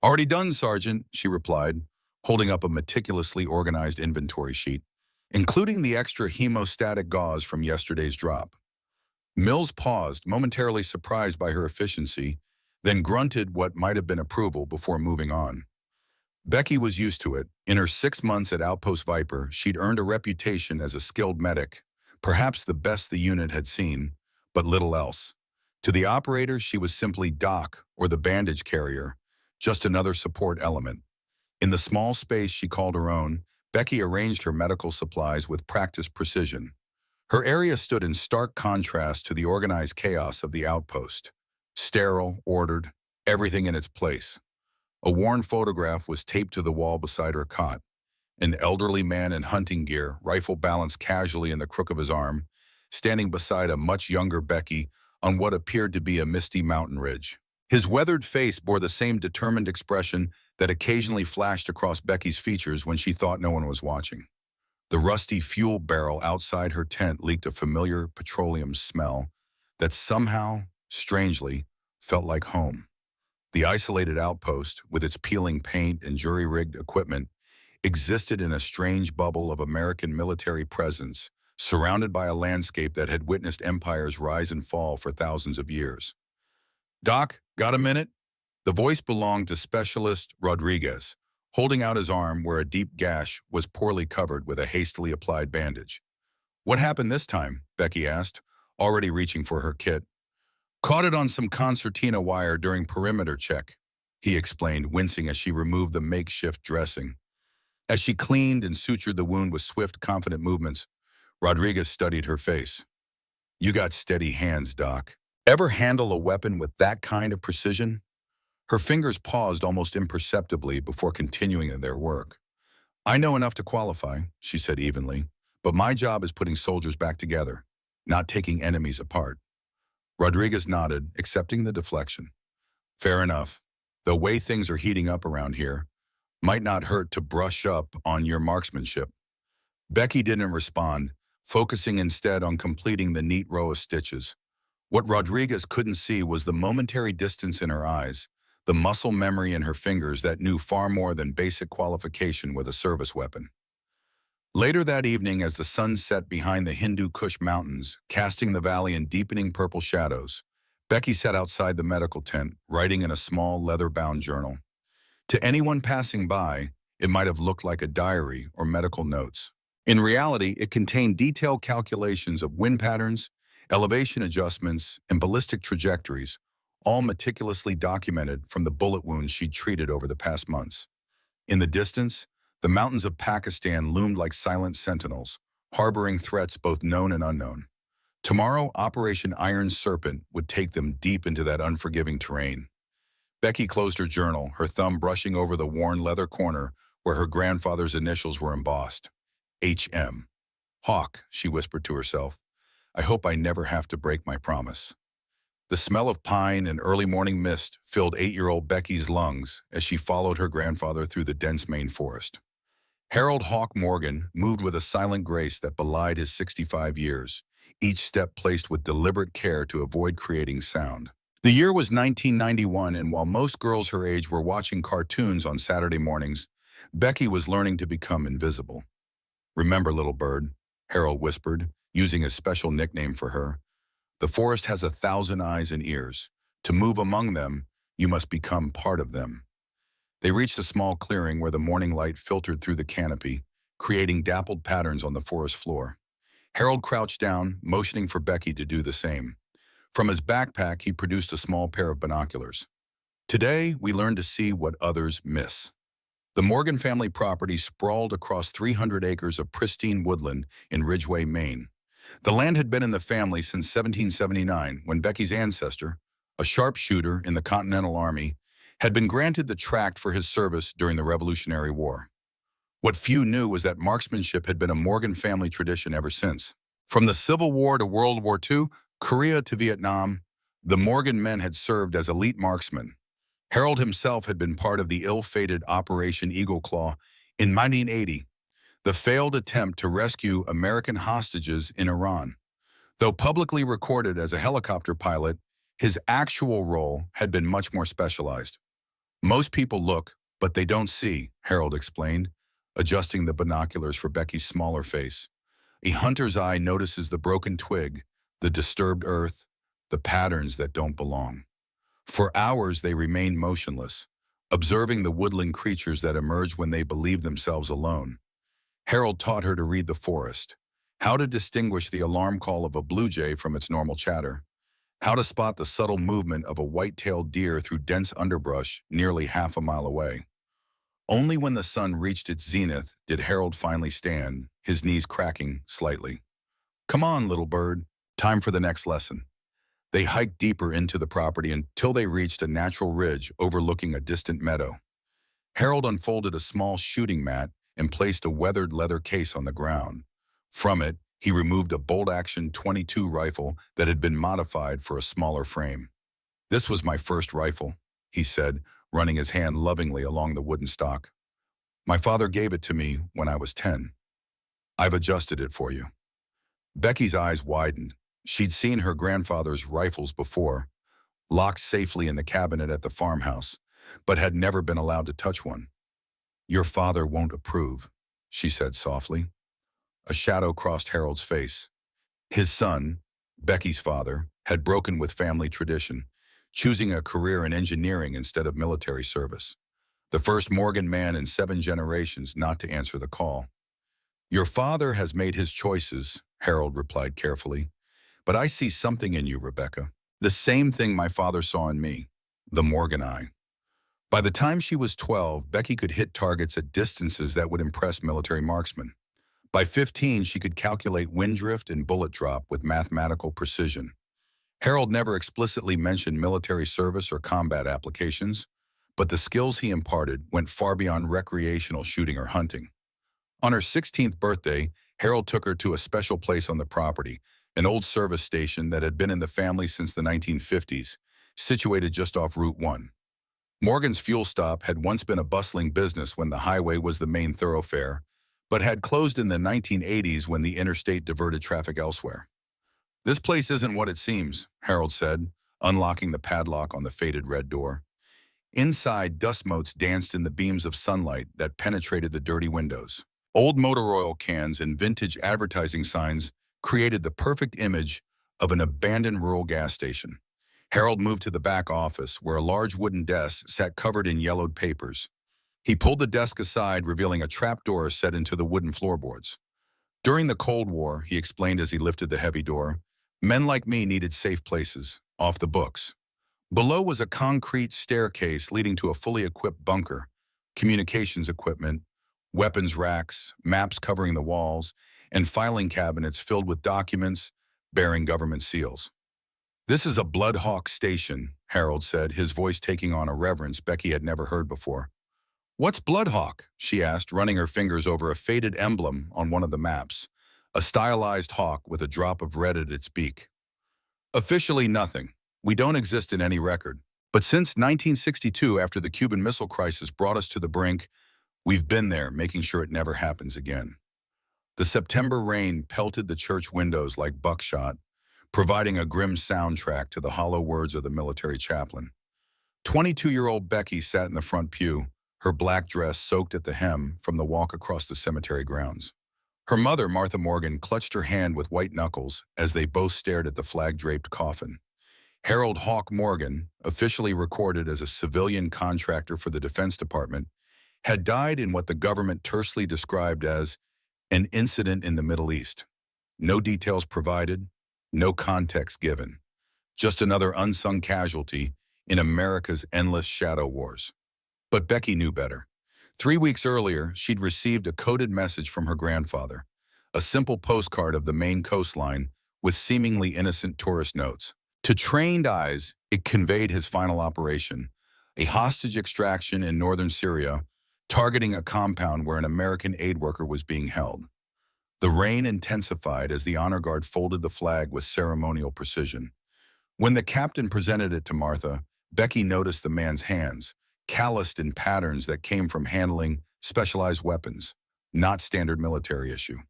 Already done, Sergeant, she replied, holding up a meticulously organized inventory sheet, including the extra hemostatic gauze from yesterday's drop. Mills paused, momentarily surprised by her efficiency, then grunted what might have been approval before moving on. Becky was used to it. In her 6 months at Outpost Viper, she'd earned a reputation as a skilled medic, perhaps the best the unit had seen, but little else. To the operators, she was simply Doc, or the bandage carrier, just another support element. In the small space she called her own, Becky arranged her medical supplies with practiced precision. Her area stood in stark contrast to the organized chaos of the outpost. Sterile, ordered, everything in its place. A worn photograph was taped to the wall beside her cot. An elderly man in hunting gear, rifle balanced casually in the crook of his arm, standing beside a much younger Becky on what appeared to be a misty mountain ridge. His weathered face bore the same determined expression that occasionally flashed across Becky's features when she thought no one was watching. The rusty fuel barrel outside her tent leaked a familiar petroleum smell that somehow, strangely, felt like home. The isolated outpost, with its peeling paint and jury-rigged equipment, existed in a strange bubble of American military presence, surrounded by a landscape that had witnessed empires rise and fall for thousands of years. "Doc, got a minute?" The voice belonged to Specialist Rodriguez, holding out his arm where a deep gash was poorly covered with a hastily applied bandage. "What happened this time?" Becky asked, already reaching for her kit. "Caught it on some concertina wire during perimeter check," he explained, wincing as she removed the makeshift dressing. As she cleaned and sutured the wound with swift, confident movements, Rodriguez studied her face. "You got steady hands, Doc. Ever handle a weapon with that kind of precision?" Her fingers paused almost imperceptibly before continuing their work. "I know enough to qualify," she said evenly, "but my job is putting soldiers back together, not taking enemies apart." Rodriguez nodded, accepting the deflection. "Fair enough. The way things are heating up around here, might not hurt to brush up on your marksmanship." Becky didn't respond, focusing instead on completing the neat row of stitches. What Rodriguez couldn't see was the momentary distance in her eyes, the muscle memory in her fingers that knew far more than basic qualification with a service weapon. Later that evening, as the sun set behind the Hindu Kush Mountains, casting the valley in deepening purple shadows, Becky sat outside the medical tent, writing in a small leather-bound journal. To anyone passing by, it might have looked like a diary or medical notes. In reality, it contained detailed calculations of wind patterns, elevation adjustments, and ballistic trajectories, all meticulously documented from the bullet wounds she'd treated over the past months. In the distance, the mountains of Pakistan loomed like silent sentinels, harboring threats both known and unknown. Tomorrow, Operation Iron Serpent would take them deep into that unforgiving terrain. Becky closed her journal, her thumb brushing over the worn leather corner where her grandfather's initials were embossed. H.M. "Hawk," she whispered to herself. "I hope I never have to break my promise." The smell of pine and early morning mist filled 8-year-old Becky's lungs as she followed her grandfather through the dense Maine forest. Harold Hawk Morgan moved with a silent grace that belied his 65 years, each step placed with deliberate care to avoid creating sound. The year was 1991, and while most girls her age were watching cartoons on Saturday mornings, Becky was learning to become invisible. "Remember, little bird," Harold whispered, using a special nickname for her, "the forest has 1,000 eyes and ears. To move among them, you must become part of them." They reached a small clearing where the morning light filtered through the canopy, creating dappled patterns on the forest floor. Harold crouched down, motioning for Becky to do the same. From his backpack, he produced a small pair of binoculars. "Today, we learn to see what others miss." The Morgan family property sprawled across 300 acres of pristine woodland in Ridgway, Maine. The land had been in the family since 1779, when Becky's ancestor, a sharpshooter in the Continental Army, had been granted the tract for his service during the Revolutionary War. What few knew was that marksmanship had been a Morgan family tradition ever since. From the Civil War to World War II, Korea to Vietnam, the Morgan men had served as elite marksmen. Harold himself had been part of the ill-fated Operation Eagle Claw in 1980, the failed attempt to rescue American hostages in Iran. Though publicly recorded as a helicopter pilot, his actual role had been much more specialized. Most people look, but they don't see, Harold explained, adjusting the binoculars for Becky's smaller face. A hunter's eye notices the broken twig, the disturbed earth, the patterns that don't belong. For hours they remained motionless, observing the woodland creatures that emerge when they believe themselves alone. Harold taught her to read the forest, how to distinguish the alarm call of a blue jay from its normal chatter, how to spot the subtle movement of a white-tailed deer through dense underbrush nearly half a mile away. Only when the sun reached its zenith did Harold finally stand, his knees cracking slightly. "Come on, little bird. Time for the next lesson." They hiked deeper into the property until they reached a natural ridge overlooking a distant meadow. Harold unfolded a small shooting mat and placed a weathered leather case on the ground. From it, he removed a bolt-action .22 rifle that had been modified for a smaller frame. "This was my first rifle," he said, running his hand lovingly along the wooden stock. "My father gave it to me when I was 10. I've adjusted it for you." Becky's eyes widened. She'd seen her grandfather's rifles before, locked safely in the cabinet at the farmhouse, but had never been allowed to touch one. "Your father won't approve," she said softly. A shadow crossed Harold's face. His son, Becky's father, had broken with family tradition, choosing a career in engineering instead of military service. The first Morgan man in 7 generations not to answer the call. "Your father has made his choices," Harold replied carefully. "But I see something in you, Rebecca. The same thing my father saw in me, the Morgan eye." By the time she was 12, Becky could hit targets at distances that would impress military marksmen. By 15, she could calculate wind drift and bullet drop with mathematical precision. Harold never explicitly mentioned military service or combat applications, but the skills he imparted went far beyond recreational shooting or hunting. On her 16th birthday, Harold took her to a special place on the property, an old service station that had been in the family since the 1950s, situated just off Route 1. Morgan's fuel stop had once been a bustling business when the highway was the main thoroughfare, but had closed in the 1980s when the interstate diverted traffic elsewhere. "This place isn't what it seems," Harold said, unlocking the padlock on the faded red door. Inside, dust motes danced in the beams of sunlight that penetrated the dirty windows. Old motor oil cans and vintage advertising signs created the perfect image of an abandoned rural gas station. Harold moved to the back office, where a large wooden desk sat covered in yellowed papers. He pulled the desk aside, revealing a trapdoor set into the wooden floorboards. "During the Cold War," he explained as he lifted the heavy door, "men like me needed safe places, off the books." Below was a concrete staircase leading to a fully equipped bunker, communications equipment, weapons racks, maps covering the walls, and filing cabinets filled with documents bearing government seals. "This is a Blood Hawk station," Harold said, his voice taking on a reverence Becky had never heard before. "What's Blood Hawk?" she asked, running her fingers over a faded emblem on one of the maps, a stylized hawk with a drop of red at its beak. "Officially nothing. We don't exist in any record. But since 1962, after the Cuban Missile Crisis brought us to the brink, we've been there, making sure it never happens again." The September rain pelted the church windows like buckshot, providing a grim soundtrack to the hollow words of the military chaplain. 22-year-old Becky sat in the front pew, her black dress soaked at the hem from the walk across the cemetery grounds. Her mother, Martha Morgan, clutched her hand with white knuckles as they both stared at the flag-draped coffin. Harold Hawk Morgan, officially recorded as a civilian contractor for the Defense Department, had died in what the government tersely described as an incident in the Middle East. No details provided, no context given. Just another unsung casualty in America's endless shadow wars. But Becky knew better. 3 weeks earlier, she'd received a coded message from her grandfather, a simple postcard of the Maine coastline with seemingly innocent tourist notes. To trained eyes, it conveyed his final operation, a hostage extraction in northern Syria, targeting a compound where an American aid worker was being held. The rain intensified as the honor guard folded the flag with ceremonial precision. When the captain presented it to Martha, Becky noticed the man's hands, calloused in patterns that came from handling specialized weapons, not standard military issue.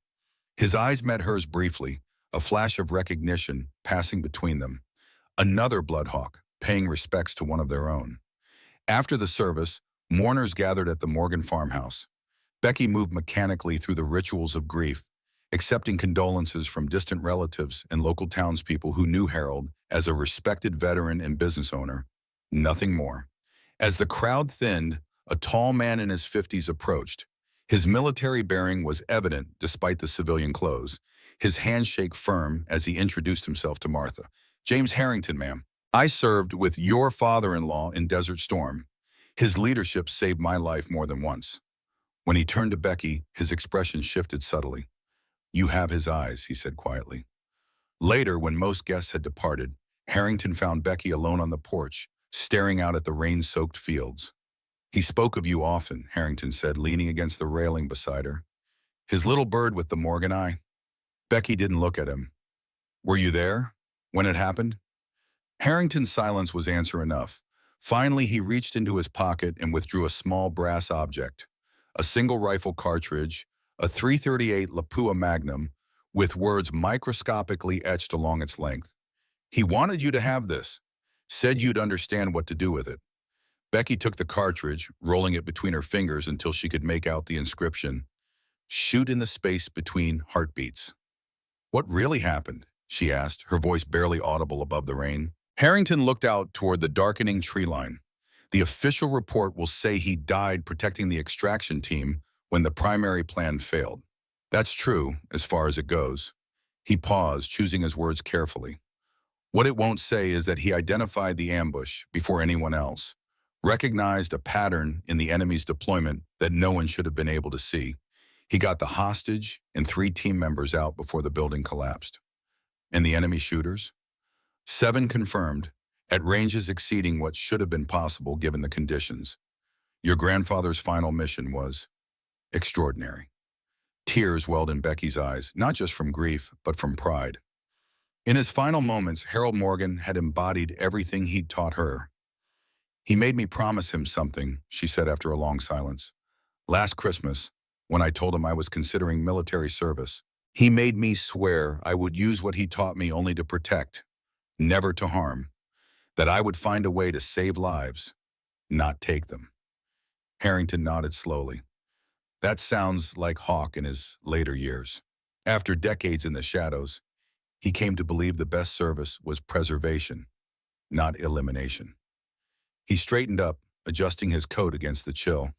His eyes met hers briefly, a flash of recognition passing between them. Another Bloodhawk, paying respects to one of their own. After the service, mourners gathered at the Morgan farmhouse. Becky moved mechanically through the rituals of grief, accepting condolences from distant relatives and local townspeople who knew Harold as a respected veteran and business owner. Nothing more. As the crowd thinned, a tall man in his 50s approached. His military bearing was evident despite the civilian clothes, his handshake firm as he introduced himself to Martha. "James Harrington, ma'am. I served with your father-in-law in Desert Storm. His leadership saved my life more than once." When he turned to Becky, his expression shifted subtly. "You have his eyes," he said quietly. Later, when most guests had departed, Harrington found Becky alone on the porch, staring out at the rain-soaked fields. "He spoke of you often," Harrington said, leaning against the railing beside her. "His little bird with the Morgan eye." Becky didn't look at him. "Were you there when it happened?" Harrington's silence was answer enough. Finally, he reached into his pocket and withdrew a small brass object, a single rifle cartridge, a .338 Lapua Magnum, with words microscopically etched along its length. "He wanted you to have this, said you'd understand what to do with it." Becky took the cartridge, rolling it between her fingers until she could make out the inscription, "Shoot in the space between heartbeats." "What really happened?" she asked, her voice barely audible above the rain. Harrington looked out toward the darkening tree line. "The official report will say he died protecting the extraction team when the primary plan failed. That's true, as far as it goes." He paused, choosing his words carefully. "What it won't say is that he identified the ambush before anyone else, recognized a pattern in the enemy's deployment that no one should have been able to see. He got the hostage and 3 team members out before the building collapsed." "And the enemy shooters?" "7 confirmed, at ranges exceeding what should have been possible given the conditions. Your grandfather's final mission was extraordinary." Tears welled in Becky's eyes, not just from grief, but from pride. In his final moments, Harold Morgan had embodied everything he'd taught her. "He made me promise him something," she said after a long silence. "Last Christmas, when I told him I was considering military service, he made me swear I would use what he taught me only to protect, never to harm, that I would find a way to save lives, not take them." Harrington nodded slowly. "That sounds like Hawk in his later years. After decades in the shadows, he came to believe the best service was preservation, not elimination." He straightened up, adjusting his coat against the chill.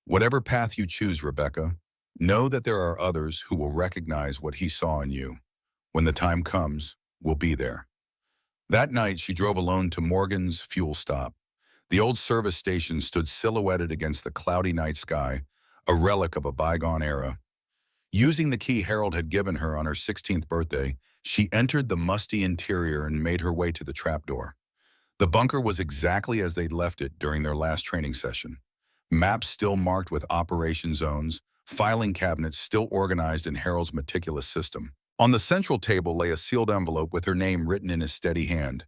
"Whatever path you choose, Rebecca, know that there are others who will recognize what he saw in you. When the time comes, we'll be there." That night, she drove alone to Morgan's fuel stop. The old service station stood silhouetted against the cloudy night sky, a relic of a bygone era. Using the key Harold had given her on her 16th birthday, she entered the musty interior and made her way to the trapdoor. The bunker was exactly as they'd left it during their last training session. Maps still marked with operation zones, filing cabinets still organized in Harold's meticulous system. On the central table lay a sealed envelope with her name written in his steady hand.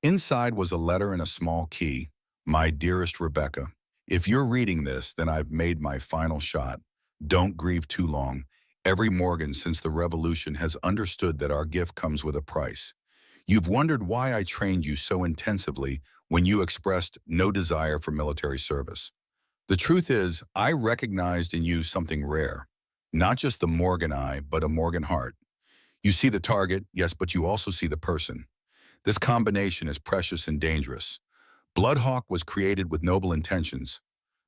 Inside was a letter and a small key. "My dearest Rebecca, if you're reading this, then I've made my final shot. Don't grieve too long. Every Morgan since the Revolution has understood that our gift comes with a price. You've wondered why I trained you so intensively when you expressed no desire for military service. The truth is, I recognized in you something rare. Not just the Morgan eye, but a Morgan heart. You see the target, yes, but you also see the person. This combination is precious and dangerous. Bloodhawk was created with noble intentions,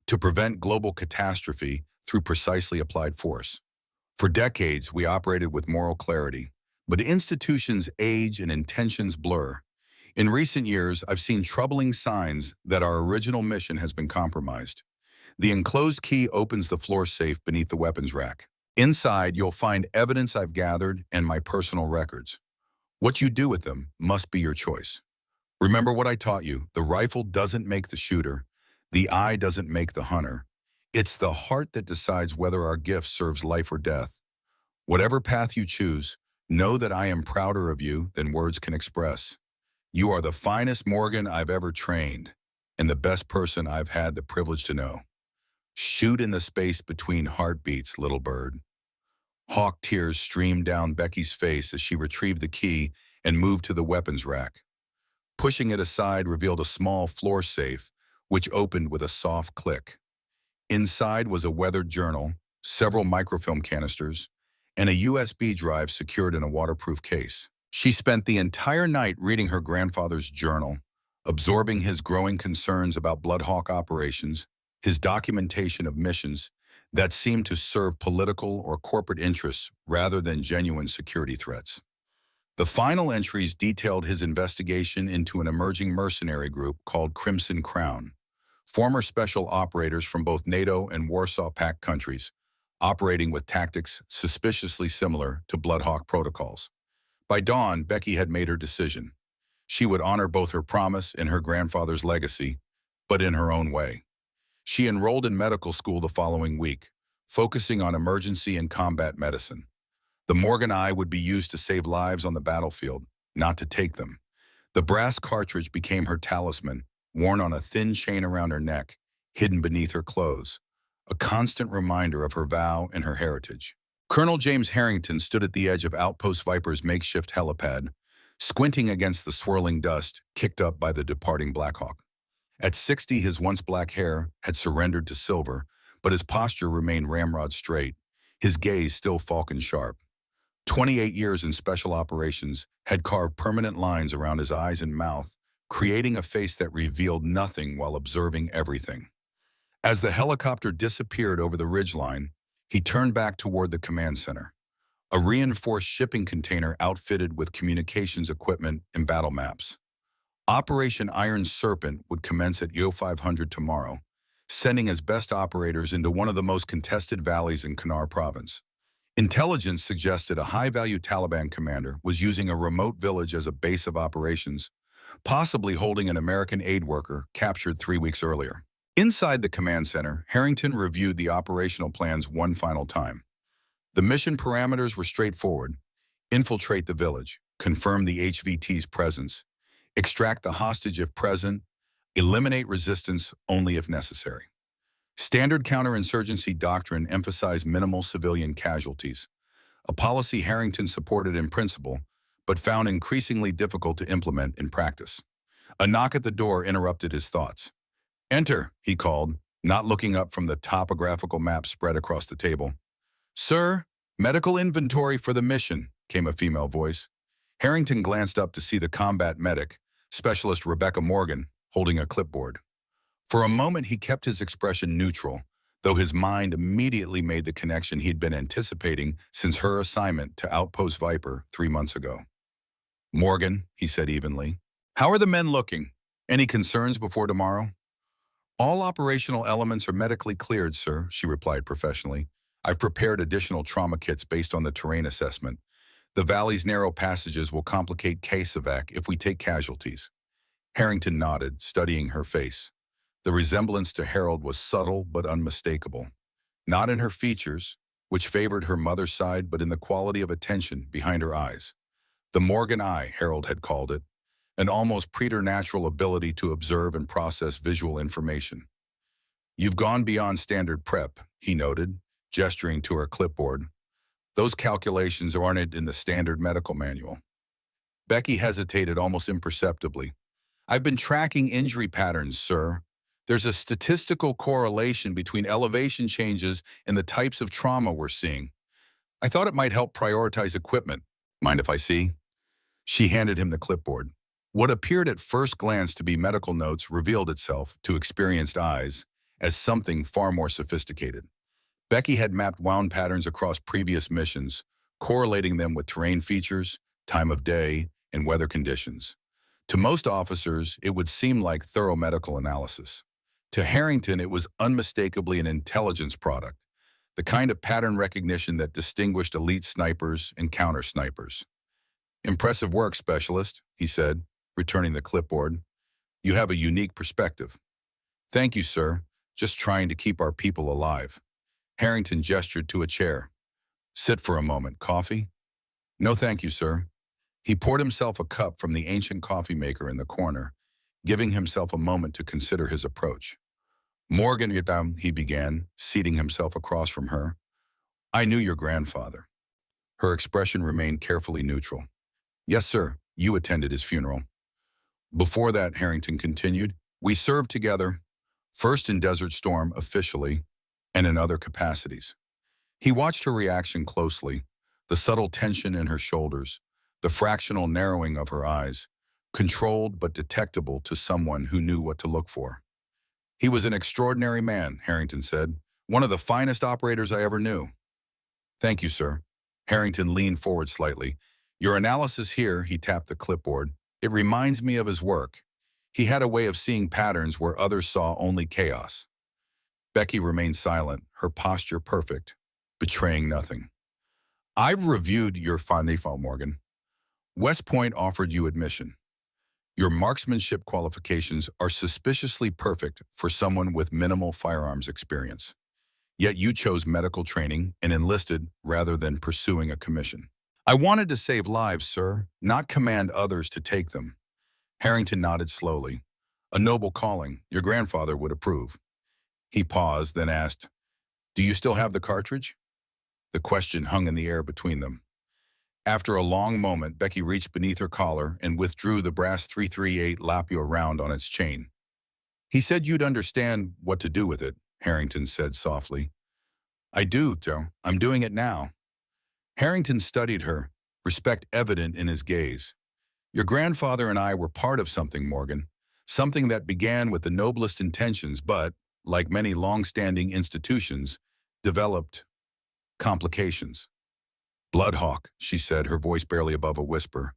to prevent global catastrophe through precisely applied force. For decades, we operated with moral clarity, but institutions age and intentions blur. In recent years, I've seen troubling signs that our original mission has been compromised. The enclosed key opens the floor safe beneath the weapons rack. Inside, you'll find evidence I've gathered and my personal records. What you do with them must be your choice. Remember what I taught you. The rifle doesn't make the shooter. The eye doesn't make the hunter. It's the heart that decides whether our gift serves life or death. Whatever path you choose, know that I am prouder of you than words can express. You are the finest Morgan I've ever trained, and the best person I've had the privilege to know. Shoot in the space between heartbeats, little bird." Hawk tears streamed down Becky's face as she retrieved the key and moved to the weapons rack. Pushing it aside revealed a small floor safe which opened with a soft click. Inside was a weathered journal, several microfilm canisters, and a USB drive secured in a waterproof case. She spent the entire night reading her grandfather's journal, absorbing his growing concerns about Blood Hawk operations, his documentation of missions that seemed to serve political or corporate interests rather than genuine security threats. The final entries detailed his investigation into an emerging mercenary group called Crimson Crown, former special operators from both NATO and Warsaw Pact countries, operating with tactics suspiciously similar to Blood Hawk protocols. By dawn, Becky had made her decision. She would honor both her promise and her grandfather's legacy, but in her own way. She enrolled in medical school the following week, focusing on emergency and combat medicine. The Morgan eye would be used to save lives on the battlefield, not to take them. The brass cartridge became her talisman, worn on a thin chain around her neck, hidden beneath her clothes, a constant reminder of her vow and her heritage. Colonel James Harrington stood at the edge of Outpost Viper's makeshift helipad, squinting against the swirling dust kicked up by the departing Blackhawk. At 60, his once black hair had surrendered to silver, but his posture remained ramrod straight, his gaze still falcon sharp. 28 years in special operations had carved permanent lines around his eyes and mouth, creating a face that revealed nothing while observing everything. As the helicopter disappeared over the ridgeline, he turned back toward the command center, a reinforced shipping container outfitted with communications equipment and battle maps. Operation Iron Serpent would commence at Yo 500 tomorrow, sending his best operators into one of the most contested valleys in Kunar province. Intelligence suggested a high-value Taliban commander was using a remote village as a base of operations, possibly holding an American aid worker captured 3 weeks earlier. Inside the command center, Harrington reviewed the operational plans one final time. The mission parameters were straightforward: infiltrate the village, confirm the HVT's presence, extract the hostage if present, eliminate resistance only if necessary. Standard counterinsurgency doctrine emphasized minimal civilian casualties, a policy Harrington supported in principle, but found increasingly difficult to implement in practice. A knock at the door interrupted his thoughts. "Enter," he called, not looking up from the topographical map spread across the table. "Sir, medical inventory for the mission," came a female voice. Harrington glanced up to see the combat medic, Specialist Rebecca Morgan, holding a clipboard. For a moment, he kept his expression neutral, though his mind immediately made the connection he'd been anticipating since her assignment to Outpost Viper 3 months ago. "Morgan," he said evenly, "how are the men looking? Any concerns before tomorrow?" "All operational elements are medically cleared, sir," she replied professionally. "I've prepared additional trauma kits based on the terrain assessment. The valley's narrow passages will complicate case evac if we take casualties." Harrington nodded, studying her face. The resemblance to Harold was subtle but unmistakable. Not in her features, which favored her mother's side, but in the quality of attention behind her eyes. The Morgan eye, Harold had called it, an almost preternatural ability to observe and process visual information. "You've gone beyond standard prep," he noted, gesturing to her clipboard. "Those calculations aren't in the standard medical manual." Becky hesitated almost imperceptibly. "I've been tracking injury patterns, sir. There's a statistical correlation between elevation changes and the types of trauma we're seeing. I thought it might help prioritize equipment. Mind if I see?" She handed him the clipboard. What appeared at first glance to be medical notes revealed itself, to experienced eyes, as something far more sophisticated. Becky had mapped wound patterns across previous missions, correlating them with terrain features, time of day, and weather conditions. To most officers, it would seem like thorough medical analysis. To Harrington, it was unmistakably an intelligence product, the kind of pattern recognition that distinguished elite snipers and counter-snipers. "Impressive work, Specialist," he said, returning the clipboard. "You have a unique perspective." "Thank you, sir. Just trying to keep our people alive." Harrington gestured to a chair. "Sit for a moment. Coffee?" "No, thank you, sir." He poured himself a cup from the ancient coffee maker in the corner, giving himself a moment to consider his approach. "Morgan, he began, seating himself across from her. "I knew your grandfather." Her expression remained carefully neutral. "Yes, sir. You attended his funeral." "Before that," Harrington continued, "we served together. first in Desert Storm officially, and in other capacities. He watched her reaction closely, the subtle tension in her shoulders, the fractional narrowing of her eyes, controlled but detectable to someone who knew what to look for. He was an extraordinary man, Harrington said, one of the finest operators I ever knew. Thank you, sir. Harrington leaned forward slightly. Your analysis here, he tapped the clipboard. It reminds me of his work. He had a way of seeing patterns where others saw only chaos. Becky remained silent, her posture perfect, betraying nothing. I've reviewed your file, Morgan. West Point offered you admission. Your marksmanship qualifications are suspiciously perfect for someone with minimal firearms experience. Yet you chose medical training and enlisted rather than pursuing a commission. I wanted to save lives, sir, not command others to take them. Harrington nodded slowly. A noble calling, your grandfather would approve. He paused, then asked, do you still have the cartridge? The question hung in the air between them. After a long moment, Becky reached beneath her collar and withdrew the brass .338 Lapua round on its chain. He said you'd understand what to do with it, Harrington said softly. I do, Joe. I'm doing it now. Harrington studied her, respect evident in his gaze. Your grandfather and I were part of something, Morgan. Something that began with the noblest intentions but, like many long-standing institutions, developed complications. Bloodhawk, she said, her voice barely above a whisper.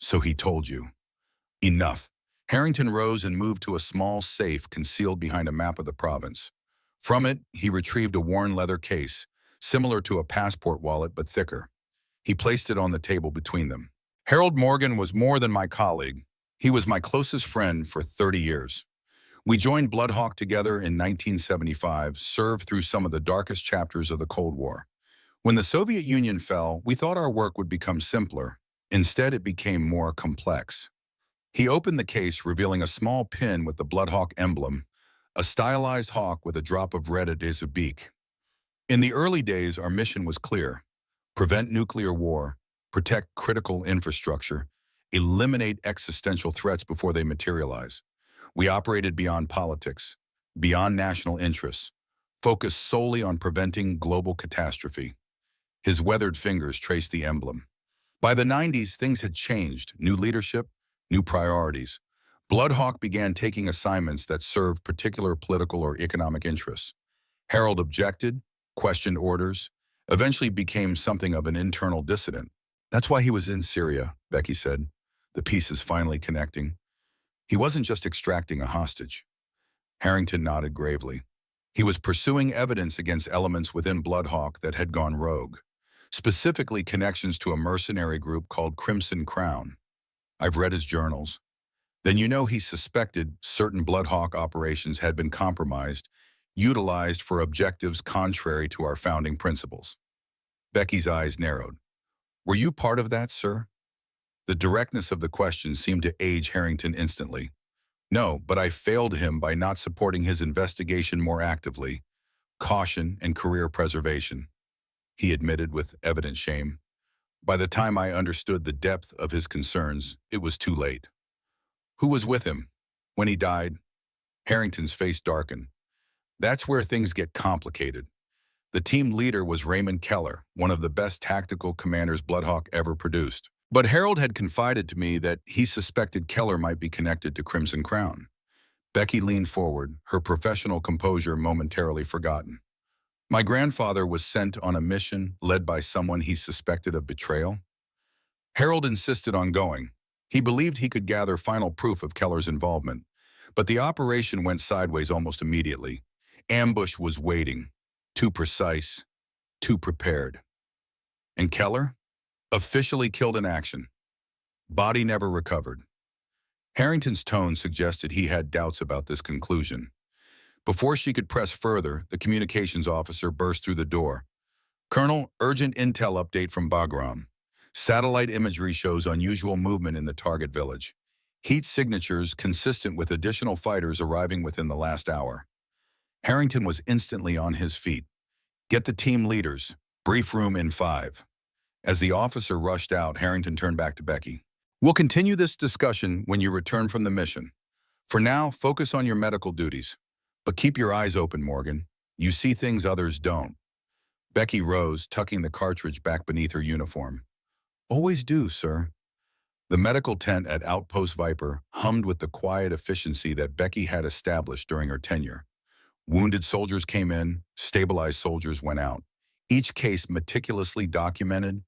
So he told you. Enough. Harrington rose and moved to a small safe concealed behind a map of the province. From it, he retrieved a worn leather case, similar to a passport wallet but thicker. He placed it on the table between them. Harold Morgan was more than my colleague. He was my closest friend for 30 years. We joined Bloodhawk together in 1975, served through some of the darkest chapters of the Cold War. When the Soviet Union fell, we thought our work would become simpler. Instead, it became more complex. He opened the case, revealing a small pin with the Bloodhawk emblem, a stylized hawk with a drop of red at its beak. In the early days, our mission was clear. Prevent nuclear war, protect critical infrastructure, eliminate existential threats before they materialize. We operated beyond politics, beyond national interests, focused solely on preventing global catastrophe. His weathered fingers traced the emblem. By the 90s, things had changed. New leadership, new priorities. Bloodhawk began taking assignments that served particular political or economic interests. Harold objected, questioned orders, eventually became something of an internal dissident. That's why he was in Syria, Becky said, the pieces finally connecting. He wasn't just extracting a hostage. Harrington nodded gravely. He was pursuing evidence against elements within Bloodhawk that had gone rogue, specifically connections to a mercenary group called Crimson Crown. I've read his journals. Then you know he suspected certain Bloodhawk operations had been compromised, utilized for objectives contrary to our founding principles. Becky's eyes narrowed. Were you part of that, sir? The directness of the question seemed to age Harrington instantly. No, but I failed him by not supporting his investigation more actively. Caution and career preservation, he admitted with evident shame. By the time I understood the depth of his concerns, it was too late. Who was with him? When he died? Harrington's face darkened. That's where things get complicated. The team leader was Raymond Keller, one of the best tactical commanders Bloodhawk ever produced. But Harold had confided to me that he suspected Keller might be connected to Crimson Crown. Becky leaned forward, her professional composure momentarily forgotten. My grandfather was sent on a mission led by someone he suspected of betrayal. Harold insisted on going. He believed he could gather final proof of Keller's involvement, but the operation went sideways almost immediately. Ambush was waiting, too precise, too prepared. And Keller? Officially killed in action. Body never recovered. Harrington's tone suggested he had doubts about this conclusion. Before she could press further, the communications officer burst through the door. Colonel, urgent intel update from Bagram. Satellite imagery shows unusual movement in the target village. Heat signatures consistent with additional fighters arriving within the last hour. Harrington was instantly on his feet. Get the team leaders. Brief room in 5. As the officer rushed out, Harrington turned back to Becky. We'll continue this discussion when you return from the mission. For now, focus on your medical duties. But keep your eyes open, Morgan. You see things others don't. Becky rose, tucking the cartridge back beneath her uniform. Always do, sir. The medical tent at Outpost Viper hummed with the quiet efficiency that Becky had established during her tenure. Wounded soldiers came in, stabilized soldiers went out. Each case meticulously documented,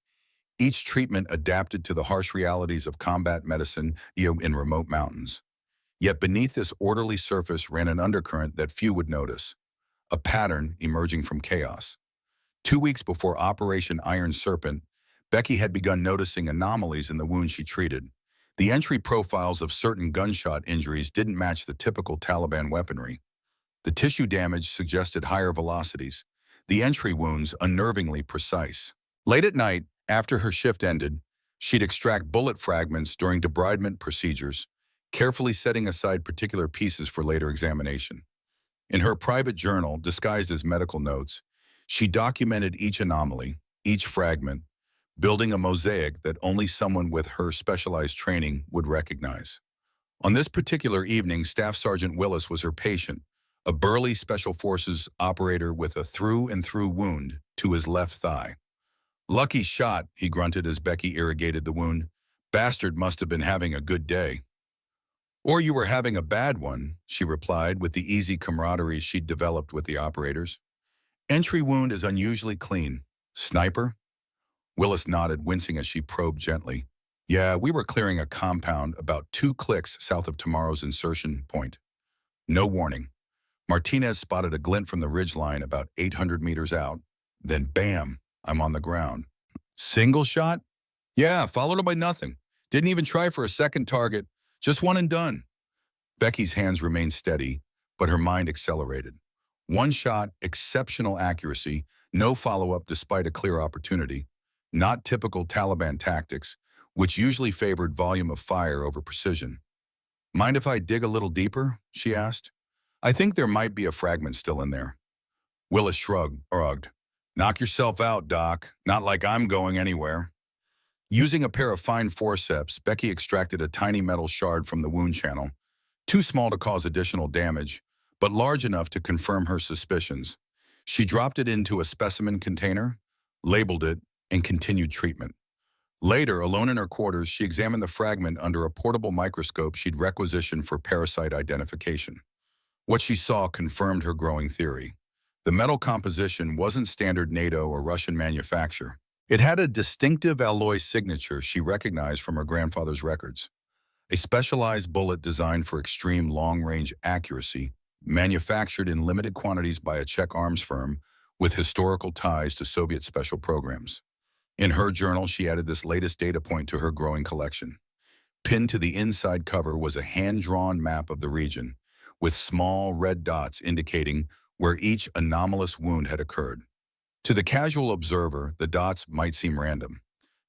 each treatment adapted to the harsh realities of combat medicine in remote mountains. Yet beneath this orderly surface ran an undercurrent that few would notice, a pattern emerging from chaos. 2 weeks before Operation Iron Serpent, Becky had begun noticing anomalies in the wounds she treated. The entry profiles of certain gunshot injuries didn't match the typical Taliban weaponry. The tissue damage suggested higher velocities, the entry wounds unnervingly precise. Late at night, after her shift ended, she'd extract bullet fragments during debridement procedures, carefully setting aside particular pieces for later examination. In her private journal, disguised as medical notes, she documented each anomaly, each fragment, building a mosaic that only someone with her specialized training would recognize. On this particular evening, Staff Sergeant Willis was her patient, a burly Special Forces operator with a through-and-through wound to his left thigh. "Lucky shot," he grunted as Becky irrigated the wound. "Bastard must have been having a good day." "Or you were having a bad one," she replied with the easy camaraderie she'd developed with the operators. "Entry wound is unusually clean. Sniper?" Willis nodded, wincing as she probed gently. "Yeah, we were clearing a compound about 2 clicks south of tomorrow's insertion point. No warning. Martinez spotted a glint from the ridgeline about 800 meters out. Then bam, I'm on the ground. Single shot? Yeah, followed by nothing. Didn't even try for a second target. Just one and done." Becky's hands remained steady, but her mind accelerated. One shot, exceptional accuracy, no follow-up despite a clear opportunity. Not typical Taliban tactics, which usually favored volume of fire over precision. "Mind if I dig a little deeper?" she asked. "I think there might be a fragment still in there." Willis shrugged. "Knock yourself out, Doc. Not like I'm going anywhere." Using a pair of fine forceps, Becky extracted a tiny metal shard from the wound channel, too small to cause additional damage, but large enough to confirm her suspicions. She dropped it into a specimen container, labeled it, and continued treatment. Later, alone in her quarters, she examined the fragment under a portable microscope she'd requisitioned for parasite identification. What she saw confirmed her growing theory. The metal composition wasn't standard NATO or Russian manufacture. It had a distinctive alloy signature she recognized from her grandfather's records. A specialized bullet designed for extreme long-range accuracy, manufactured in limited quantities by a Czech arms firm with historical ties to Soviet special programs. In her journal, she added this latest data point to her growing collection. Pinned to the inside cover was a hand-drawn map of the region, with small red dots indicating where each anomalous wound had occurred. To the casual observer, the dots might seem random.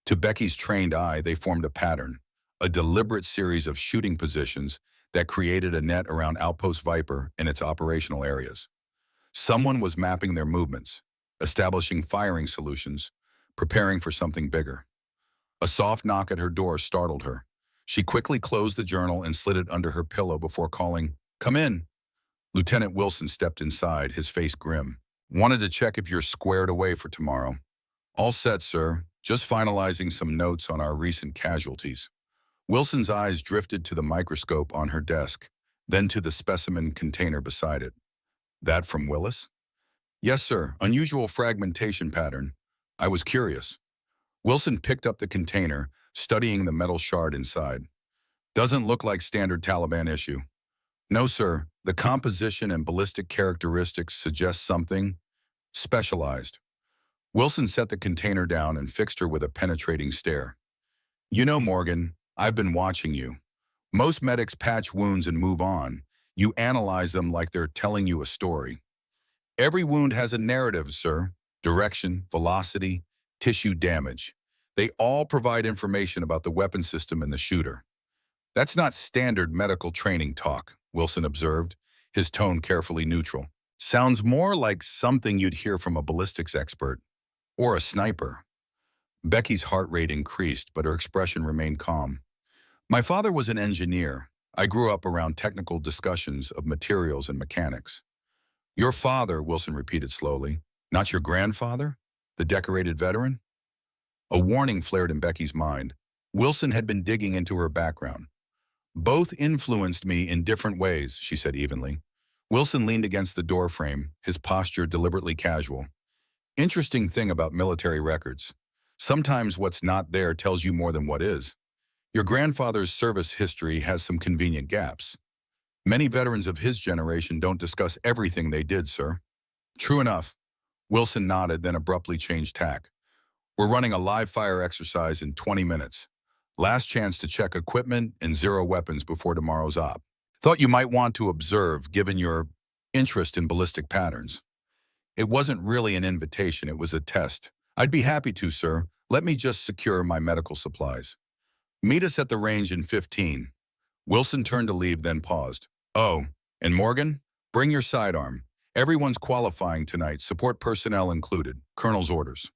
To Becky's trained eye, they formed a pattern, a deliberate series of shooting positions that created a net around Outpost Viper and its operational areas. Someone was mapping their movements, establishing firing solutions, preparing for something bigger. A soft knock at her door startled her. She quickly closed the journal and slid it under her pillow before calling, "Come in." Lieutenant Wilson stepped inside, his face grim. "Wanted to check if you're squared away for tomorrow." "All set, sir. Just finalizing some notes on our recent casualties." Wilson's eyes drifted to the microscope on her desk, then to the specimen container beside it. "That from Willis?" "Yes, sir. Unusual fragmentation pattern. I was curious." Wilson picked up the container, studying the metal shard inside. "Doesn't look like standard Taliban issue." "No, sir. The composition and ballistic characteristics suggest something specialized." Wilson set the container down and fixed her with a penetrating stare. "You know, Morgan, I've been watching you. Most medics patch wounds and move on. You analyze them like they're telling you a story. Every wound has a narrative, sir. Direction, velocity, tissue damage. They all provide information about the weapon system and the shooter." "That's not standard medical training talk," Wilson observed, his tone carefully neutral. "Sounds more like something you'd hear from a ballistics expert or a sniper." Becky's heart rate increased, but her expression remained calm. "My father was an engineer. I grew up around technical discussions of materials and mechanics. Your father, Wilson repeated slowly. Not your grandfather? The decorated veteran? A warning flared in Becky's mind. Wilson had been digging into her background. Both influenced me in different ways, she said evenly. Wilson leaned against the doorframe, his posture deliberately casual. Interesting thing about military records. Sometimes what's not there tells you more than what is. Your grandfather's service history has some convenient gaps. Many veterans of his generation don't discuss everything they did, sir. True enough. Wilson nodded, then abruptly changed tack. We're running a live fire exercise in 20 minutes. Last chance to check equipment and zero weapons before tomorrow's op. Thought you might want to observe, given your interest in ballistic patterns. It wasn't really an invitation, it was a test. I'd be happy to, sir. Let me just secure my medical supplies. Meet us at the range in 15. Wilson turned to leave, then paused. Oh, and Morgan? Bring your sidearm. Everyone's qualifying tonight, support personnel included. Colonel's orders.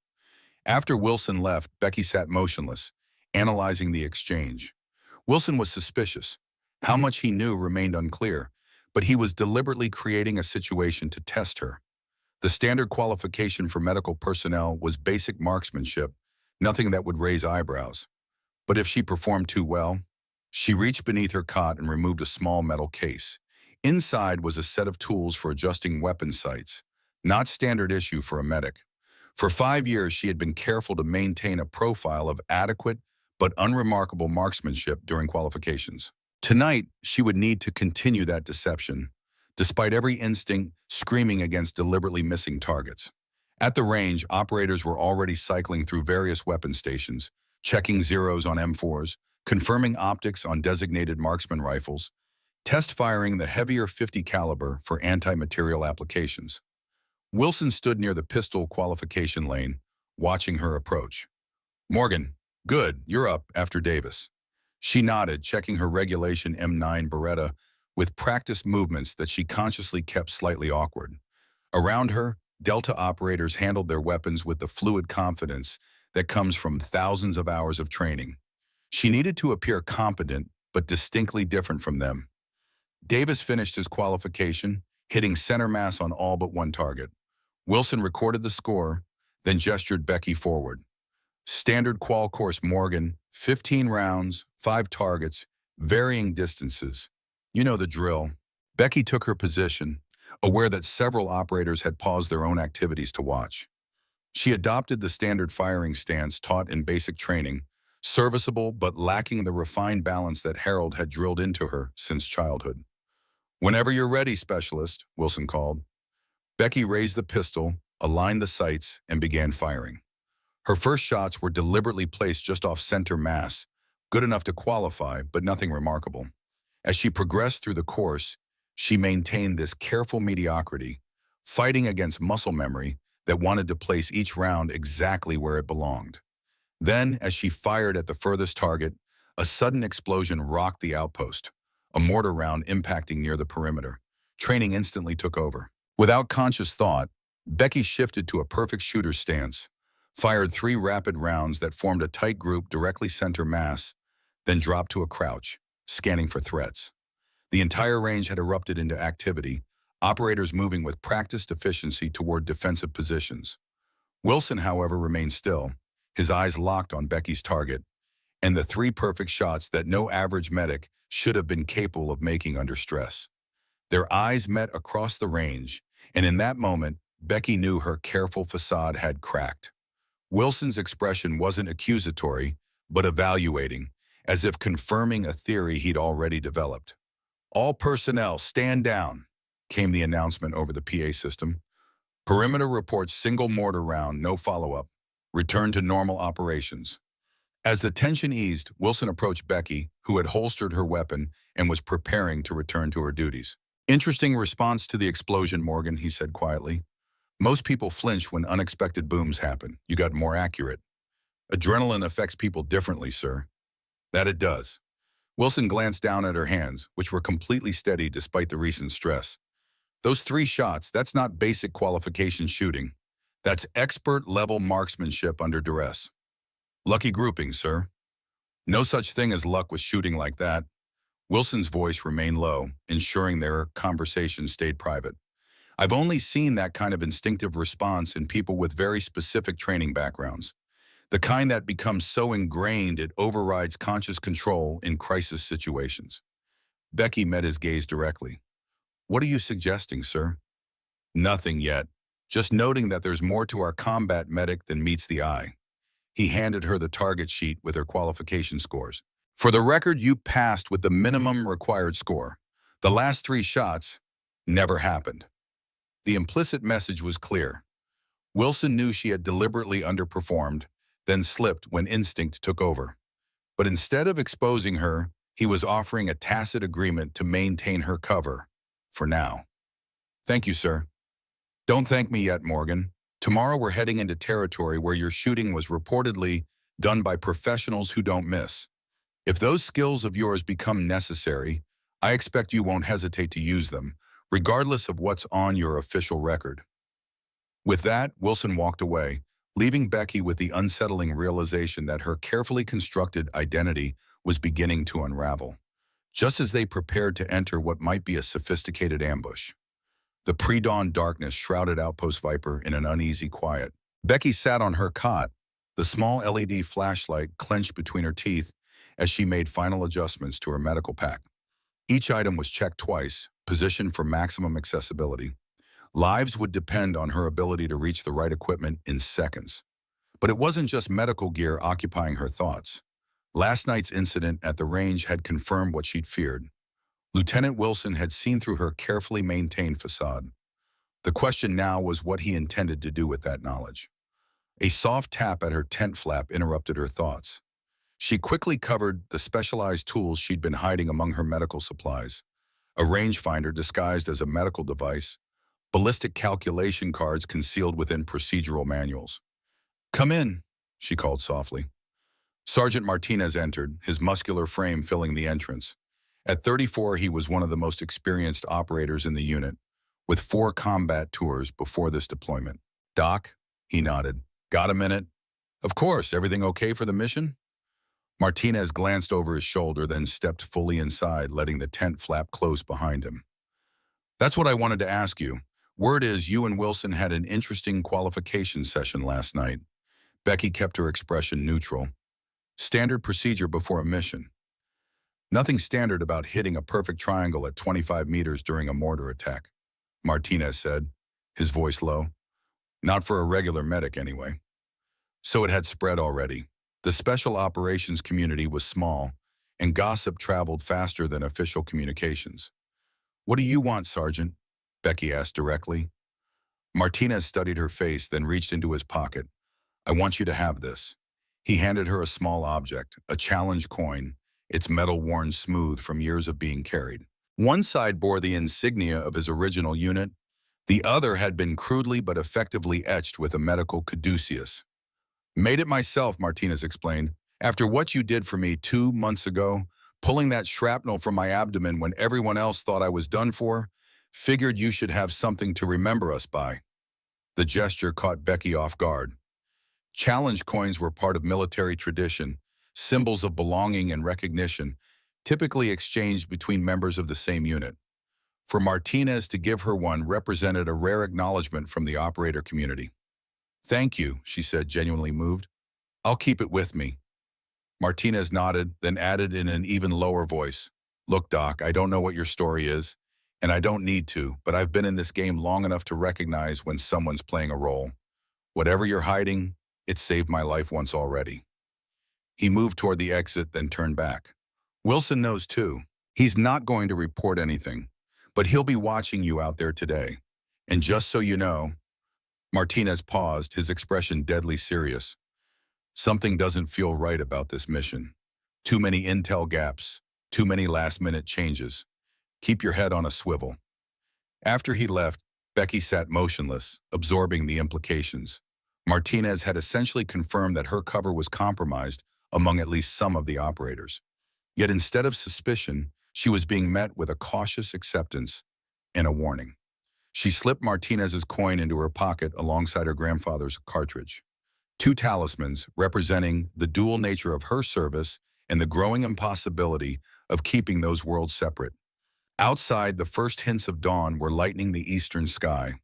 After Wilson left, Becky sat motionless, analyzing the exchange. Wilson was suspicious. How much he knew remained unclear, but he was deliberately creating a situation to test her. The standard qualification for medical personnel was basic marksmanship, nothing that would raise eyebrows. But if she performed too well, she reached beneath her cot and removed a small metal case. Inside was a set of tools for adjusting weapon sights, not standard issue for a medic. For 5 years, she had been careful to maintain a profile of adequate but unremarkable marksmanship during qualifications. Tonight, she would need to continue that deception, despite every instinct screaming against deliberately missing targets. At the range, operators were already cycling through various weapon stations, checking zeros on M4s, confirming optics on designated marksman rifles, test firing the heavier .50 caliber for anti-material applications. Wilson stood near the pistol qualification lane, watching her approach. Morgan, good, you're up after Davis. She nodded, checking her regulation M9 Beretta with practiced movements that she consciously kept slightly awkward. Around her, Delta operators handled their weapons with the fluid confidence that comes from thousands of hours of training. She needed to appear competent, but distinctly different from them. Davis finished his qualification, hitting center mass on all but one target. Wilson recorded the score, then gestured Becky forward. Standard qual course Morgan, 15 rounds, 5 targets, varying distances. You know the drill. Becky took her position, aware that several operators had paused their own activities to watch. She adopted the standard firing stance taught in basic training, serviceable but lacking the refined balance that Harold had drilled into her since childhood. Whenever you're ready, specialist, Wilson called. Becky raised the pistol, aligned the sights, and began firing. Her first shots were deliberately placed just off center mass, good enough to qualify, but nothing remarkable. As she progressed through the course, she maintained this careful mediocrity, fighting against muscle memory that wanted to place each round exactly where it belonged. Then, as she fired at the furthest target, a sudden explosion rocked the outpost, a mortar round impacting near the perimeter. Training instantly took over. Without conscious thought, Becky shifted to a perfect shooter's stance, fired 3 rapid rounds that formed a tight group directly center mass, then dropped to a crouch, scanning for threats. The entire range had erupted into activity, operators moving with practiced efficiency toward defensive positions. Wilson, however, remained still, his eyes locked on Becky's target, and the 3 perfect shots that no average medic should have been capable of making under stress. Their eyes met across the range, and in that moment, Becky knew her careful facade had cracked. Wilson's expression wasn't accusatory, but evaluating, as if confirming a theory he'd already developed. All personnel, stand down, came the announcement over the PA system. Perimeter reports single mortar round, no follow-up. Return to normal operations. As the tension eased, Wilson approached Becky, who had holstered her weapon and was preparing to return to her duties. Interesting response to the explosion, Morgan, he said quietly. Most people flinch when unexpected booms happen. You got more accurate. Adrenaline affects people differently, sir. That it does. Wilson glanced down at her hands, which were completely steady despite the recent stress. Those 3 shots, that's not basic qualification shooting. That's expert-level marksmanship under duress. Lucky grouping, sir. No such thing as luck with shooting like that. Wilson's voice remained low, ensuring their conversation stayed private. I've only seen that kind of instinctive response in people with very specific training backgrounds, the kind that becomes so ingrained it overrides conscious control in crisis situations. Becky met his gaze directly. What are you suggesting, sir? Nothing yet. Just noting that there's more to our combat medic than meets the eye. He handed her the target sheet with her qualification scores. For the record, you passed with the minimum required score. The last 3 shots never happened. The implicit message was clear. Wilson knew she had deliberately underperformed, then slipped when instinct took over. But instead of exposing her, he was offering a tacit agreement to maintain her cover, for now. Thank you, sir. Don't thank me yet, Morgan. Tomorrow we're heading into territory where your shooting was reportedly done by professionals who don't miss. If those skills of yours become necessary, I expect you won't hesitate to use them, regardless of what's on your official record. With that, Wilson walked away, leaving Becky with the unsettling realization that her carefully constructed identity was beginning to unravel, just as they prepared to enter what might be a sophisticated ambush. The pre-dawn darkness shrouded Outpost Viper in an uneasy quiet. Becky sat on her cot, the small LED flashlight clenched between her teeth as she made final adjustments to her medical pack. Each item was checked twice, positioned for maximum accessibility. Lives would depend on her ability to reach the right equipment in seconds. But it wasn't just medical gear occupying her thoughts. Last night's incident at the range had confirmed what she'd feared. Lieutenant Wilson had seen through her carefully maintained facade. The question now was what he intended to do with that knowledge. A soft tap at her tent flap interrupted her thoughts. She quickly covered the specialized tools she'd been hiding among her medical supplies. A rangefinder disguised as a medical device, ballistic calculation cards concealed within procedural manuals. "Come in," she called softly. Sergeant Martinez entered, his muscular frame filling the entrance. At 34, he was one of the most experienced operators in the unit, with 4 combat tours before this deployment. "Doc," he nodded. "Got a minute?" "Of course. Everything okay for the mission?" Martinez glanced over his shoulder, then stepped fully inside, letting the tent flap close behind him. "That's what I wanted to ask you. Word is you and Wilson had an interesting qualification session last night." Becky kept her expression neutral. "Standard procedure before a mission." "Nothing standard about hitting a perfect triangle at 25 meters during a mortar attack," Martinez said, his voice low. "Not for a regular medic, anyway." So it had spread already. The special operations community was small, and gossip traveled faster than official communications. "What do you want, Sergeant?" Becky asked directly. Martinez studied her face, then reached into his pocket. "I want you to have this." He handed her a small object, a challenge coin, its metal worn smooth from years of being carried. One side bore the insignia of his original unit. The other had been crudely but effectively etched with a medical caduceus. "Made it myself," Martinez explained. "After what you did for me 2 months ago, pulling that shrapnel from my abdomen when everyone else thought I was done for, figured you should have something to remember us by." The gesture caught Becky off guard. Challenge coins were part of military tradition, symbols of belonging and recognition, typically exchanged between members of the same unit. For Martinez to give her one represented a rare acknowledgement from the operator community. "Thank you," she said, genuinely moved. "I'll keep it with me." Martinez nodded, then added in an even lower voice, "Look, Doc, I don't know what your story is, and I don't need to, but I've been in this game long enough to recognize when someone's playing a role. Whatever you're hiding, it saved my life once already." He moved toward the exit, then turned back. "Wilson knows too. He's not going to report anything, but he'll be watching you out there today. And just so you know," Martinez paused, his expression deadly serious, "something doesn't feel right about this mission. Too many intel gaps, too many last-minute changes. Keep your head on a swivel." After he left, Becky sat motionless, absorbing the implications. Martinez had essentially confirmed that her cover was compromised among at least some of the operators. Yet instead of suspicion, she was being met with a cautious acceptance and a warning. She slipped Martinez's coin into her pocket alongside her grandfather's cartridge. 2 talismans representing the dual nature of her service and the growing impossibility of keeping those worlds separate. Outside, the first hints of dawn were lightening the eastern sky.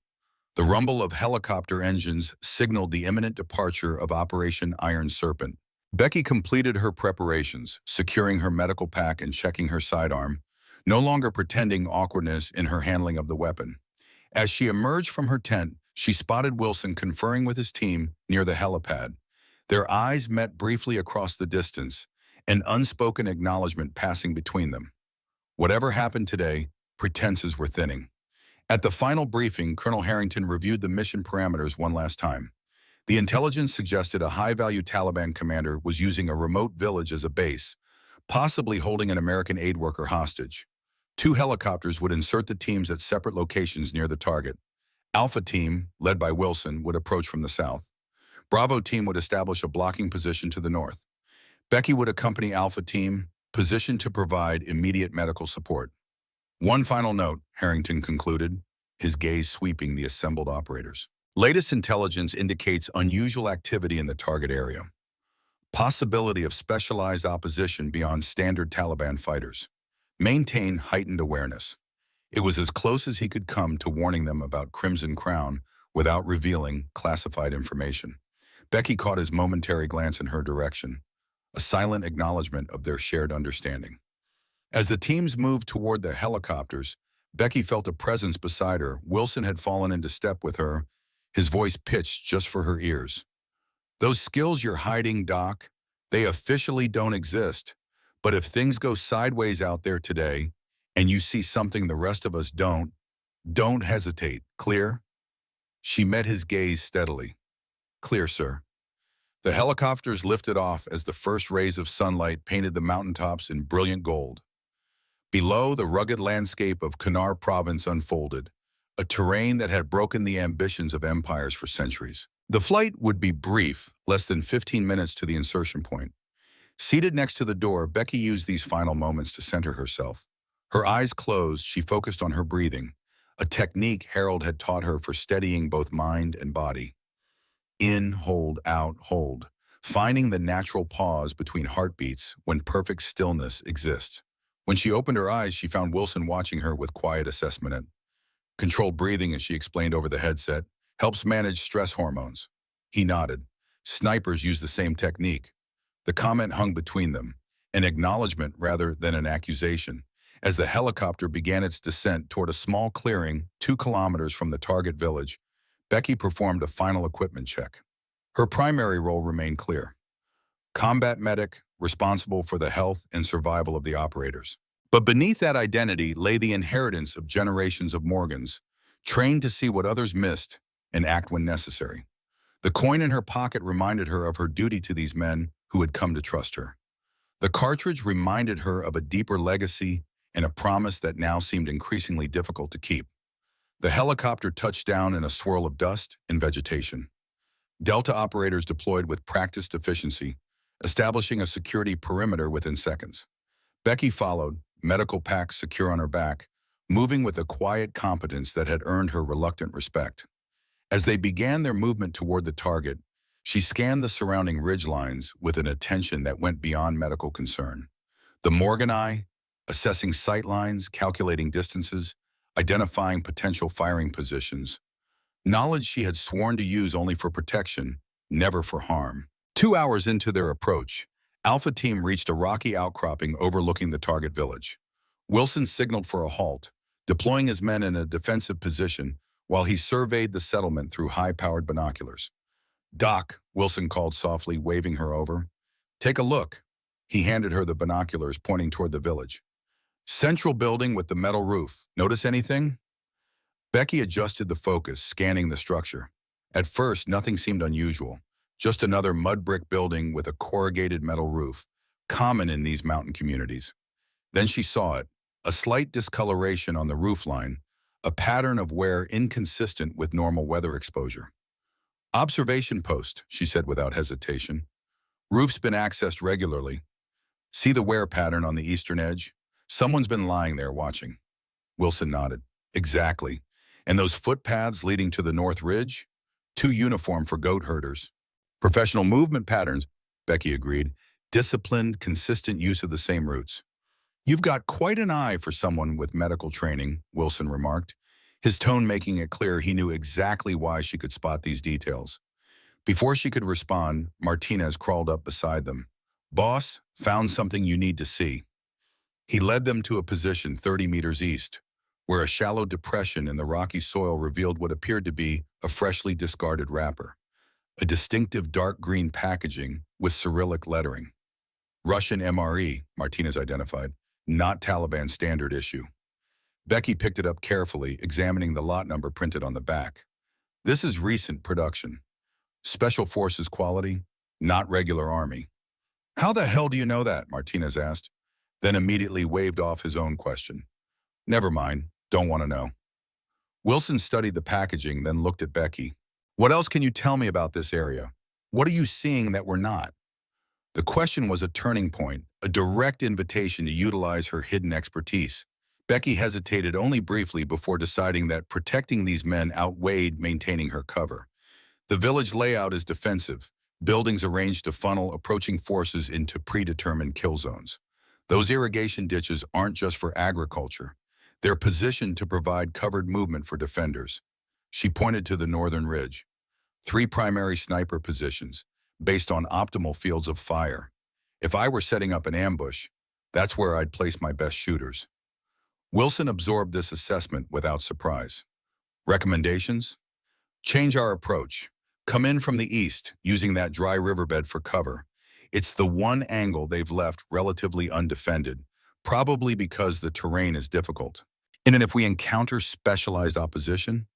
The rumble of helicopter engines signaled the imminent departure of Operation Iron Serpent. Becky completed her preparations, securing her medical pack and checking her sidearm, no longer pretending awkwardness in her handling of the weapon. As she emerged from her tent, she spotted Wilson conferring with his team near the helipad. Their eyes met briefly across the distance, an unspoken acknowledgement passing between them. Whatever happened today, pretenses were thinning. At the final briefing, Colonel Harrington reviewed the mission parameters one last time. The intelligence suggested a high-value Taliban commander was using a remote village as a base, possibly holding an American aid worker hostage. 2 helicopters would insert the teams at separate locations near the target. Alpha team, led by Wilson, would approach from the south. Bravo team would establish a blocking position to the north. Becky would accompany Alpha team, positioned to provide immediate medical support. One final note, Harrington concluded, his gaze sweeping the assembled operators. Latest intelligence indicates unusual activity in the target area. Possibility of specialized opposition beyond standard Taliban fighters. Maintain heightened awareness. It was as close as he could come to warning them about Crimson Crown without revealing classified information. Becky caught his momentary glance in her direction, a silent acknowledgement of their shared understanding. As the teams moved toward the helicopters, Becky felt a presence beside her. Wilson had fallen into step with her, his voice pitched just for her ears. Those skills you're hiding, Doc, they officially don't exist. But if things go sideways out there today, and you see something the rest of us don't hesitate. Clear? She met his gaze steadily. Clear, sir. The helicopters lifted off as the first rays of sunlight painted the mountaintops in brilliant gold. Below, the rugged landscape of Kunar province unfolded, a terrain that had broken the ambitions of empires for centuries. The flight would be brief, less than 15 minutes to the insertion point. Seated next to the door, Becky used these final moments to center herself. Her eyes closed, she focused on her breathing, a technique Harold had taught her for steadying both mind and body. In, hold, out, hold, finding the natural pause between heartbeats when perfect stillness exists. When she opened her eyes, she found Wilson watching her with quiet assessment. Controlled breathing, as she explained over the headset, helps manage stress hormones. He nodded. Snipers use the same technique. The comment hung between them, an acknowledgement rather than an accusation. As the helicopter began its descent toward a small clearing 2 kilometers from the target village, Becky performed a final equipment check. Her primary role remained clear. Combat medic, responsible for the health and survival of the operators. But beneath that identity lay the inheritance of generations of Morgans, trained to see what others missed and act when necessary. The coin in her pocket reminded her of her duty to these men who had come to trust her. The cartridge reminded her of a deeper legacy and a promise that now seemed increasingly difficult to keep. The helicopter touched down in a swirl of dust and vegetation. Delta operators deployed with practiced efficiency, establishing a security perimeter within seconds. Becky followed, medical pack secure on her back, moving with a quiet competence that had earned her reluctant respect. As they began their movement toward the target, she scanned the surrounding ridgelines with an attention that went beyond medical concern. The Morgan eye, assessing sight lines, calculating distances, identifying potential firing positions. Knowledge she had sworn to use only for protection, never for harm. 2 hours into their approach, Alpha Team reached a rocky outcropping overlooking the target village. Wilson signaled for a halt, deploying his men in a defensive position while he surveyed the settlement through high-powered binoculars. Doc, Wilson called softly, waving her over. Take a look. He handed her the binoculars, pointing toward the village. Central building with the metal roof. Notice anything? Becky adjusted the focus, scanning the structure. At first, nothing seemed unusual. Just another mud brick building with a corrugated metal roof, common in these mountain communities. Then she saw it, a slight discoloration on the roofline, a pattern of wear inconsistent with normal weather exposure. Observation post, she said without hesitation. Roof's been accessed regularly. See the wear pattern on the eastern edge? Someone's been lying there watching. Wilson nodded. Exactly. And those footpaths leading to the north ridge? Too uniform for goat herders. Professional movement patterns, Becky agreed. Disciplined, consistent use of the same routes. You've got quite an eye for someone with medical training, Wilson remarked, his tone making it clear he knew exactly why she could spot these details. Before she could respond, Martinez crawled up beside them. Boss, found something you need to see. He led them to a position 30 meters east, where a shallow depression in the rocky soil revealed what appeared to be a freshly discarded wrapper, a distinctive dark green packaging with Cyrillic lettering. Russian MRE, Martinez identified, not Taliban standard issue. Becky picked it up carefully, examining the lot number printed on the back. This is recent production. Special Forces quality, not regular Army. How the hell do you know that? Martinez asked, then immediately waved off his own question. Never mind, don't want to know. Wilson studied the packaging, then looked at Becky. What else can you tell me about this area? What are you seeing that we're not? The question was a turning point, a direct invitation to utilize her hidden expertise. Becky hesitated only briefly before deciding that protecting these men outweighed maintaining her cover. The village layout is defensive, buildings arranged to funnel approaching forces into predetermined kill zones. Those irrigation ditches aren't just for agriculture. They're positioned to provide covered movement for defenders. She pointed to the northern ridge. 3 primary sniper positions, based on optimal fields of fire. If I were setting up an ambush, that's where I'd place my best shooters. Wilson absorbed this assessment without surprise. Recommendations? Change our approach. Come in from the east, using that dry riverbed for cover. It's the one angle they've left relatively undefended, probably because the terrain is difficult. And if we encounter specialized opposition?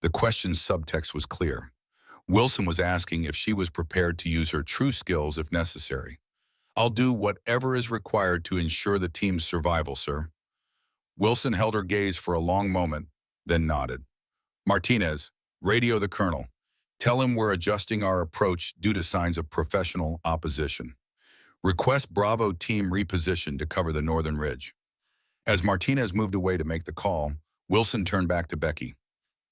The question's subtext was clear. Wilson was asking if she was prepared to use her true skills if necessary. I'll do whatever is required to ensure the team's survival, sir. Wilson held her gaze for a long moment, then nodded. Martinez, radio the colonel. Tell him we're adjusting our approach due to signs of professional opposition. Request Bravo team reposition to cover the northern ridge. As Martinez moved away to make the call, Wilson turned back to Becky.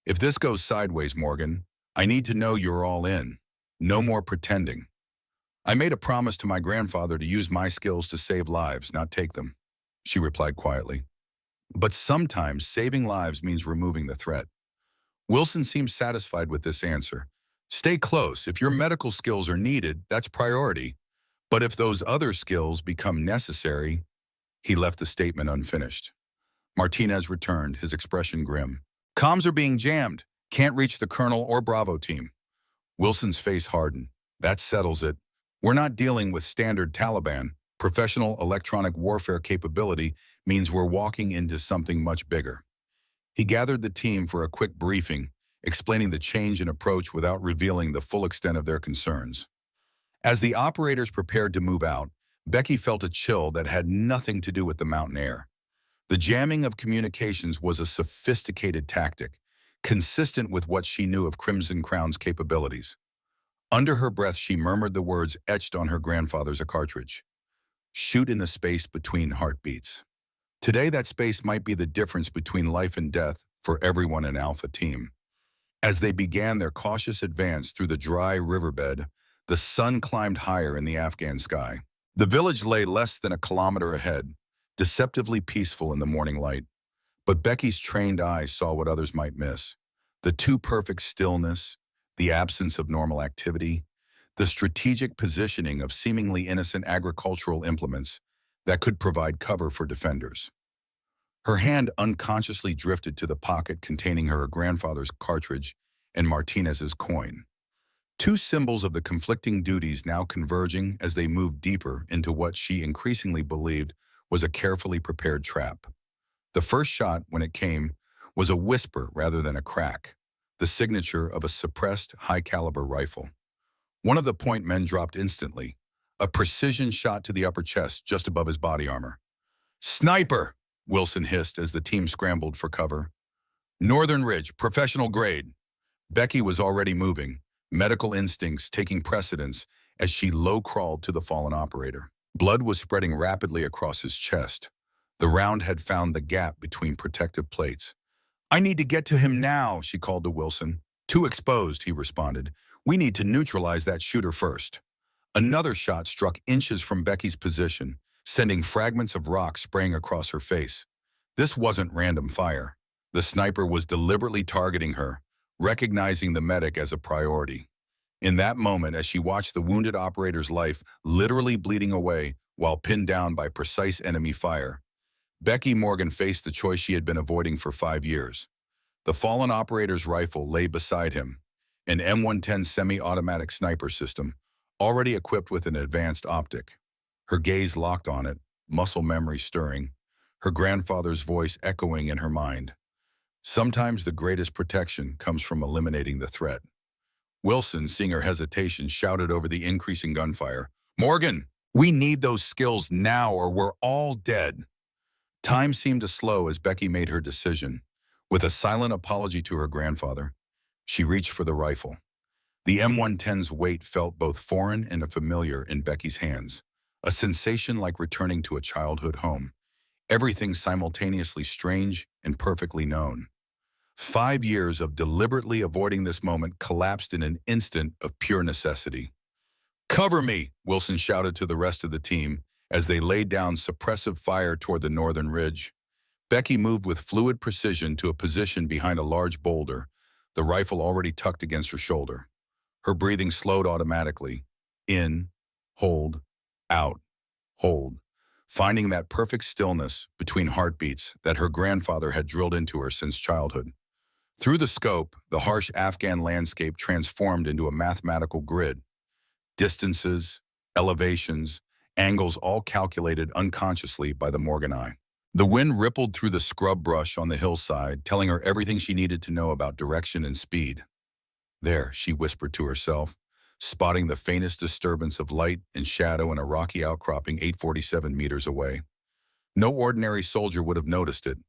If this goes sideways, Morgan, I need to know you're all in. No more pretending. I made a promise to my grandfather to use my skills to save lives, not take them, she replied quietly. But sometimes saving lives means removing the threat. Wilson seemed satisfied with this answer. Stay close. If your medical skills are needed, that's priority. But if those other skills become necessary, he left the statement unfinished. Martinez returned, his expression grim. Comms are being jammed. Can't reach the colonel or Bravo team. Wilson's face hardened. That settles it. We're not dealing with standard Taliban. Professional electronic warfare capability means we're walking into something much bigger. He gathered the team for a quick briefing, explaining the change in approach without revealing the full extent of their concerns. As the operators prepared to move out, Becky felt a chill that had nothing to do with the mountain air. The jamming of communications was a sophisticated tactic, consistent with what she knew of Crimson Crown's capabilities. Under her breath, she murmured the words etched on her grandfather's cartridge. Shoot in the space between heartbeats. Today, that space might be the difference between life and death for everyone in Alpha Team. As they began their cautious advance through the dry riverbed, the sun climbed higher in the Afghan sky. The village lay less than a kilometer ahead, deceptively peaceful in the morning light. But Becky's trained eyes saw what others might miss. The too-perfect stillness, the absence of normal activity, the strategic positioning of seemingly innocent agricultural implements that could provide cover for defenders. Her hand unconsciously drifted to the pocket containing her grandfather's cartridge and Martinez's coin. 2 symbols of the conflicting duties now converging as they moved deeper into what she increasingly believed was a carefully prepared trap. The first shot, when it came, was a whisper rather than a crack, the signature of a suppressed high-caliber rifle. One of the point men dropped instantly, a precision shot to the upper chest just above his body armor. Sniper! Wilson hissed as the team scrambled for cover. Northern Ridge, professional grade. Becky was already moving, medical instincts taking precedence as she low-crawled to the fallen operator. Blood was spreading rapidly across his chest. The round had found the gap between protective plates. I need to get to him now, she called to Wilson. Too exposed, he responded. We need to neutralize that shooter first. Another shot struck inches from Becky's position, sending fragments of rock spraying across her face. This wasn't random fire. The sniper was deliberately targeting her, recognizing the medic as a priority. In that moment, as she watched the wounded operator's life literally bleeding away while pinned down by precise enemy fire, Becky Morgan faced the choice she had been avoiding for 5 years. The fallen operator's rifle lay beside him, an M110 semi-automatic sniper system, already equipped with an advanced optic. Her gaze locked on it, muscle memory stirring, her grandfather's voice echoing in her mind. Sometimes the greatest protection comes from eliminating the threat. Wilson, seeing her hesitation, shouted over the increasing gunfire, "Morgan, we need those skills now or we're all dead." Time seemed to slow as Becky made her decision. With a silent apology to her grandfather, she reached for the rifle. The M110's weight felt both foreign and familiar in Becky's hands, a sensation like returning to a childhood home, everything simultaneously strange and perfectly known. 5 years of deliberately avoiding this moment collapsed in an instant of pure necessity. "Cover me," Wilson shouted to the rest of the team as they laid down suppressive fire toward the northern ridge. Becky moved with fluid precision to a position behind a large boulder, the rifle already tucked against her shoulder. Her breathing slowed automatically. In, hold, out, hold, finding that perfect stillness between heartbeats that her grandfather had drilled into her since childhood. Through the scope, the harsh Afghan landscape transformed into a mathematical grid. Distances, elevations, angles all calculated unconsciously by the Morgan eye. The wind rippled through the scrub brush on the hillside, telling her everything she needed to know about direction and speed. "There," she whispered to herself, spotting the faintest disturbance of light and shadow in a rocky outcropping 847 meters away. No ordinary soldier would have noticed it,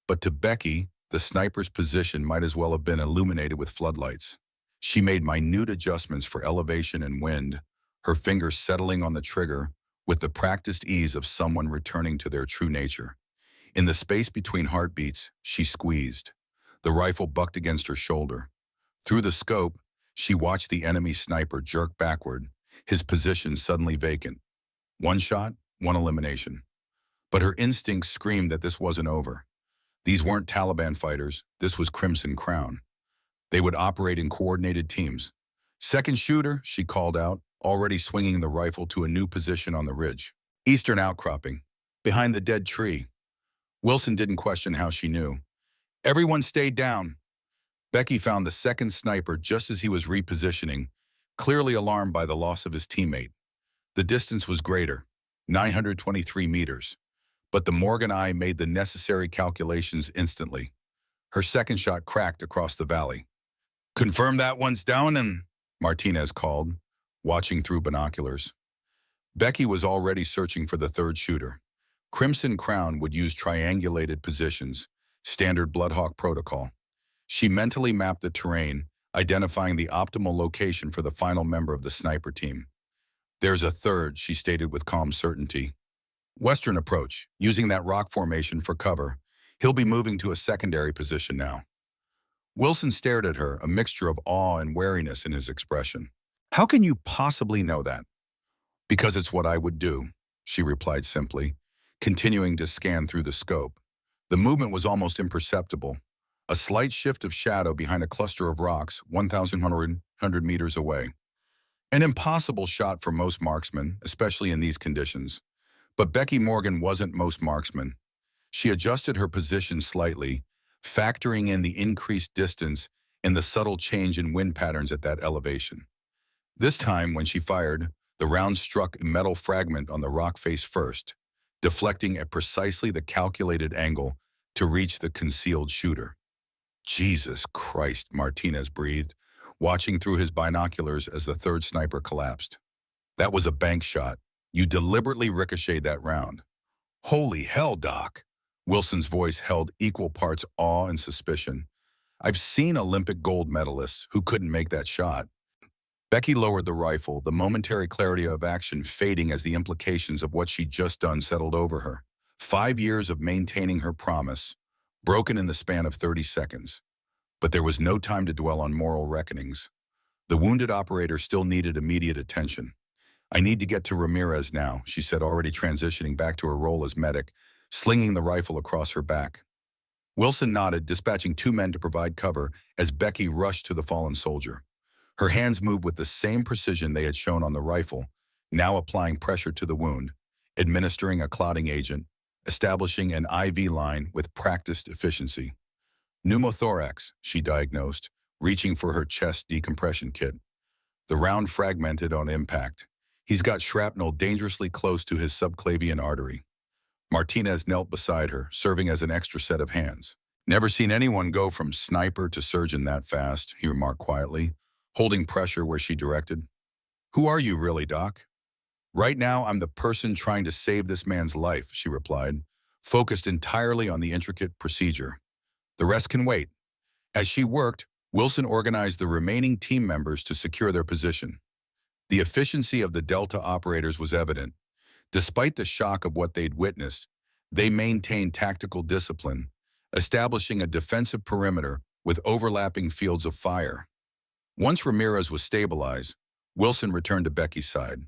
but to Becky, the sniper's position might as well have been illuminated with floodlights. She made minute adjustments for elevation and wind, her fingers settling on the trigger with the practiced ease of someone returning to their true nature. In the space between heartbeats, she squeezed. The rifle bucked against her shoulder. Through the scope, she watched the enemy sniper jerk backward, his position suddenly vacant. One shot, one elimination. But her instincts screamed that this wasn't over. These weren't Taliban fighters, this was Crimson Crown. They would operate in coordinated teams. "Second shooter," she called out, already swinging the rifle to a new position on the ridge. Eastern outcropping, behind the dead tree. Wilson didn't question how she knew. "Everyone stayed down." Becky found the second sniper just as he was repositioning, clearly alarmed by the loss of his teammate. The distance was greater, 923 meters, but the Morgan eye made the necessary calculations instantly. Her second shot cracked across the valley. "Confirm that one's down," and Martinez called, watching through binoculars. Becky was already searching for the third shooter. Crimson Crown would use triangulated positions, standard Bloodhawk protocol. She mentally mapped the terrain, identifying the optimal location for the final member of the sniper team. "There's a third," she stated with calm certainty. "Western approach, using that rock formation for cover. He'll be moving to a secondary position now." Wilson stared at her, a mixture of awe and wariness in his expression. "How can you possibly know that?" "Because it's what I would do," she replied simply, continuing to scan through the scope. The movement was almost imperceptible. A slight shift of shadow behind a cluster of rocks 1,100 meters away. An impossible shot for most marksmen, especially in these conditions. But Becky Morgan wasn't most marksmen. She adjusted her position slightly, factoring in the increased distance and the subtle change in wind patterns at that elevation. This time, when she fired, the round struck a metal fragment on the rock face first, deflecting at precisely the calculated angle to reach the concealed shooter. "Jesus Christ," Martinez breathed, watching through his binoculars as the third sniper collapsed. "That was a bank shot. You deliberately ricocheted that round." "Holy hell, Doc." Wilson's voice held equal parts awe and suspicion. "I've seen Olympic gold medalists who couldn't make that shot." Becky lowered the rifle, the momentary clarity of action fading as the implications of what she'd just done settled over her. 5 years of maintaining her promise, broken in the span of 30 seconds. But there was no time to dwell on moral reckonings. The wounded operator still needed immediate attention. I need to get to Ramirez now, she said, already transitioning back to her role as medic, slinging the rifle across her back. Wilson nodded, dispatching 2 men to provide cover as Becky rushed to the fallen soldier. Her hands moved with the same precision they had shown on the rifle, now applying pressure to the wound, administering a clotting agent, establishing an IV line with practiced efficiency. Pneumothorax, she diagnosed, reaching for her chest decompression kit. The round fragmented on impact. He's got shrapnel dangerously close to his subclavian artery. Martinez knelt beside her, serving as an extra set of hands. Never seen anyone go from sniper to surgeon that fast, he remarked quietly, holding pressure where she directed. Who are you really, Doc? Right now, I'm the person trying to save this man's life, she replied, focused entirely on the intricate procedure. The rest can wait. As she worked, Wilson organized the remaining team members to secure their position. The efficiency of the Delta operators was evident. Despite the shock of what they'd witnessed, they maintained tactical discipline, establishing a defensive perimeter with overlapping fields of fire. Once Ramirez was stabilized, Wilson returned to Becky's side.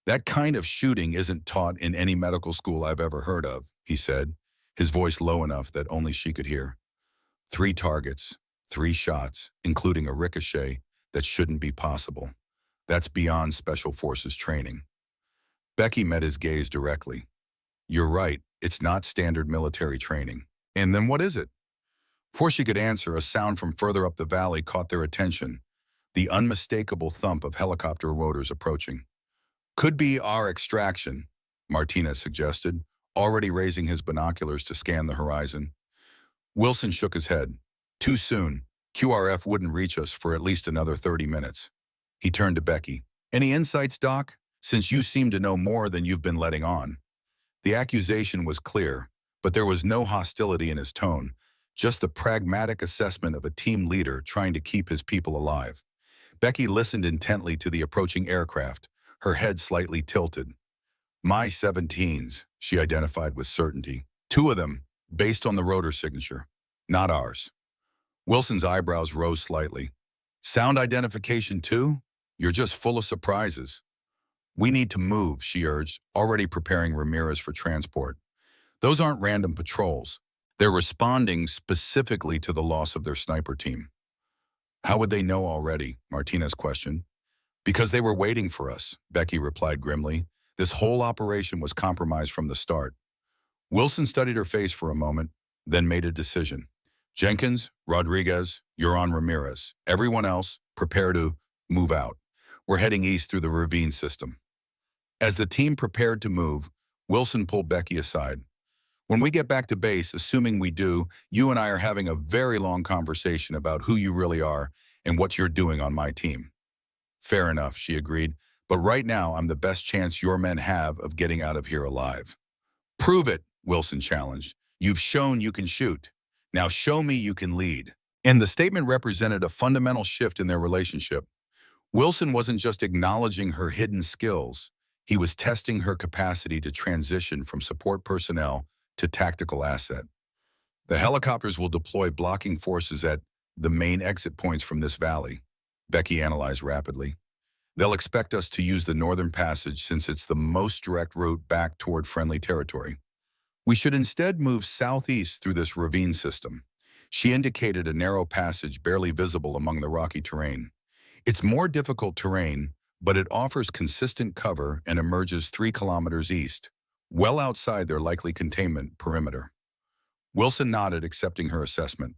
That kind of shooting isn't taught in any medical school I've ever heard of, he said, his voice low enough that only she could hear. 3 targets, 3 shots, including a ricochet that shouldn't be possible. That's beyond Special Forces training. Becky met his gaze directly. You're right, it's not standard military training. And then what is it? Before she could answer, a sound from further up the valley caught their attention, the unmistakable thump of helicopter rotors approaching. Could be our extraction, Martinez suggested, already raising his binoculars to scan the horizon. Wilson shook his head. Too soon. QRF wouldn't reach us for at least another 30 minutes. He turned to Becky. Any insights, Doc? Since you seem to know more than you've been letting on. The accusation was clear, but there was no hostility in his tone, just the pragmatic assessment of a team leader trying to keep his people alive. Becky listened intently to the approaching aircraft, her head slightly tilted. My 17s, she identified with certainty. 2 of them, based on the rotor signature, not ours. Wilson's eyebrows rose slightly. Sound identification too? You're just full of surprises. We need to move, she urged, already preparing Ramirez for transport. Those aren't random patrols. They're responding specifically to the loss of their sniper team. How would they know already? Martinez questioned. Because they were waiting for us, Becky replied grimly. This whole operation was compromised from the start. Wilson studied her face for a moment, then made a decision. Jenkins, Rodriguez, you're on Ramirez. Everyone else, prepare to move out. We're heading east through the ravine system. As the team prepared to move, Wilson pulled Becky aside. When we get back to base, assuming we do, you and I are having a very long conversation about who you really are and what you're doing on my team. Fair enough, she agreed, but right now I'm the best chance your men have of getting out of here alive. Prove it, Wilson challenged. You've shown you can shoot. Now show me you can lead. And the statement represented a fundamental shift in their relationship. Wilson wasn't just acknowledging her hidden skills. He was testing her capacity to transition from support personnel to tactical asset. The helicopters will deploy blocking forces at the main exit points from this valley, Becky analyzed rapidly. They'll expect us to use the northern passage since it's the most direct route back toward friendly territory. We should instead move southeast through this ravine system. She indicated a narrow passage barely visible among the rocky terrain. It's more difficult terrain, but it offers consistent cover and emerges 3 kilometers east, well outside their likely containment perimeter. Wilson nodded, accepting her assessment.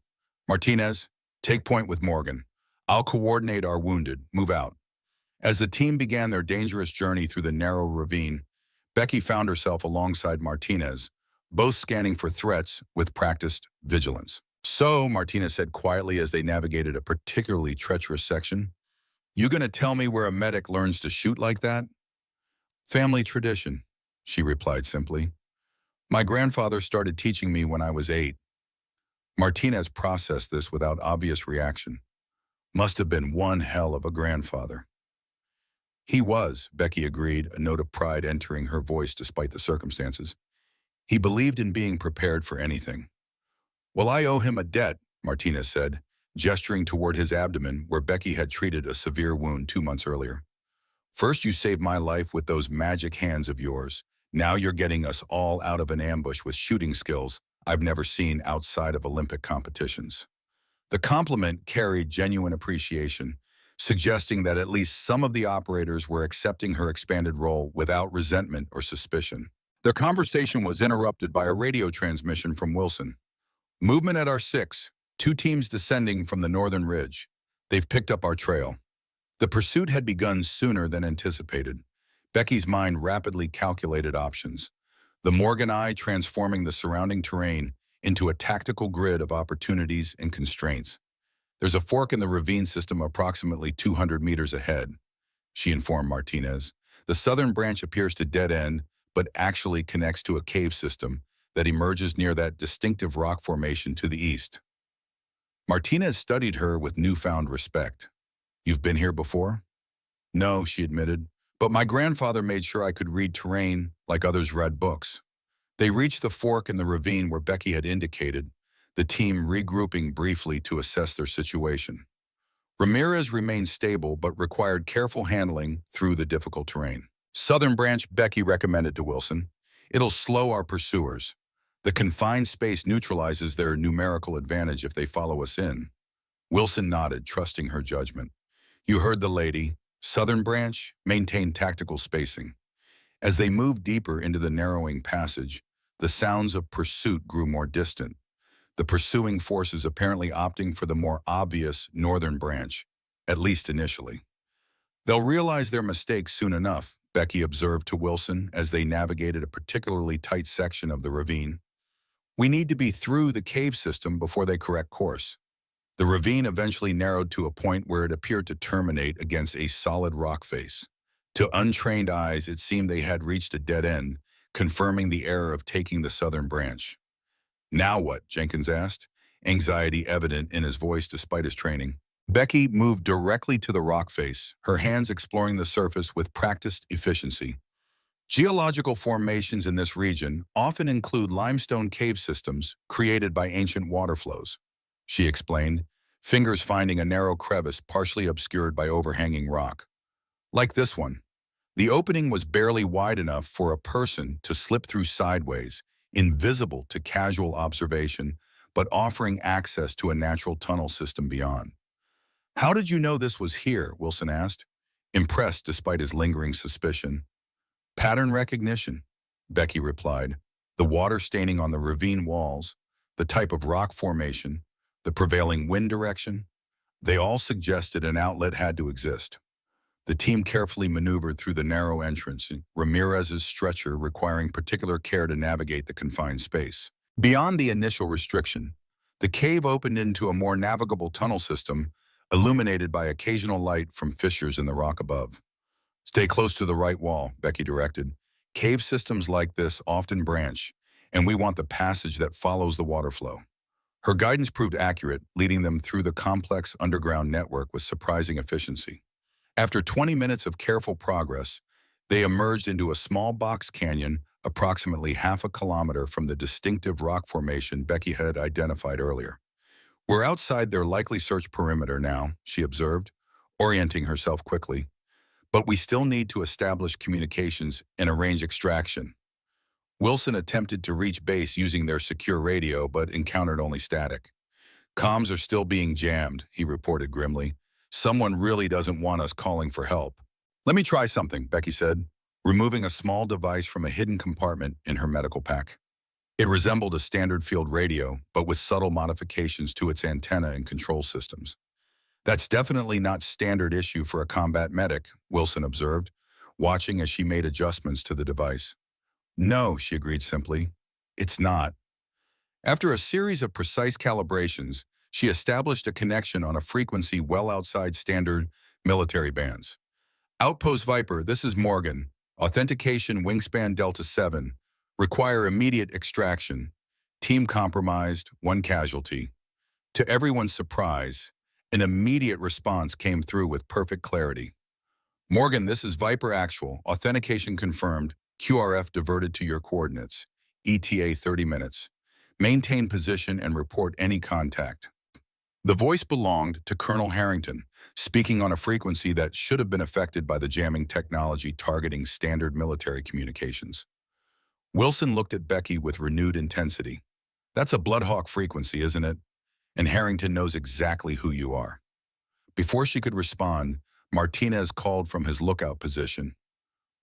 Martinez, take point with Morgan. I'll coordinate our wounded. Move out. As the team began their dangerous journey through the narrow ravine, Becky found herself alongside Martinez, both scanning for threats with practiced vigilance. So, Martinez said quietly as they navigated a particularly treacherous section, you gonna tell me where a medic learns to shoot like that? Family tradition, she replied simply. My grandfather started teaching me when I was 8. Martinez processed this without obvious reaction. Must have been one hell of a grandfather. He was, Becky agreed, a note of pride entering her voice despite the circumstances. He believed in being prepared for anything. Well, I owe him a debt, Martinez said, gesturing toward his abdomen where Becky had treated a severe wound 2 months earlier. First, you saved my life with those magic hands of yours. Now you're getting us all out of an ambush with shooting skills I've never seen outside of Olympic competitions. The compliment carried genuine appreciation, suggesting that at least some of the operators were accepting her expanded role without resentment or suspicion. Their conversation was interrupted by a radio transmission from Wilson. Movement at R6, two teams descending from the northern ridge. They've picked up our trail. The pursuit had begun sooner than anticipated. Becky's mind rapidly calculated options, the Morgan eye transforming the surrounding terrain into a tactical grid of opportunities and constraints. There's a fork in the ravine system approximately 200 meters ahead, she informed Martinez. The southern branch appears to dead end, but actually connects to a cave system that emerges near that distinctive rock formation to the east. Martinez studied her with newfound respect. You've been here before? No, she admitted, but my grandfather made sure I could read terrain like others read books. They reached the fork in the ravine where Becky had indicated, the team regrouping briefly to assess their situation. Ramirez remained stable but required careful handling through the difficult terrain. Southern branch, Becky recommended to Wilson. It'll slow our pursuers. The confined space neutralizes their numerical advantage if they follow us in. Wilson nodded, trusting her judgment. You heard the lady. Southern branch maintained tactical spacing. As they moved deeper into the narrowing passage, the sounds of pursuit grew more distant, the pursuing forces apparently opting for the more obvious northern branch, at least initially. They'll realize their mistake soon enough, Becky observed to Wilson as they navigated a particularly tight section of the ravine. We need to be through the cave system before they correct course. The ravine eventually narrowed to a point where it appeared to terminate against a solid rock face. To untrained eyes, it seemed they had reached a dead end, confirming the error of taking the southern branch. Now what? Jenkins asked, anxiety evident in his voice despite his training. Becky moved directly to the rock face, her hands exploring the surface with practiced efficiency. Geological formations in this region often include limestone cave systems created by ancient water flows, she explained, fingers finding a narrow crevice partially obscured by overhanging rock. Like this one. The opening was barely wide enough for a person to slip through sideways, invisible to casual observation, but offering access to a natural tunnel system beyond. How did you know this was here? Wilson asked, impressed despite his lingering suspicion. Pattern recognition, Becky replied. The water staining on the ravine walls, the type of rock formation, the prevailing wind direction, they all suggested an outlet had to exist. The team carefully maneuvered through the narrow entrance, Ramirez's stretcher requiring particular care to navigate the confined space. Beyond the initial restriction, the cave opened into a more navigable tunnel system, illuminated by occasional light from fissures in the rock above. Stay close to the right wall, Becky directed. Cave systems like this often branch, and we want the passage that follows the water flow. Her guidance proved accurate, leading them through the complex underground network with surprising efficiency. After 20 minutes of careful progress, they emerged into a small box canyon approximately half a kilometer from the distinctive rock formation Becky had identified earlier. We're outside their likely search perimeter now, she observed, orienting herself quickly. But we still need to establish communications and arrange extraction. Wilson attempted to reach base using their secure radio, but encountered only static. Comms are still being jammed, he reported grimly. Someone really doesn't want us calling for help. Let me try something, Becky said, removing a small device from a hidden compartment in her medical pack. It resembled a standard field radio, but with subtle modifications to its antenna and control systems. That's definitely not standard issue for a combat medic, Wilson observed, watching as she made adjustments to the device. No, she agreed simply. It's not. After a series of precise calibrations, she established a connection on a frequency well outside standard military bands. Outpost Viper, this is Morgan. Authentication Wingspan Delta 7. Require immediate extraction. Team compromised, one casualty. To everyone's surprise, an immediate response came through with perfect clarity. Morgan, this is Viper Actual. Authentication confirmed. QRF diverted to your coordinates. ETA 30 minutes. Maintain position and report any contact. The voice belonged to Colonel Harrington, speaking on a frequency that should have been affected by the jamming technology targeting standard military communications. Wilson looked at Becky with renewed intensity. That's a Bloodhawk frequency, isn't it? And Harrington knows exactly who you are. Before she could respond, Martinez called from his lookout position.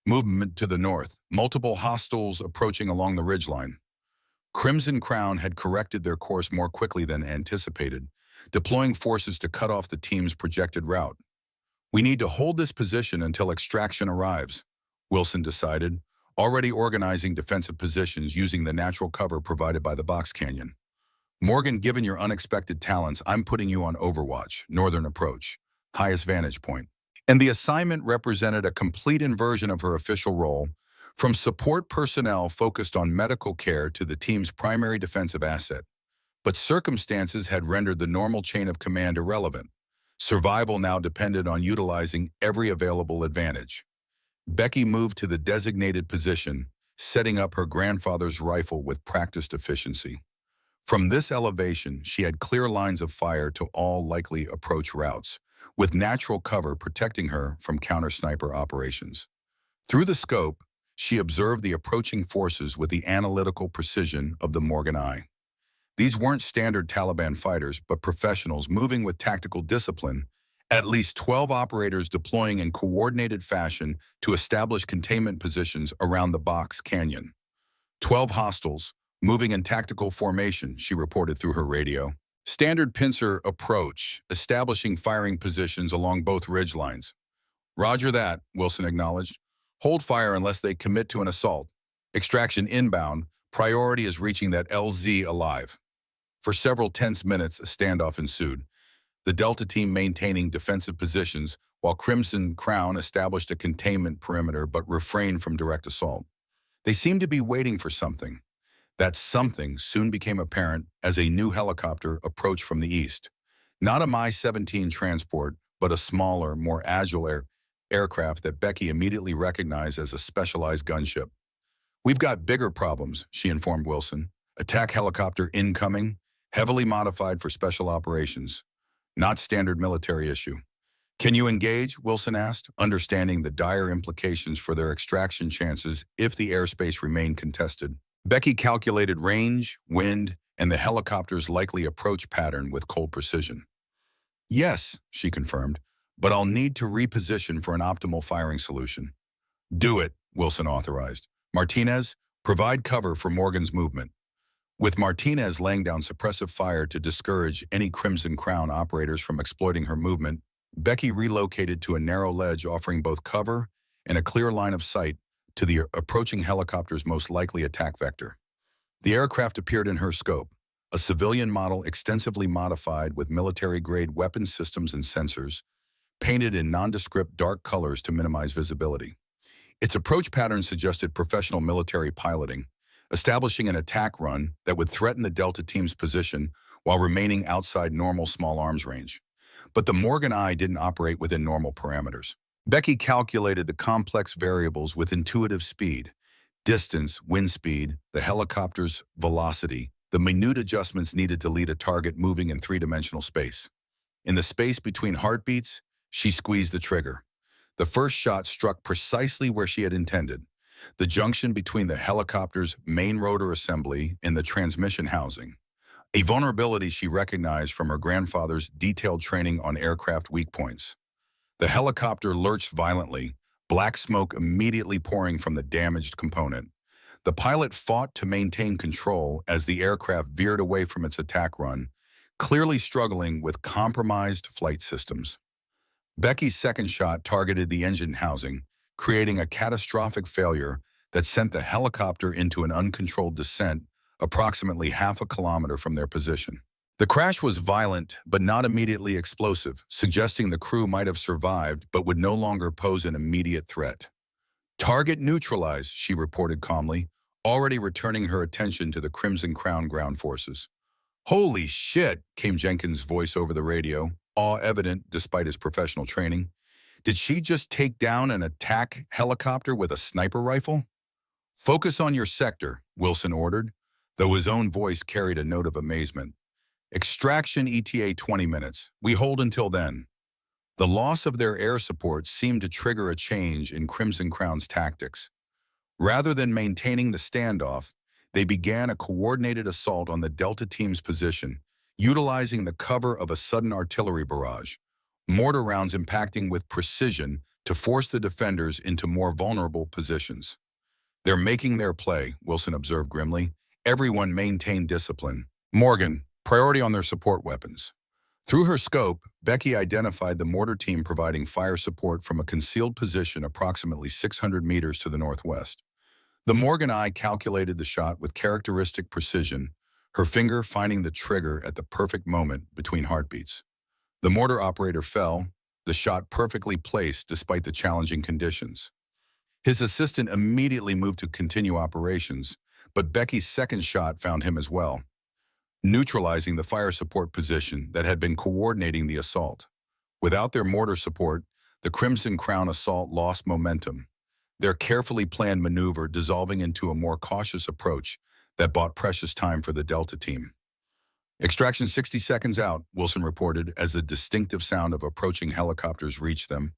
Movement to the north, multiple hostiles approaching along the ridgeline. Crimson Crown had corrected their course more quickly than anticipated, deploying forces to cut off the team's projected route. We need to hold this position until extraction arrives, Wilson decided, already organizing defensive positions using the natural cover provided by the box canyon. Morgan, given your unexpected talents, I'm putting you on Overwatch, Northern Approach, highest vantage point. And the assignment represented a complete inversion of her official role, from support personnel focused on medical care to the team's primary defensive asset. But circumstances had rendered the normal chain of command irrelevant. Survival now depended on utilizing every available advantage. Becky moved to the designated position, setting up her grandfather's rifle with practiced efficiency. From this elevation, she had clear lines of fire to all likely approach routes, with natural cover protecting her from counter-sniper operations. Through the scope, she observed the approaching forces with the analytical precision of the Morgan eye. These weren't standard Taliban fighters, but professionals moving with tactical discipline, at least 12 operators deploying in coordinated fashion to establish containment positions around the box canyon. 12 hostiles, moving in tactical formation, she reported through her radio. Standard pincer approach, establishing firing positions along both ridgelines. Roger that, Wilson acknowledged. Hold fire unless they commit to an assault. Extraction inbound, priority is reaching that LZ alive. For several tense minutes, a standoff ensued, the Delta team maintaining defensive positions while Crimson Crown established a containment perimeter but refrained from direct assault. They seemed to be waiting for something. That something soon became apparent as a new helicopter approached from the east. Not a Mi-17 transport, but a smaller, more agile aircraft that Becky immediately recognized as a specialized gunship. We've got bigger problems, she informed Wilson. Attack helicopter incoming, heavily modified for special operations. Not standard military issue. Can you engage? Wilson asked, understanding the dire implications for their extraction chances if the airspace remained contested. Becky calculated range, wind, and the helicopter's likely approach pattern with cold precision. Yes, she confirmed, but I'll need to reposition for an optimal firing solution. Do it, Wilson authorized. Martinez, provide cover for Morgan's movement. With Martinez laying down suppressive fire to discourage any Crimson Crown operators from exploiting her movement, Becky relocated to a narrow ledge offering both cover and a clear line of sight to the approaching helicopter's most likely attack vector. The aircraft appeared in her scope, a civilian model extensively modified with military-grade weapon systems and sensors, painted in nondescript dark colors to minimize visibility. Its approach pattern suggested professional military piloting, establishing an attack run that would threaten the Delta team's position while remaining outside normal small arms range. But the Morgan eye didn't operate within normal parameters. Becky calculated the complex variables with intuitive speed: distance, wind speed, the helicopter's velocity, the minute adjustments needed to lead a target moving in three-dimensional space. In the space between heartbeats, she squeezed the trigger. The first shot struck precisely where she had intended, the junction between the helicopter's main rotor assembly and the transmission housing, a vulnerability she recognized from her grandfather's detailed training on aircraft weak points. The helicopter lurched violently, black smoke immediately pouring from the damaged component. The pilot fought to maintain control as the aircraft veered away from its attack run, clearly struggling with compromised flight systems. Becky's second shot targeted the engine housing, creating a catastrophic failure that sent the helicopter into an uncontrolled descent approximately half a kilometer from their position. The crash was violent but not immediately explosive, suggesting the crew might have survived but would no longer pose an immediate threat. Target neutralized, she reported calmly, already returning her attention to the Crimson Crown ground forces. Holy shit, came Jenkins' voice over the radio, awe evident despite his professional training. Did she just take down an attack helicopter with a sniper rifle? Focus on your sector, Wilson ordered, though his own voice carried a note of amazement. Extraction ETA 20 minutes. We hold until then. The loss of their air support seemed to trigger a change in Crimson Crown's tactics. Rather than maintaining the standoff, they began a coordinated assault on the Delta team's position, utilizing the cover of a sudden artillery barrage, mortar rounds impacting with precision to force the defenders into more vulnerable positions. "They're making their play," Wilson observed grimly. "Everyone maintained discipline. Morgan, priority on their support weapons." Through her scope, Becky identified the mortar team providing fire support from a concealed position approximately 600 meters to the northwest. The Morgan eye calculated the shot with characteristic precision, her finger finding the trigger at the perfect moment between heartbeats. The mortar operator fell, the shot perfectly placed despite the challenging conditions. His assistant immediately moved to continue operations, but Becky's second shot found him as well, neutralizing the fire support position that had been coordinating the assault. Without their mortar support, the Crimson Crown assault lost momentum, their carefully planned maneuver dissolving into a more cautious approach that bought precious time for the Delta team. "Extraction 60 seconds out," Wilson reported as the distinctive sound of approaching helicopters reached them.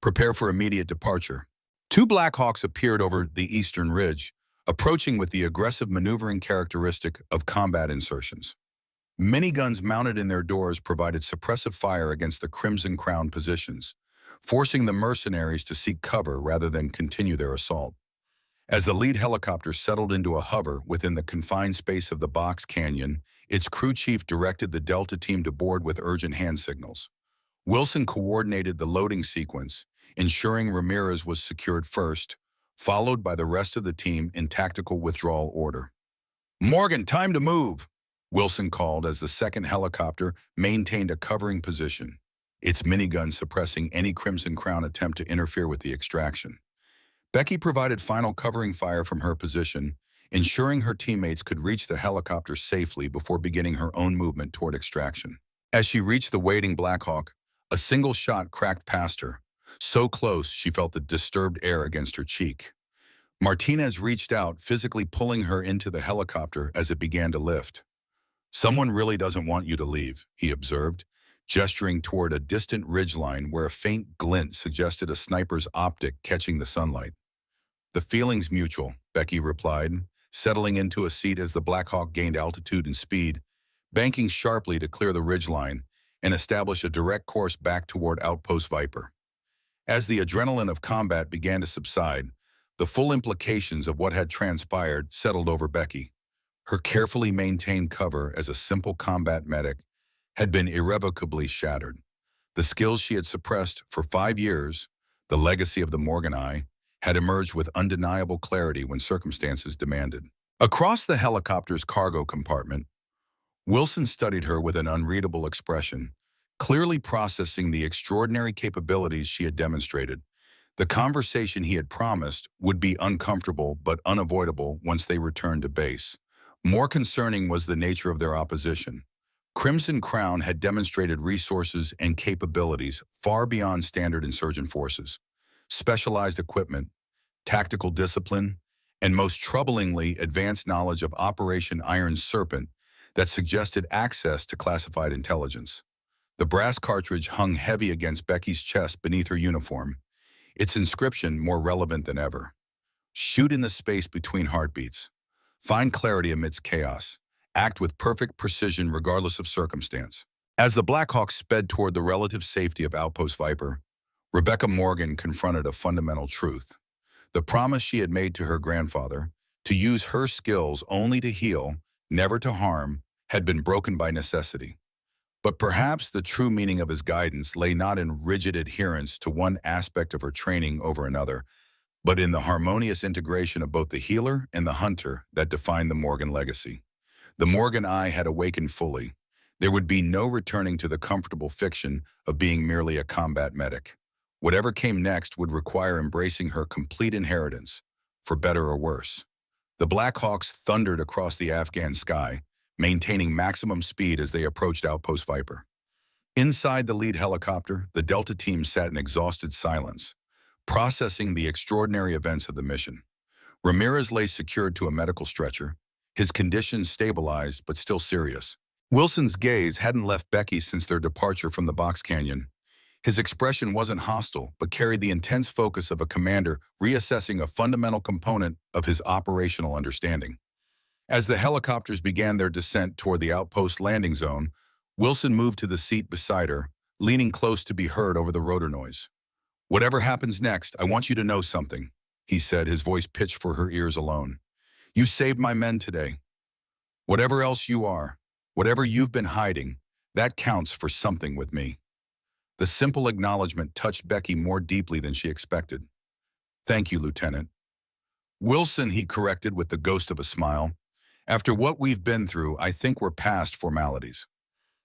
"Prepare for immediate departure." Two Black Hawks appeared over the eastern ridge, approaching with the aggressive maneuvering characteristic of combat insertions. Miniguns mounted in their doors provided suppressive fire against the Crimson Crown positions, forcing the mercenaries to seek cover rather than continue their assault. As the lead helicopter settled into a hover within the confined space of the box canyon, its crew chief directed the Delta team to board with urgent hand signals. Wilson coordinated the loading sequence, ensuring Ramirez was secured first, followed by the rest of the team in tactical withdrawal order. "Morgan, time to move," Wilson called as the second helicopter maintained a covering position, its minigun suppressing any Crimson Crown attempt to interfere with the extraction. Becky provided final covering fire from her position, ensuring her teammates could reach the helicopter safely before beginning her own movement toward extraction. As she reached the waiting Blackhawk, a single shot cracked past her, so close she felt the disturbed air against her cheek. Martinez reached out, physically pulling her into the helicopter as it began to lift. "Someone really doesn't want you to leave," he observed, gesturing toward a distant ridgeline where a faint glint suggested a sniper's optic catching the sunlight. "The feeling's mutual," Becky replied, settling into a seat as the Black Hawk gained altitude and speed, banking sharply to clear the ridgeline and establish a direct course back toward Outpost Viper. As the adrenaline of combat began to subside, the full implications of what had transpired settled over Becky. Her carefully maintained cover as a simple combat medic had been irrevocably shattered. The skills she had suppressed for 5 years, the legacy of the Morgan Eye, had emerged with undeniable clarity when circumstances demanded. Across the helicopter's cargo compartment, Wilson studied her with an unreadable expression, clearly processing the extraordinary capabilities she had demonstrated. The conversation he had promised would be uncomfortable but unavoidable once they returned to base. More concerning was the nature of their opposition. Crimson Crown had demonstrated resources and capabilities far beyond standard insurgent forces. Specialized equipment, tactical discipline, and most troublingly, advanced knowledge of Operation Iron Serpent that suggested access to classified intelligence. The brass cartridge hung heavy against Becky's chest beneath her uniform, its inscription more relevant than ever. "Shoot in the space between heartbeats. Find clarity amidst chaos. Act with perfect precision regardless of circumstance." As the Blackhawks sped toward the relative safety of Outpost Viper, Rebecca Morgan confronted a fundamental truth. The promise she had made to her grandfather, to use her skills only to heal, never to harm, had been broken by necessity. But perhaps the true meaning of his guidance lay not in rigid adherence to one aspect of her training over another, but in the harmonious integration of both the healer and the hunter that defined the Morgan legacy. The Morgan Eye had awakened fully. There would be no returning to the comfortable fiction of being merely a combat medic. Whatever came next would require embracing her complete inheritance, for better or worse. The Black Hawks thundered across the Afghan sky, maintaining maximum speed as they approached Outpost Viper. Inside the lead helicopter, the Delta team sat in exhausted silence, processing the extraordinary events of the mission. Ramirez lay secured to a medical stretcher, his condition stabilized but still serious. Wilson's gaze hadn't left Becky since their departure from the box canyon. His expression wasn't hostile, but carried the intense focus of a commander reassessing a fundamental component of his operational understanding. As the helicopters began their descent toward the outpost landing zone, Wilson moved to the seat beside her, leaning close to be heard over the rotor noise. "Whatever happens next, I want you to know something," he said, his voice pitched for her ears alone. "You saved my men today. Whatever else you are, whatever you've been hiding, that counts for something with me." The simple acknowledgement touched Becky more deeply than she expected. "Thank you, Lieutenant." "Wilson," he corrected with the ghost of a smile. "After what we've been through, I think we're past formalities."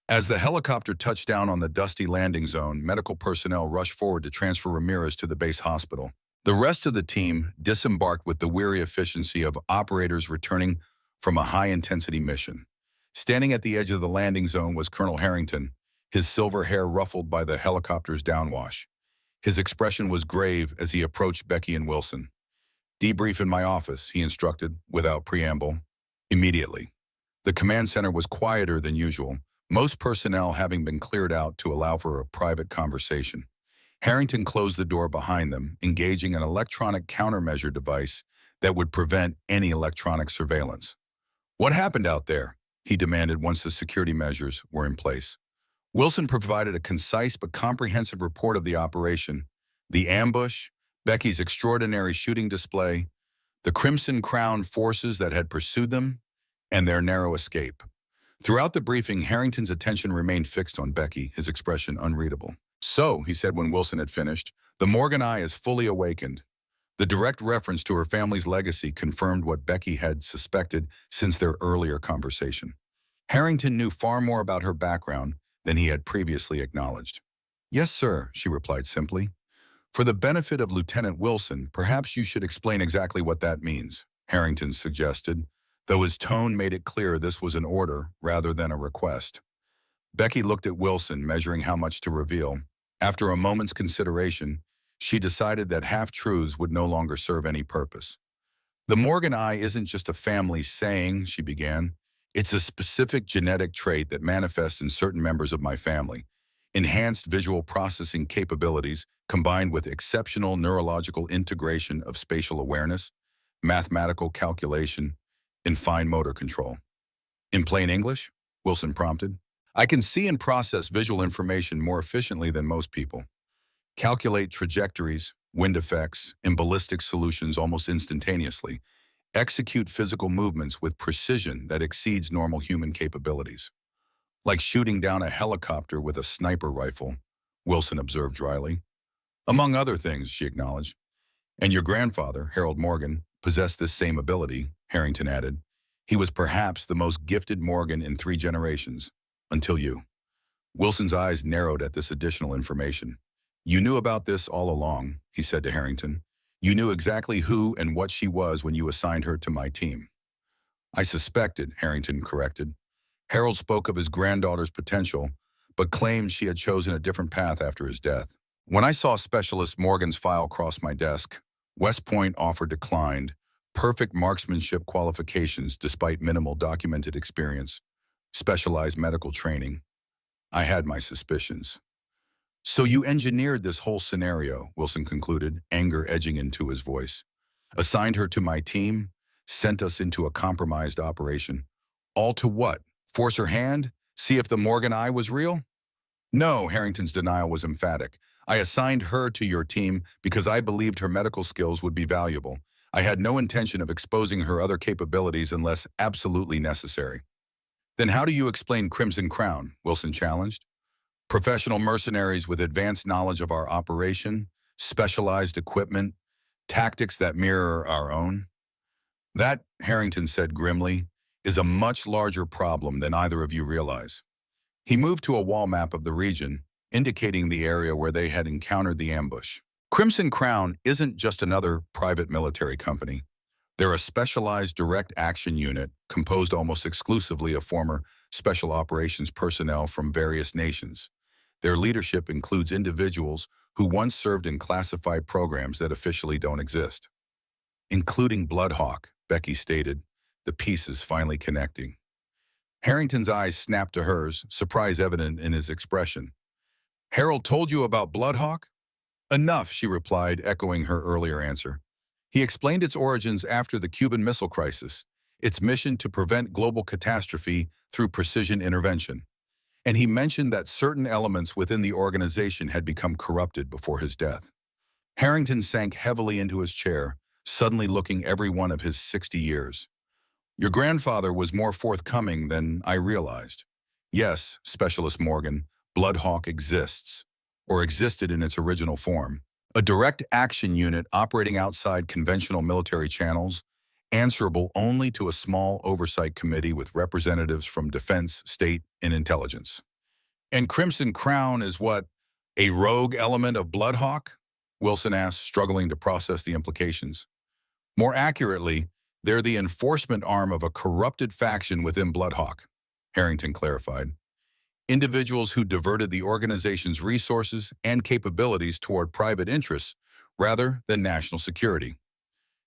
As the helicopter touched down on the dusty landing zone, medical personnel rushed forward to transfer Ramirez to the base hospital. The rest of the team disembarked with the weary efficiency of operators returning from a high-intensity mission. Standing at the edge of the landing zone was Colonel Harrington, his silver hair ruffled by the helicopter's downwash. His expression was grave as he approached Becky and Wilson. "Debrief in my office," he instructed, without preamble. Immediately. The command center was quieter than usual, most personnel having been cleared out to allow for a private conversation. Harrington closed the door behind them, engaging an electronic countermeasure device that would prevent any electronic surveillance. "What happened out there?" he demanded once the security measures were in place. Wilson provided a concise but comprehensive report of the operation, the ambush, Becky's extraordinary shooting display, the Crimson Crown forces that had pursued them, and their narrow escape. Throughout the briefing, Harrington's attention remained fixed on Becky, his expression unreadable. "So," he said when Wilson had finished, "the Morgan eye is fully awakened." The direct reference to her family's legacy confirmed what Becky had suspected since their earlier conversation. Harrington knew far more about her background than he had previously acknowledged. "Yes, sir," she replied simply. "For the benefit of Lieutenant Wilson, perhaps you should explain exactly what that means," Harrington suggested, though his tone made it clear this was an order rather than a request. Becky looked at Wilson, measuring how much to reveal. After a moment's consideration, she decided that half-truths would no longer serve any purpose. "The Morgan eye isn't just a family saying," she began. "It's a specific genetic trait that manifests in certain members of my family. Enhanced visual processing capabilities combined with exceptional neurological integration of spatial awareness, mathematical calculation, and fine motor control." "In plain English?" Wilson prompted. "I can see and process visual information more efficiently than most people. Calculate trajectories, wind effects, and ballistic solutions almost instantaneously. Execute physical movements with precision that exceeds normal human capabilities. Like shooting down a helicopter with a sniper rifle," Wilson observed dryly. "Among other things," she acknowledged. "And your grandfather, Harold Morgan, possessed this same ability," Harrington added. "He was perhaps the most gifted Morgan in 3 generations, until you." Wilson's eyes narrowed at this additional information. "You knew about this all along," he said to Harrington. "You knew exactly who and what she was when you assigned her to my team." "I suspected," Harrington corrected. "Harold spoke of his granddaughter's potential, but claimed she had chosen a different path after his death. When I saw Specialist Morgan's file cross my desk, West Point offer declined, perfect marksmanship qualifications despite minimal documented experience, specialized medical training. I had my suspicions." "So you engineered this whole scenario," Wilson concluded, anger edging into his voice. "Assigned her to my team, sent us into a compromised operation. All to what? Force her hand? See if the Morgan eye was real?" "No," Harrington's denial was emphatic. "I assigned her to your team because I believed her medical skills would be valuable. I had no intention of exposing her other capabilities unless absolutely necessary." "Then how do you explain Crimson Crown?" Wilson challenged. "Professional mercenaries with advanced knowledge of our operation, specialized equipment, tactics that mirror our own." "That," Harrington said grimly, "is a much larger problem than either of you realize." He moved to a wall map of the region, indicating the area where they had encountered the ambush. Crimson Crown isn't just another private military company. They're a specialized direct action unit composed almost exclusively of former special operations personnel from various nations. Their leadership includes individuals who once served in classified programs that officially don't exist. "Including Bloodhawk," Becky stated, the pieces finally connecting. Harrington's eyes snapped to hers, surprise evident in his expression. Harold told you about Bloodhawk? Enough, she replied, echoing her earlier answer. He explained its origins after the Cuban Missile Crisis, its mission to prevent global catastrophe through precision intervention. And he mentioned that certain elements within the organization had become corrupted before his death. Harrington sank heavily into his chair, suddenly looking every one of his 60 years. Your grandfather was more forthcoming than I realized. Yes, Specialist Morgan, Bloodhawk exists, or existed in its original form. A direct action unit operating outside conventional military channels, answerable only to a small oversight committee with representatives from defense, state, and intelligence. And Crimson Crown is what? A rogue element of Bloodhawk? Wilson asked, struggling to process the implications. More accurately, they're the enforcement arm of a corrupted faction within Bloodhawk, Harrington clarified. Individuals who diverted the organization's resources and capabilities toward private interests rather than national security.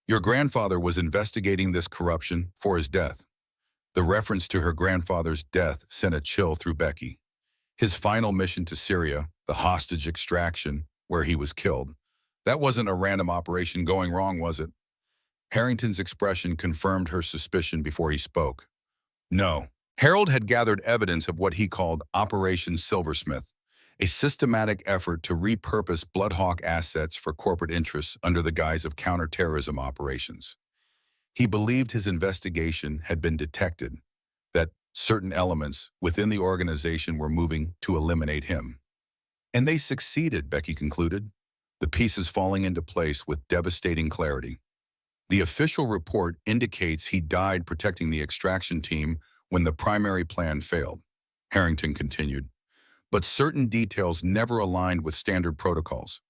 Your grandfather was investigating this corruption for his death. The reference to her grandfather's death sent a chill through Becky. His final mission to Syria, the hostage extraction, where he was killed, that wasn't a random operation going wrong, was it? Harrington's expression confirmed her suspicion before he spoke. No. Harold had gathered evidence of what he called Operation Silversmith, a systematic effort to repurpose Bloodhawk assets for corporate interests under the guise of counterterrorism operations. He believed his investigation had been detected, that certain elements within the organization were moving to eliminate him. And they succeeded, Becky concluded, the pieces falling into place with devastating clarity. The official report indicates he died protecting the extraction team when the primary plan failed, Harrington continued. But certain details never aligned with standard protocols.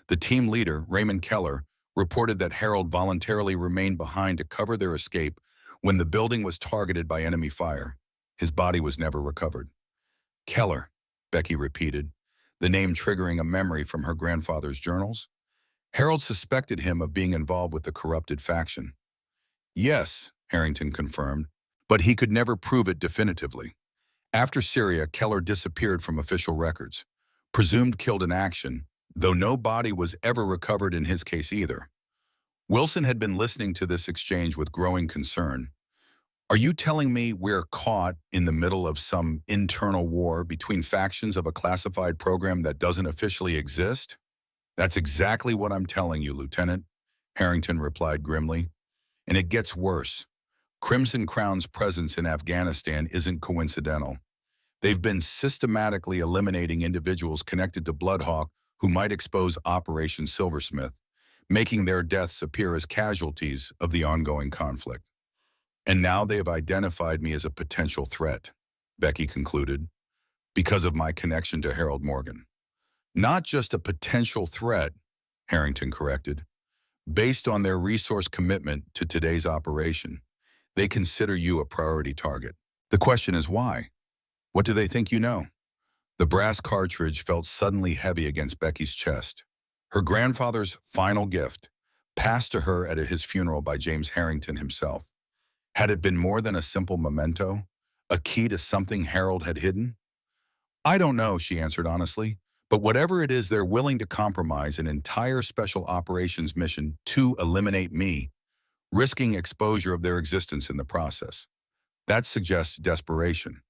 The team leader, Raymond Keller, reported that Harold voluntarily remained behind to cover their escape when the building was targeted by enemy fire. His body was never recovered. Keller, Becky repeated, the name triggering a memory from her grandfather's journals. Harold suspected him of being involved with the corrupted faction. Yes, Harrington confirmed, but he could never prove it definitively. After Syria, Keller disappeared from official records, presumed killed in action, though no body was ever recovered in his case either. Wilson had been listening to this exchange with growing concern. Are you telling me we're caught in the middle of some internal war between factions of a classified program that doesn't officially exist? That's exactly what I'm telling you, Lieutenant, Harrington replied grimly. And it gets worse. Crimson Crown's presence in Afghanistan isn't coincidental. They've been systematically eliminating individuals connected to Bloodhawk who might expose Operation Silversmith, making their deaths appear as casualties of the ongoing conflict. And now they have identified me as a potential threat, Becky concluded, because of my connection to Harold Morgan. Not just a potential threat, Harrington corrected. Based on their resource commitment to today's operation, they consider you a priority target. The question is why? What do they think you know? The brass cartridge felt suddenly heavy against Becky's chest. Her grandfather's final gift, passed to her at his funeral by James Harrington himself. Had it been more than a simple memento, a key to something Harold had hidden? I don't know, she answered honestly, but whatever it is, they're willing to compromise an entire special operations mission to eliminate me, risking exposure of their existence in the process. That suggests desperation.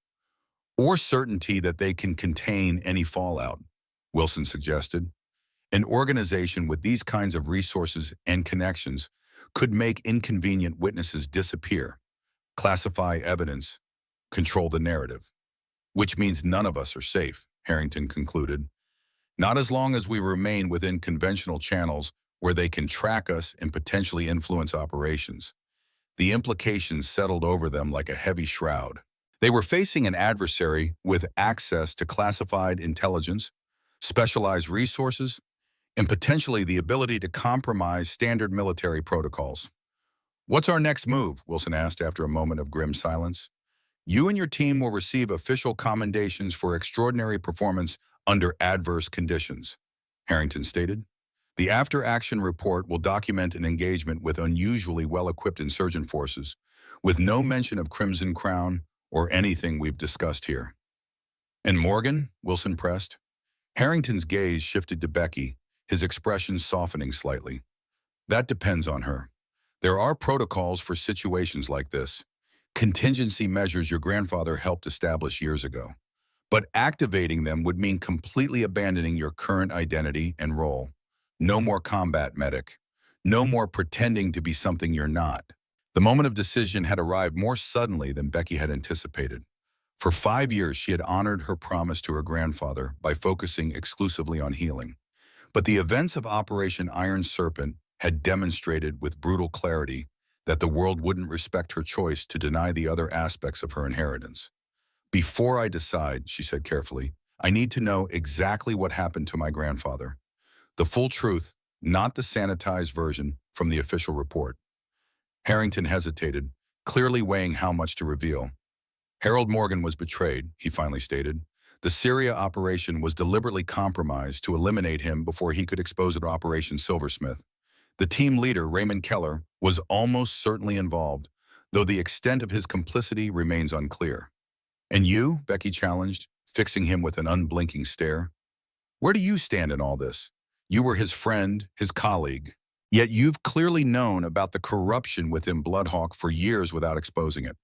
Or certainty that they can contain any fallout, Wilson suggested. An organization with these kinds of resources and connections could make inconvenient witnesses disappear, classify evidence, control the narrative. Which means none of us are safe, Harrington concluded. Not as long as we remain within conventional channels where they can track us and potentially influence operations. The implications settled over them like a heavy shroud. They were facing an adversary with access to classified intelligence, specialized resources, and potentially the ability to compromise standard military protocols. What's our next move? Wilson asked after a moment of grim silence. You and your team will receive official commendations for extraordinary performance under adverse conditions, Harrington stated. The after-action report will document an engagement with unusually well-equipped insurgent forces, with no mention of Crimson Crown or anything we've discussed here. And Morgan? Wilson pressed. Harrington's gaze shifted to Becky, his expression softening slightly. That depends on her. There are protocols for situations like this, contingency measures your grandfather helped establish years ago. But activating them would mean completely abandoning your current identity and role. No more combat medic. No more pretending to be something you're not. The moment of decision had arrived more suddenly than Becky had anticipated. For 5 years, she had honored her promise to her grandfather by focusing exclusively on healing. But the events of Operation Iron Serpent had demonstrated with brutal clarity that the world wouldn't respect her choice to deny the other aspects of her inheritance. Before I decide, she said carefully, I need to know exactly what happened to my grandfather. The full truth, not the sanitized version from the official report. Harrington hesitated, clearly weighing how much to reveal. Harold Morgan was betrayed, he finally stated. The Syria operation was deliberately compromised to eliminate him before he could expose it Operation Silversmith. The team leader, Raymond Keller, was almost certainly involved, though the extent of his complicity remains unclear. And you, Becky challenged, fixing him with an unblinking stare. Where do you stand in all this? You were his friend, his colleague. Yet you've clearly known about the corruption within Bloodhawk for years without exposing it.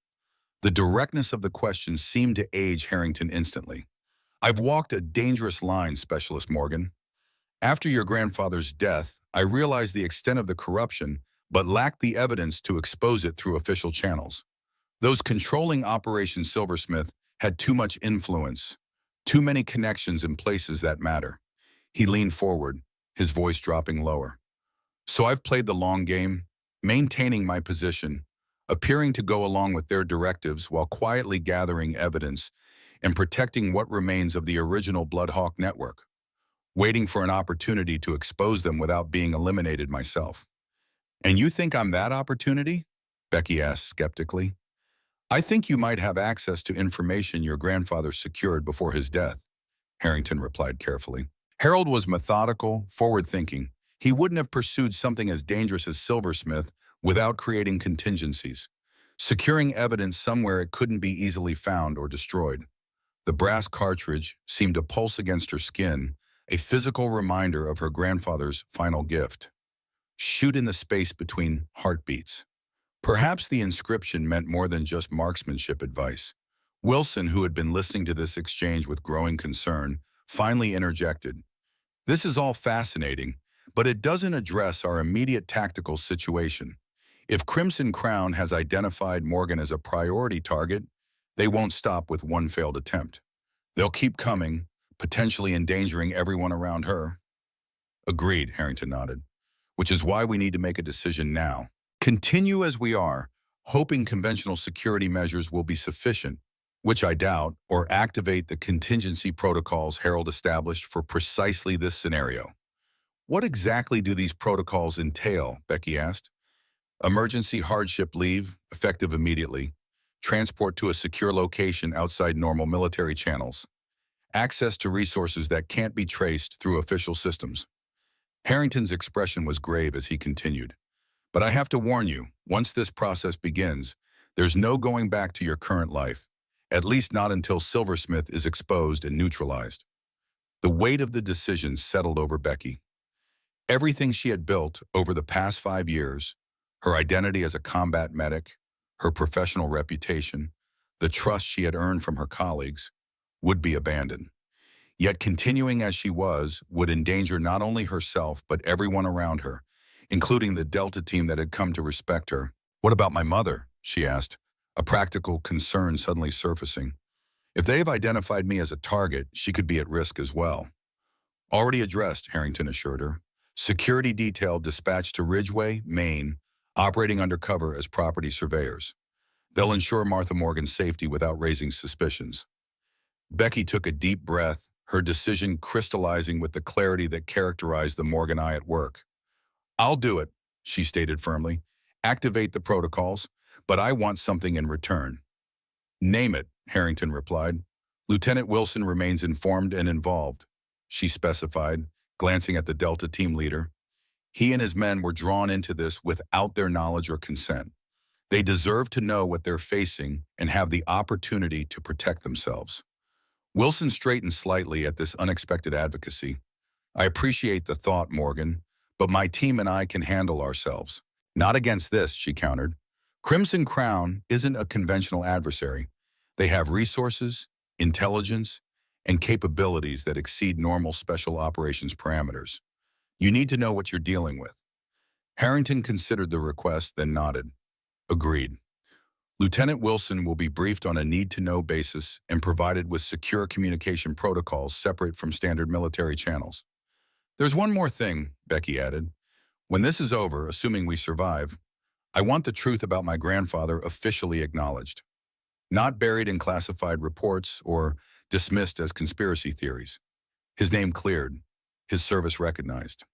The directness of the question seemed to age Harrington instantly. I've walked a dangerous line, Specialist Morgan. After your grandfather's death, I realized the extent of the corruption, but lacked the evidence to expose it through official channels. Those controlling Operation Silversmith had too much influence, too many connections in places that matter. He leaned forward, his voice dropping lower. So I've played the long game, maintaining my position, appearing to go along with their directives while quietly gathering evidence and protecting what remains of the original Bloodhawk network, waiting for an opportunity to expose them without being eliminated myself. And you think I'm that opportunity? Becky asked skeptically. I think you might have access to information your grandfather secured before his death, Harrington replied carefully. Harold was methodical, forward-thinking. He wouldn't have pursued something as dangerous as Silversmith without creating contingencies, securing evidence somewhere it couldn't be easily found or destroyed. The brass cartridge seemed to pulse against her skin, a physical reminder of her grandfather's final gift. Shoot in the space between heartbeats. Perhaps the inscription meant more than just marksmanship advice. Wilson, who had been listening to this exchange with growing concern, finally interjected. This is all fascinating, but it doesn't address our immediate tactical situation. If Crimson Crown has identified Morgan as a priority target, they won't stop with one failed attempt. They'll keep coming, potentially endangering everyone around her. Agreed, Harrington nodded, which is why we need to make a decision now. Continue as we are, hoping conventional security measures will be sufficient, which I doubt, or activate the contingency protocols Harold established for precisely this scenario. What exactly do these protocols entail? Becky asked. Emergency hardship leave, effective immediately. Transport to a secure location outside normal military channels. Access to resources that can't be traced through official systems. Harrington's expression was grave as he continued. But I have to warn you, once this process begins, there's no going back to your current life, at least not until Silversmith is exposed and neutralized. The weight of the decision settled over Becky. Everything she had built over the past 5 years, her identity as a combat medic, her professional reputation, the trust she had earned from her colleagues, would be abandoned. Yet continuing as she was would endanger not only herself but everyone around her, including the Delta team that had come to respect her. What about my mother? She asked, a practical concern suddenly surfacing. If they have identified me as a target, she could be at risk as well. Already addressed, Harrington assured her. Security detail dispatched to Ridgeway, Maine, operating undercover as property surveyors. They'll ensure Martha Morgan's safety without raising suspicions. Becky took a deep breath, her decision crystallizing with the clarity that characterized the Morgan eye at work. I'll do it, she stated firmly. Activate the protocols, but I want something in return. Name it, Harrington replied. Lieutenant Wilson remains informed and involved, she specified, glancing at the Delta team leader. He and his men were drawn into this without their knowledge or consent. They deserve to know what they're facing and have the opportunity to protect themselves. Wilson straightened slightly at this unexpected advocacy. I appreciate the thought, Morgan, but my team and I can handle ourselves. Not against this, she countered. Crimson Crown isn't a conventional adversary. They have resources, intelligence, and capabilities that exceed normal special operations parameters. You need to know what you're dealing with. Harrington considered the request, then nodded. Agreed. Lieutenant Wilson will be briefed on a need-to-know basis and provided with secure communication protocols separate from standard military channels. There's one more thing, Becky added. When this is over, assuming we survive, I want the truth about my grandfather officially acknowledged, not buried in classified reports or dismissed as conspiracy theories. His name cleared, his service recognized.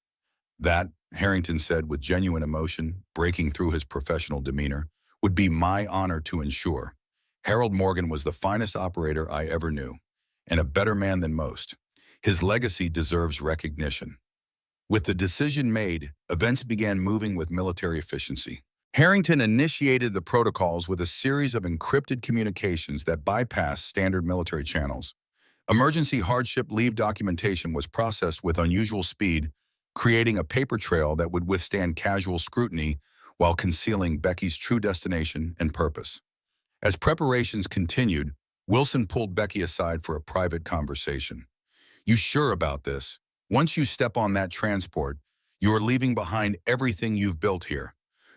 That, Harrington said with genuine emotion, breaking through his professional demeanor, would be my honor to ensure. Harold Morgan was the finest operator I ever knew, and a better man than most. His legacy deserves recognition. With the decision made, events began moving with military efficiency. Harrington initiated the protocols with a series of encrypted communications that bypassed standard military channels. Emergency hardship leave documentation was processed with unusual speed, creating a paper trail that would withstand casual scrutiny while concealing Becky's true destination and purpose. As preparations continued, Wilson pulled Becky aside for a private conversation. You sure about this? Once you step on that transport, you are leaving behind everything you've built here.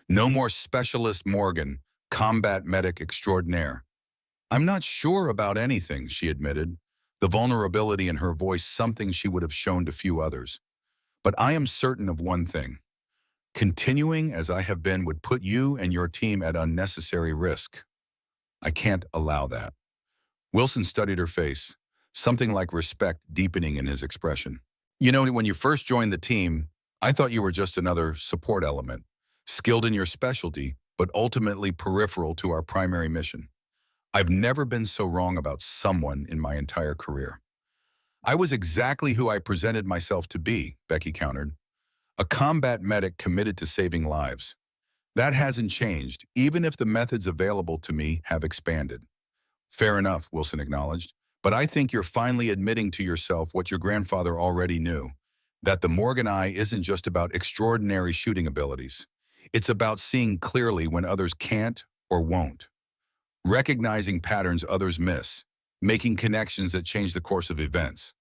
No more specialist Morgan, combat medic extraordinaire. I'm not sure about anything, she admitted, the vulnerability in her voice something she would have shown to few others. But I am certain of one thing. Continuing as I have been would put you and your team at unnecessary risk. I can't allow that. Wilson studied her face, something like respect deepening in his expression. You know, when you first joined the team, I thought you were just another support element, skilled in your specialty, but ultimately peripheral to our primary mission. I've never been so wrong about someone in my entire career. I was exactly who I presented myself to be, Becky countered. A combat medic committed to saving lives. That hasn't changed, even if the methods available to me have expanded. Fair enough, Wilson acknowledged, but I think you're finally admitting to yourself what your grandfather already knew, that the Morgan Eye isn't just about extraordinary shooting abilities. It's about seeing clearly when others can't or won't, recognizing patterns others miss, making connections that change the course of events.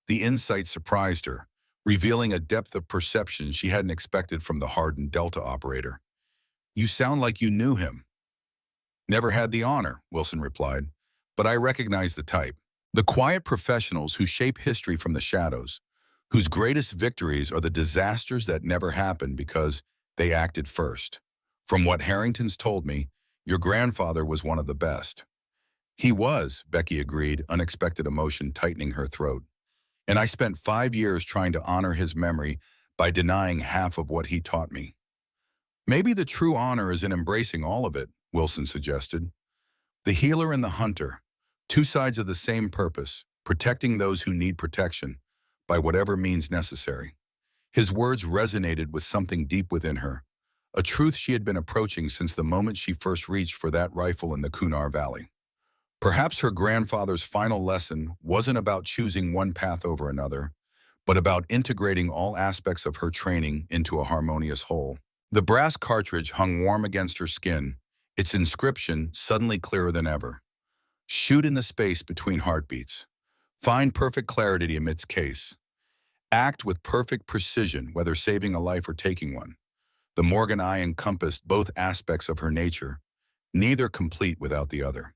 The insight surprised her, revealing a depth of perception she hadn't expected from the hardened Delta operator. You sound like you knew him. Never had the honor, Wilson replied, but I recognize the type. The quiet professionals who shape history from the shadows, whose greatest victories are the disasters that never happened because they acted first. From what Harrington's told me, your grandfather was one of the best. He was, Becky agreed, unexpected emotion tightening her throat. And I spent 5 years trying to honor his memory by denying half of what he taught me. Maybe the true honor is in embracing all of it, Wilson suggested. The healer and the hunter, two sides of the same purpose, protecting those who need protection, by whatever means necessary. His words resonated with something deep within her, a truth she had been approaching since the moment she first reached for that rifle in the Kunar Valley. Perhaps her grandfather's final lesson wasn't about choosing one path over another, but about integrating all aspects of her training into a harmonious whole. The brass cartridge hung warm against her skin, its inscription suddenly clearer than ever. Shoot in the space between heartbeats. Find perfect clarity amidst case. Act with perfect precision, whether saving a life or taking one. The Morgan Eye encompassed both aspects of her nature, neither complete without the other.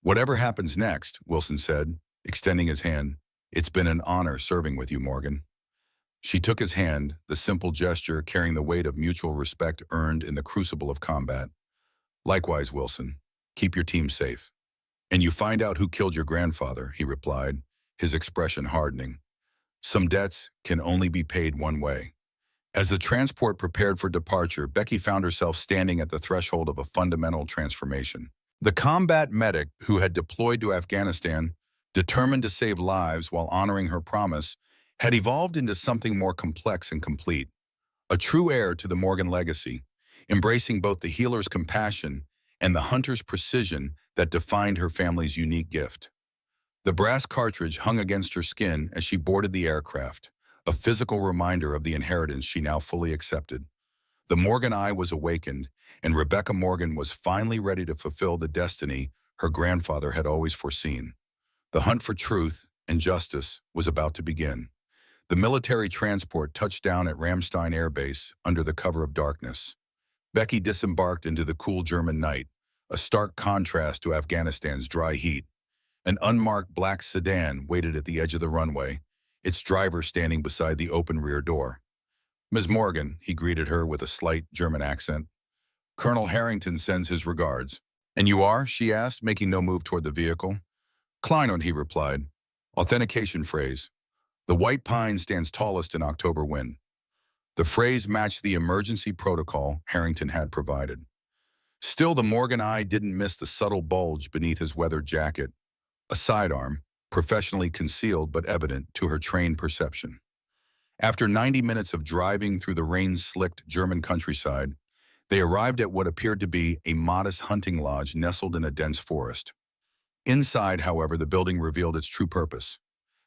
Whatever happens next, Wilson said, extending his hand, it's been an honor serving with you, Morgan. She took his hand, the simple gesture carrying the weight of mutual respect earned in the crucible of combat. Likewise, Wilson, keep your team safe. And you find out who killed your grandfather, he replied, his expression hardening. Some debts can only be paid one way. As the transport prepared for departure, Becky found herself standing at the threshold of a fundamental transformation. The combat medic who had deployed to Afghanistan, determined to save lives while honoring her promise, had evolved into something more complex and complete. A true heir to the Morgan legacy, embracing both the healer's compassion and the hunter's precision that defined her family's unique gift. The brass cartridge hung against her skin as she boarded the aircraft, a physical reminder of the inheritance she now fully accepted. The Morgan eye was awakened, and Rebecca Morgan was finally ready to fulfill the destiny her grandfather had always foreseen. The hunt for truth and justice was about to begin. The military transport touched down at Ramstein Air Base under the cover of darkness. Becky disembarked into the cool German night, a stark contrast to Afghanistan's dry heat. An unmarked black sedan waited at the edge of the runway, its driver standing beside the open rear door. "Ms. Morgan," he greeted her with a slight German accent. "Colonel Harrington sends his regards." "And you are?" she asked, making no move toward the vehicle. "Kleinund," he replied. Authentication phrase. "The white pine stands tallest in October wind." The phrase matched the emergency protocol Harrington had provided. Still, the Morgan eye didn't miss the subtle bulge beneath his weathered jacket, a sidearm, professionally concealed but evident to her trained perception. After 90 minutes of driving through the rain-slicked German countryside, they arrived at what appeared to be a modest hunting lodge nestled in a dense forest. Inside, however, the building revealed its true purpose.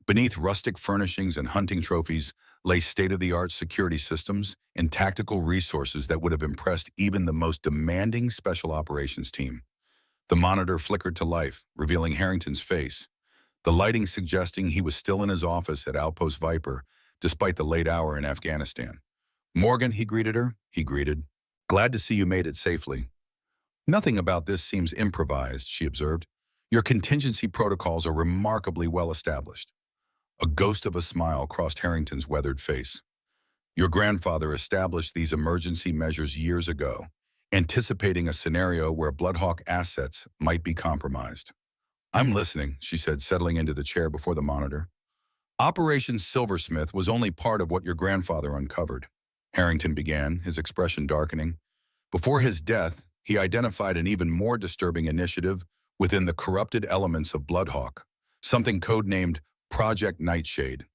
Beneath rustic furnishings and hunting trophies lay state-of-the-art security systems and tactical resources that would have impressed even the most demanding special operations team. The monitor flickered to life, revealing Harrington's face, the lighting suggesting he was still in his office at Outpost Viper, despite the late hour in Afghanistan. "Morgan," he greeted her. He greeted. "Glad to see you made it safely." "Nothing about this seems improvised," she observed. "Your contingency protocols are remarkably well established." A ghost of a smile crossed Harrington's weathered face. "Your grandfather established these emergency measures years ago, anticipating a scenario where Bloodhawk assets might be compromised." "I'm listening," she said, settling into the chair before the monitor. "Operation Silversmith was only part of what your grandfather uncovered," Harrington began, his expression darkening. "Before his death, he identified an even more disturbing initiative within the corrupted elements of Bloodhawk, something codenamed Project Nightshade.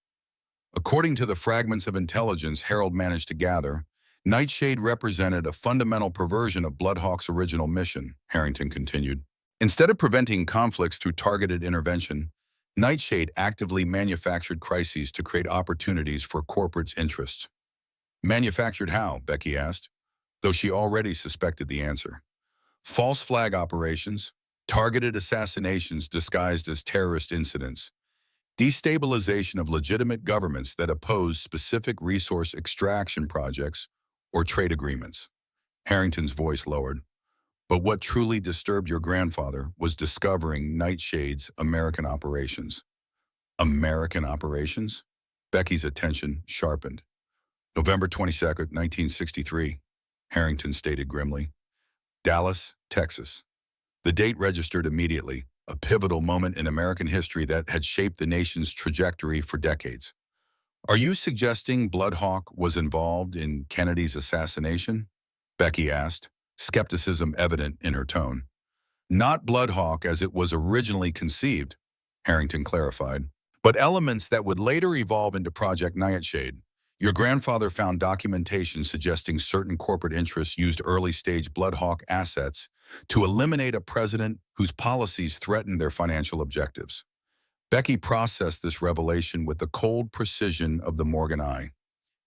According to the fragments of intelligence Harold managed to gather, Nightshade represented a fundamental perversion of Bloodhawk's original mission," Harrington continued. "Instead of preventing conflicts through targeted intervention, Nightshade actively manufactured crises to create opportunities for corporate's interests." "Manufactured how?" Becky asked, though she already suspected the answer. "False flag operations, targeted assassinations disguised as terrorist incidents, destabilization of legitimate governments that oppose specific resource extraction projects or trade agreements." Harrington's voice lowered. "But what truly disturbed your grandfather was discovering Nightshade's American operations." "American operations?" Becky's attention sharpened. "November 22nd, 1963, Harrington stated grimly. "Dallas, Texas." The date registered immediately, a pivotal moment in American history that had shaped the nation's trajectory for decades. "Are you suggesting Bloodhawk was involved in Kennedy's assassination?" Becky asked, skepticism evident in her tone. "Not Bloodhawk as it was originally conceived," Harrington clarified, "but elements that would later evolve into Project Nightshade. Your grandfather found documentation suggesting certain corporate interests used early-stage Bloodhawk assets to eliminate a president whose policies threatened their financial objectives." Becky processed this revelation with the cold precision of the Morgan eye.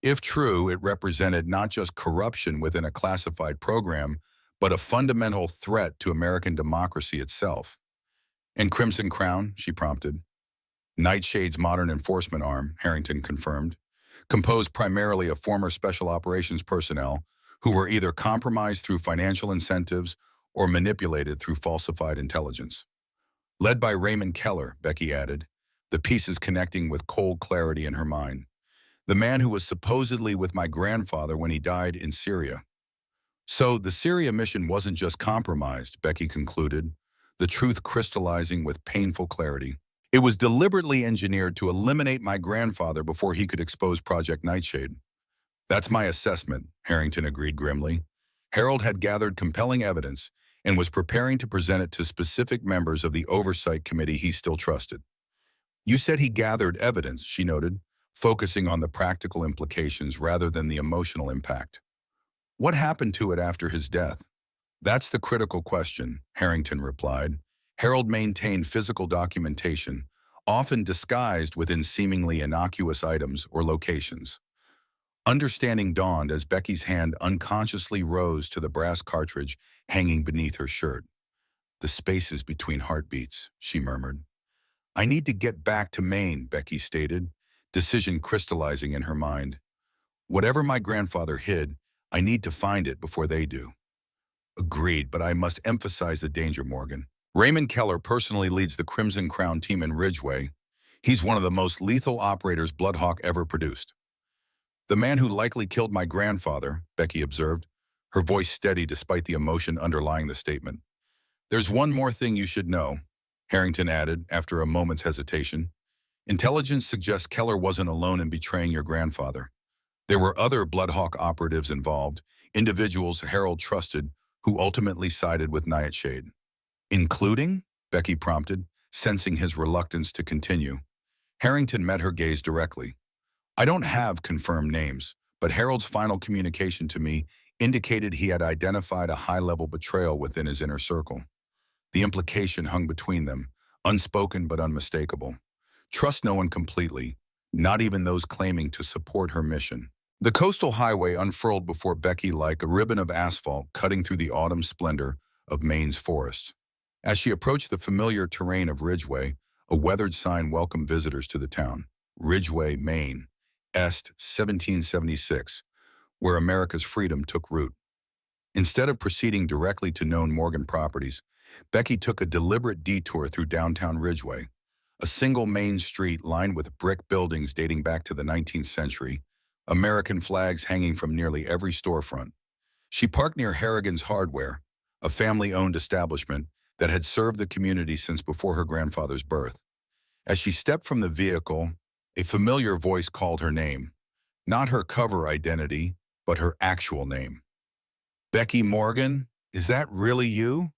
If true, it represented not just corruption within a classified program, but a fundamental threat to American democracy itself. "And Crimson Crown?" she prompted. "Nightshade's modern enforcement arm," Harrington confirmed, "composed primarily of former special operations personnel who were either compromised through financial incentives or manipulated through falsified intelligence." "Led by Raymond Keller," Becky added, the pieces connecting with cold clarity in her mind. "The man who was supposedly with my grandfather when he died in Syria." "So the Syria mission wasn't just compromised," Becky concluded, the truth crystallizing with painful clarity. "It was deliberately engineered to eliminate my grandfather before he could expose Project Nightshade." "That's my assessment," Harrington agreed grimly. Harold had gathered compelling evidence and was preparing to present it to specific members of the oversight committee he still trusted. "You said he gathered evidence," she noted, focusing on the practical implications rather than the emotional impact. What happened to it after his death? That's the critical question, Harrington replied. Harold maintained physical documentation, often disguised within seemingly innocuous items or locations. Understanding dawned as Becky's hand unconsciously rose to the brass cartridge hanging beneath her shirt. The spaces between heartbeats, she murmured. I need to get back to Maine, Becky stated, decision crystallizing in her mind. Whatever my grandfather hid, I need to find it before they do. Agreed, but I must emphasize the danger, Morgan. Raymond Keller personally leads the Crimson Crown team in Ridgeway. He's one of the most lethal operators Bloodhawk ever produced. The man who likely killed my grandfather, Becky observed, her voice steady despite the emotion underlying the statement. There's one more thing you should know, Harrington added after a moment's hesitation. Intelligence suggests Keller wasn't alone in betraying your grandfather. There were other Bloodhawk operatives involved, individuals Harold trusted, who ultimately sided with Nightshade. Including? Becky prompted, sensing his reluctance to continue. Harrington met her gaze directly. I don't have confirmed names, but Harold's final communication to me indicated he had identified a high-level betrayal within his inner circle. The implication hung between them, unspoken but unmistakable. Trust no one completely, not even those claiming to support her mission. The coastal highway unfurled before Becky like a ribbon of asphalt cutting through the autumn splendor of Maine's forests. As she approached the familiar terrain of Ridgeway, a weathered sign welcomed visitors to the town. Ridgeway, Maine, Est 1776, where America's freedom took root. Instead of proceeding directly to known Morgan properties, Becky took a deliberate detour through downtown Ridgeway, a single main street lined with brick buildings dating back to the 19th century, American flags hanging from nearly every storefront. She parked near Harrigan's Hardware, a family-owned establishment that had served the community since before her grandfather's birth. As she stepped from the vehicle, a familiar voice called her name. Not her cover identity, but her actual name. Becky Morgan, is that really you?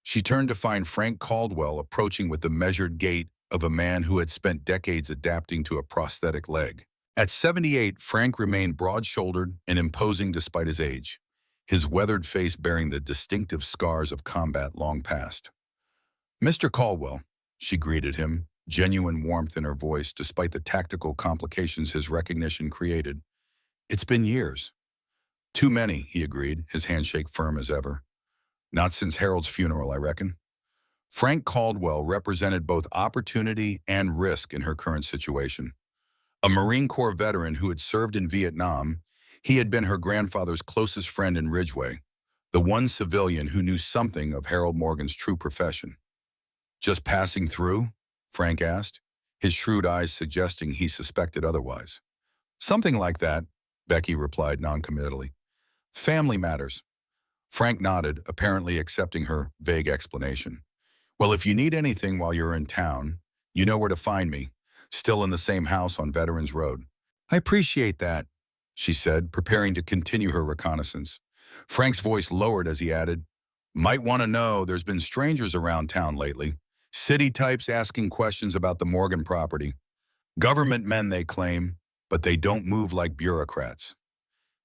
She turned to find Frank Caldwell approaching with the measured gait of a man who had spent decades adapting to a prosthetic leg. At 78, Frank remained broad-shouldered and imposing despite his age, his weathered face bearing the distinctive scars of combat long past. Mr. Caldwell, she greeted him, genuine warmth in her voice despite the tactical complications his recognition created. It's been years. Too many, he agreed, his handshake firm as ever. Not since Harold's funeral, I reckon. Frank Caldwell represented both opportunity and risk in her current situation. A Marine Corps veteran who had served in Vietnam, he had been her grandfather's closest friend in Ridgeway, the one civilian who knew something of Harold Morgan's true profession. Just passing through? Frank asked, his shrewd eyes suggesting he suspected otherwise. Something like that, Becky replied noncommittally. Family matters. Frank nodded, apparently accepting her vague explanation. Well, if you need anything while you're in town, you know where to find me, still in the same house on Veterans Road. I appreciate that, she said, preparing to continue her reconnaissance. Frank's voice lowered as he added, might want to know there's been strangers around town lately. City types asking questions about the Morgan property. Government men, they claim, but they don't move like bureaucrats.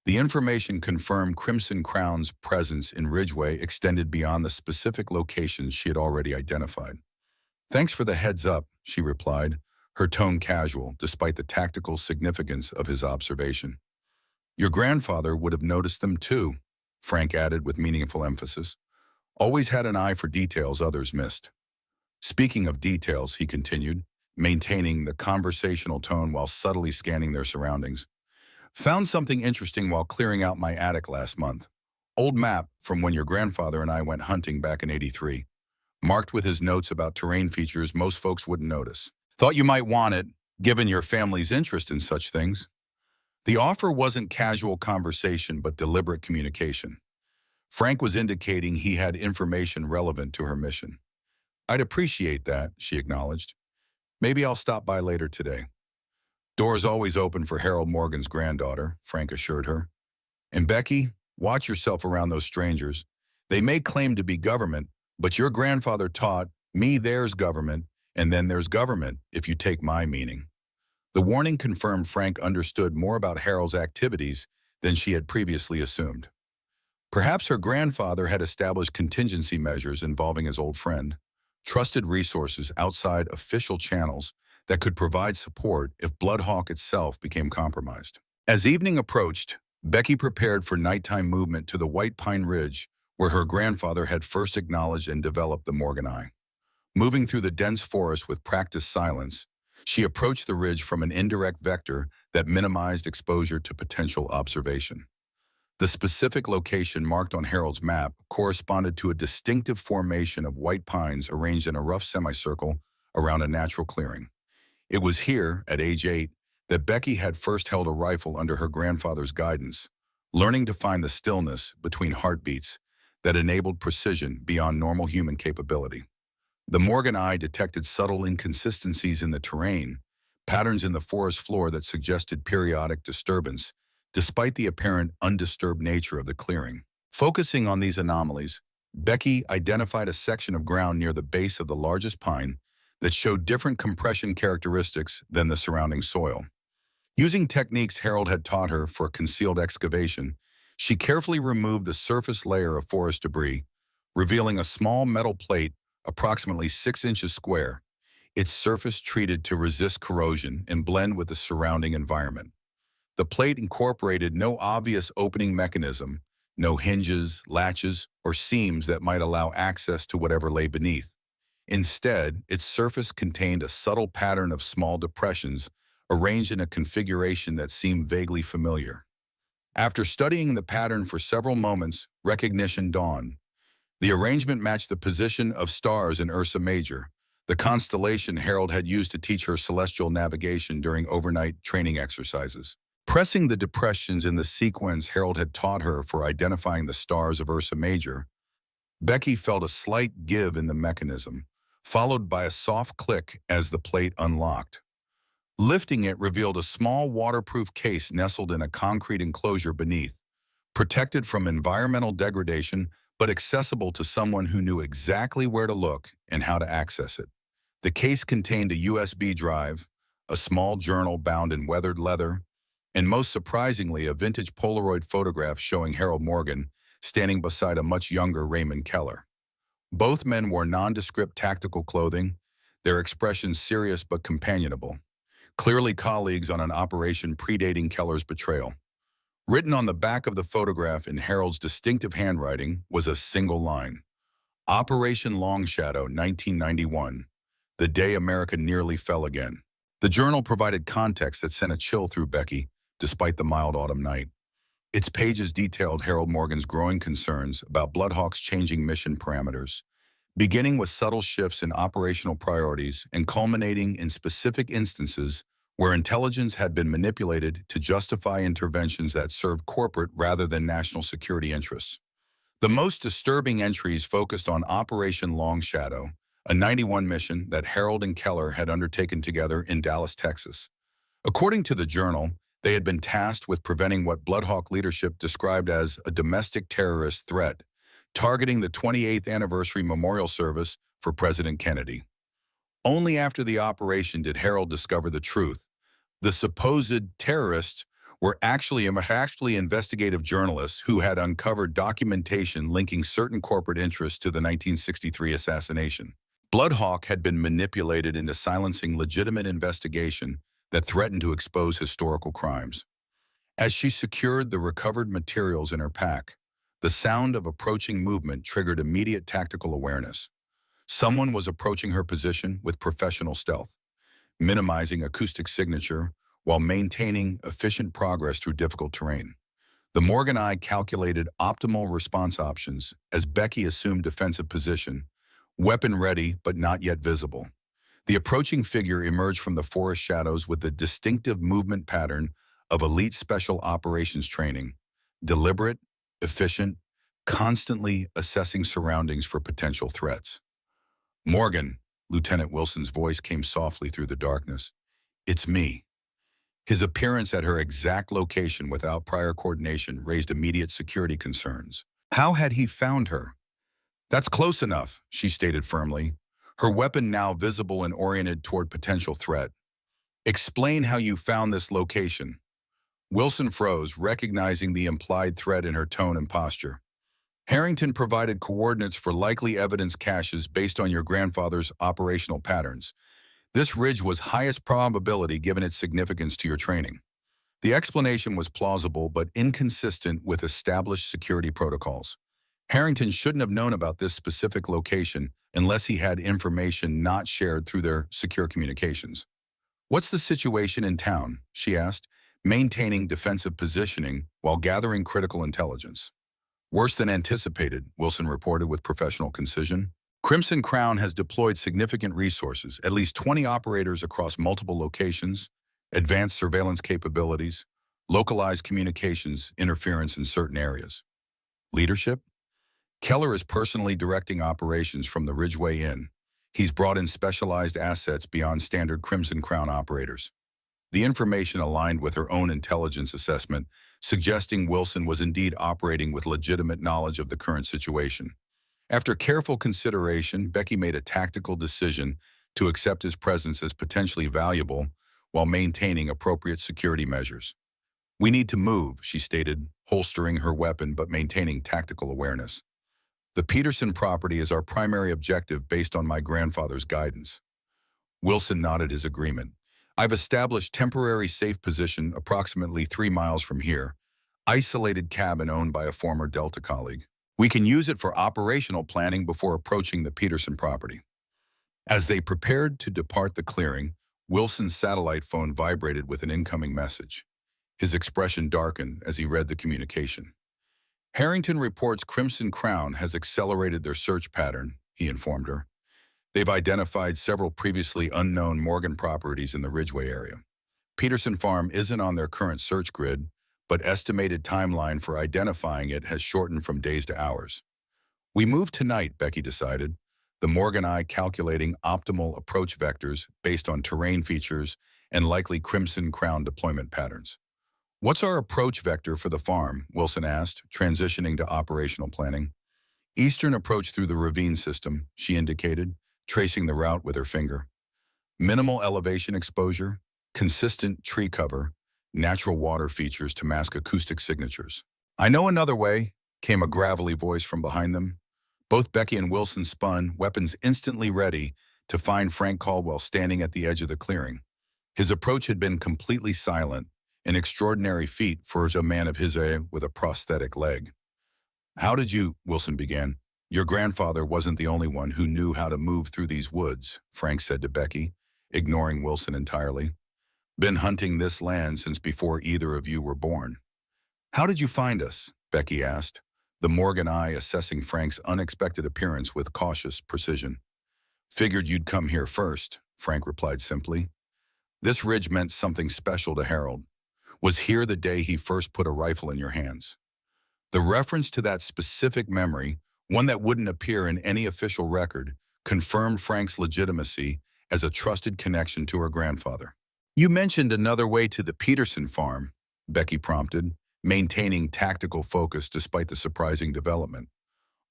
The information confirmed Crimson Crown's presence in Ridgeway extended beyond the specific locations she had already identified. Thanks for the heads up, she replied, her tone casual despite the tactical significance of his observation. Your grandfather would have noticed them too, Frank added with meaningful emphasis. Always had an eye for details others missed. Speaking of details, he continued, maintaining the conversational tone while subtly scanning their surroundings. Found something interesting while clearing out my attic last month. Old map from when your grandfather and I went hunting back in '83. Marked with his notes about terrain features most folks wouldn't notice. Thought you might want it, given your family's interest in such things. The offer wasn't casual conversation but deliberate communication. Frank was indicating he had information relevant to her mission. I'd appreciate that, she acknowledged. Maybe I'll stop by later today. Door's always open for Harold Morgan's granddaughter, Frank assured her. And Becky, watch yourself around those strangers. They may claim to be government, but your grandfather taught me there's government, and then there's government, if you take my meaning. The warning confirmed Frank understood more about Harold's activities than she had previously assumed. Perhaps her grandfather had established contingency measures involving his old friend, trusted resources outside official channels that could provide support if Bloodhawk itself became compromised. As evening approached, Becky prepared for nighttime movement to the White Pine Ridge where her grandfather had first acknowledged and developed the Morgan Eye. Moving through the dense forest with practiced silence, she approached the ridge from an indirect vector that minimized exposure to potential observation. The specific location marked on Harold's map corresponded to a distinctive formation of white pines arranged in a rough semicircle around a natural clearing. It was here, at age 8, that Becky had first held a rifle under her grandfather's guidance, learning to find the stillness between heartbeats that enabled precision beyond normal human capability. The Morgan Eye detected subtle inconsistencies in the terrain, patterns in the forest floor that suggested periodic disturbance, despite the apparent undisturbed nature of the clearing. Focusing on these anomalies, Becky identified a section of ground near the base of the largest pine that showed different compression characteristics than the surrounding soil. Using techniques Harold had taught her for concealed excavation, she carefully removed the surface layer of forest debris, revealing a small metal plate approximately 6 inches square, its surface treated to resist corrosion and blend with the surrounding environment. The plate incorporated no obvious opening mechanism, no hinges, latches, or seams that might allow access to whatever lay beneath. Instead, its surface contained a subtle pattern of small depressions arranged in a configuration that seemed vaguely familiar. After studying the pattern for several moments, recognition dawned. The arrangement matched the position of stars in Ursa Major, the constellation Harold had used to teach her celestial navigation during overnight training exercises. Pressing the depressions in the sequence Harold had taught her for identifying the stars of Ursa Major, Becky felt a slight give in the mechanism, followed by a soft click as the plate unlocked. Lifting it revealed a small waterproof case nestled in a concrete enclosure beneath, protected from environmental degradation but accessible to someone who knew exactly where to look and how to access it. The case contained a USB drive, a small journal bound in weathered leather, and most surprisingly, a vintage Polaroid photograph showing Harold Morgan standing beside a much younger Raymond Keller. Both men wore nondescript tactical clothing, their expressions serious but companionable, clearly colleagues on an operation predating Keller's betrayal. Written on the back of the photograph in Harold's distinctive handwriting was a single line: Operation Long Shadow, 1991, the day America nearly fell again. The journal provided context that sent a chill through Becky, despite the mild autumn night. Its pages detailed Harold Morgan's growing concerns about Bloodhawk's changing mission parameters, beginning with subtle shifts in operational priorities and culminating in specific instances where intelligence had been manipulated to justify interventions that served corporate rather than national security interests. The most disturbing entries focused on Operation Long Shadow, a 91 mission that Harold and Keller had undertaken together in Dallas, Texas. According to the journal, they had been tasked with preventing what Bloodhawk leadership described as a domestic terrorist threat, targeting the 28th anniversary memorial service for President Kennedy. Only after the operation did Harold discover the truth. The supposed terrorists were actually investigative journalists who had uncovered documentation linking certain corporate interests to the 1963 assassination. Bloodhawk had been manipulated into silencing legitimate investigation that threatened to expose historical crimes. As she secured the recovered materials in her pack, the sound of approaching movement triggered immediate tactical awareness. Someone was approaching her position with professional stealth, minimizing acoustic signature while maintaining efficient progress through difficult terrain. The Morgan Eye calculated optimal response options as Becky assumed defensive position, weapon ready but not yet visible. The approaching figure emerged from the forest shadows with the distinctive movement pattern of elite special operations training, deliberate, efficient, constantly assessing surroundings for potential threats. "Morgan," Lieutenant Wilson's voice came softly through the darkness. "It's me." His appearance at her exact location without prior coordination raised immediate security concerns. How had he found her? "That's close enough," she stated firmly, her weapon now visible and oriented toward potential threat. "Explain how you found this location." Wilson froze, recognizing the implied threat in her tone and posture. Harrington provided coordinates for likely evidence caches based on your grandfather's operational patterns. This ridge was highest probability given its significance to your training. The explanation was plausible but inconsistent with established security protocols. Harrington shouldn't have known about this specific location unless he had information not shared through their secure communications. "What's the situation in town?" she asked, maintaining defensive positioning while gathering critical intelligence. "Worse than anticipated," Wilson reported with professional concision. Crimson Crown has deployed significant resources, at least 20 operators across multiple locations, advanced surveillance capabilities, localized communications interference in certain areas. Leadership? Keller is personally directing operations from the Ridgeway Inn. He's brought in specialized assets beyond standard Crimson Crown operators. The information aligned with her own intelligence assessment, suggesting Wilson was indeed operating with legitimate knowledge of the current situation. After careful consideration, Becky made a tactical decision to accept his presence as potentially valuable while maintaining appropriate security measures. "We need to move," she stated, holstering her weapon but maintaining tactical awareness. "The Peterson property is our primary objective based on my grandfather's guidance." Wilson nodded his agreement. "I've established temporary safe position approximately 3 miles from here, isolated cabin owned by a former Delta colleague. We can use it for operational planning before approaching the Peterson property." As they prepared to depart the clearing, Wilson's satellite phone vibrated with an incoming message. His expression darkened as he read the communication. "Harrington reports Crimson Crown has accelerated their search pattern," he informed her. "They've identified several previously unknown Morgan properties in the Ridgeway area. Peterson Farm isn't on their current search grid, but estimated timeline for identifying it has shortened from days to hours." "We move tonight," Becky decided, the Morgan eye calculating optimal approach vectors based on terrain features and likely Crimson Crown deployment patterns. "What's our approach vector for the farm?" Wilson asked, transitioning to operational planning. "Eastern approach through the ravine system," she indicated, tracing the route with her finger. "Minimal elevation exposure, consistent tree cover, natural water features to mask acoustic signatures." "I know another way," came a gravelly voice from behind them. Both Becky and Wilson spun, weapons instantly ready, to find Frank Caldwell standing at the edge of the clearing. His approach had been completely silent, an extraordinary feat for a man of his age with a prosthetic leg. "How did you," Wilson began. "Your grandfather wasn't the only one who knew how to move through these woods," Frank said to Becky, ignoring Wilson entirely. "Been hunting this land since before either of you were born." "How did you find us?" Becky asked, the Morgan eye assessing Frank's unexpected appearance with cautious precision. "Figured you'd come here first," Frank replied simply. "This ridge meant something special to Harold. Was here the day he first put a rifle in your hands." The reference to that specific memory, one that wouldn't appear in any official record, confirmed Frank's legitimacy as a trusted connection to her grandfather. "You mentioned another way to the Peterson farm," Becky prompted, maintaining tactical focus despite the surprising development.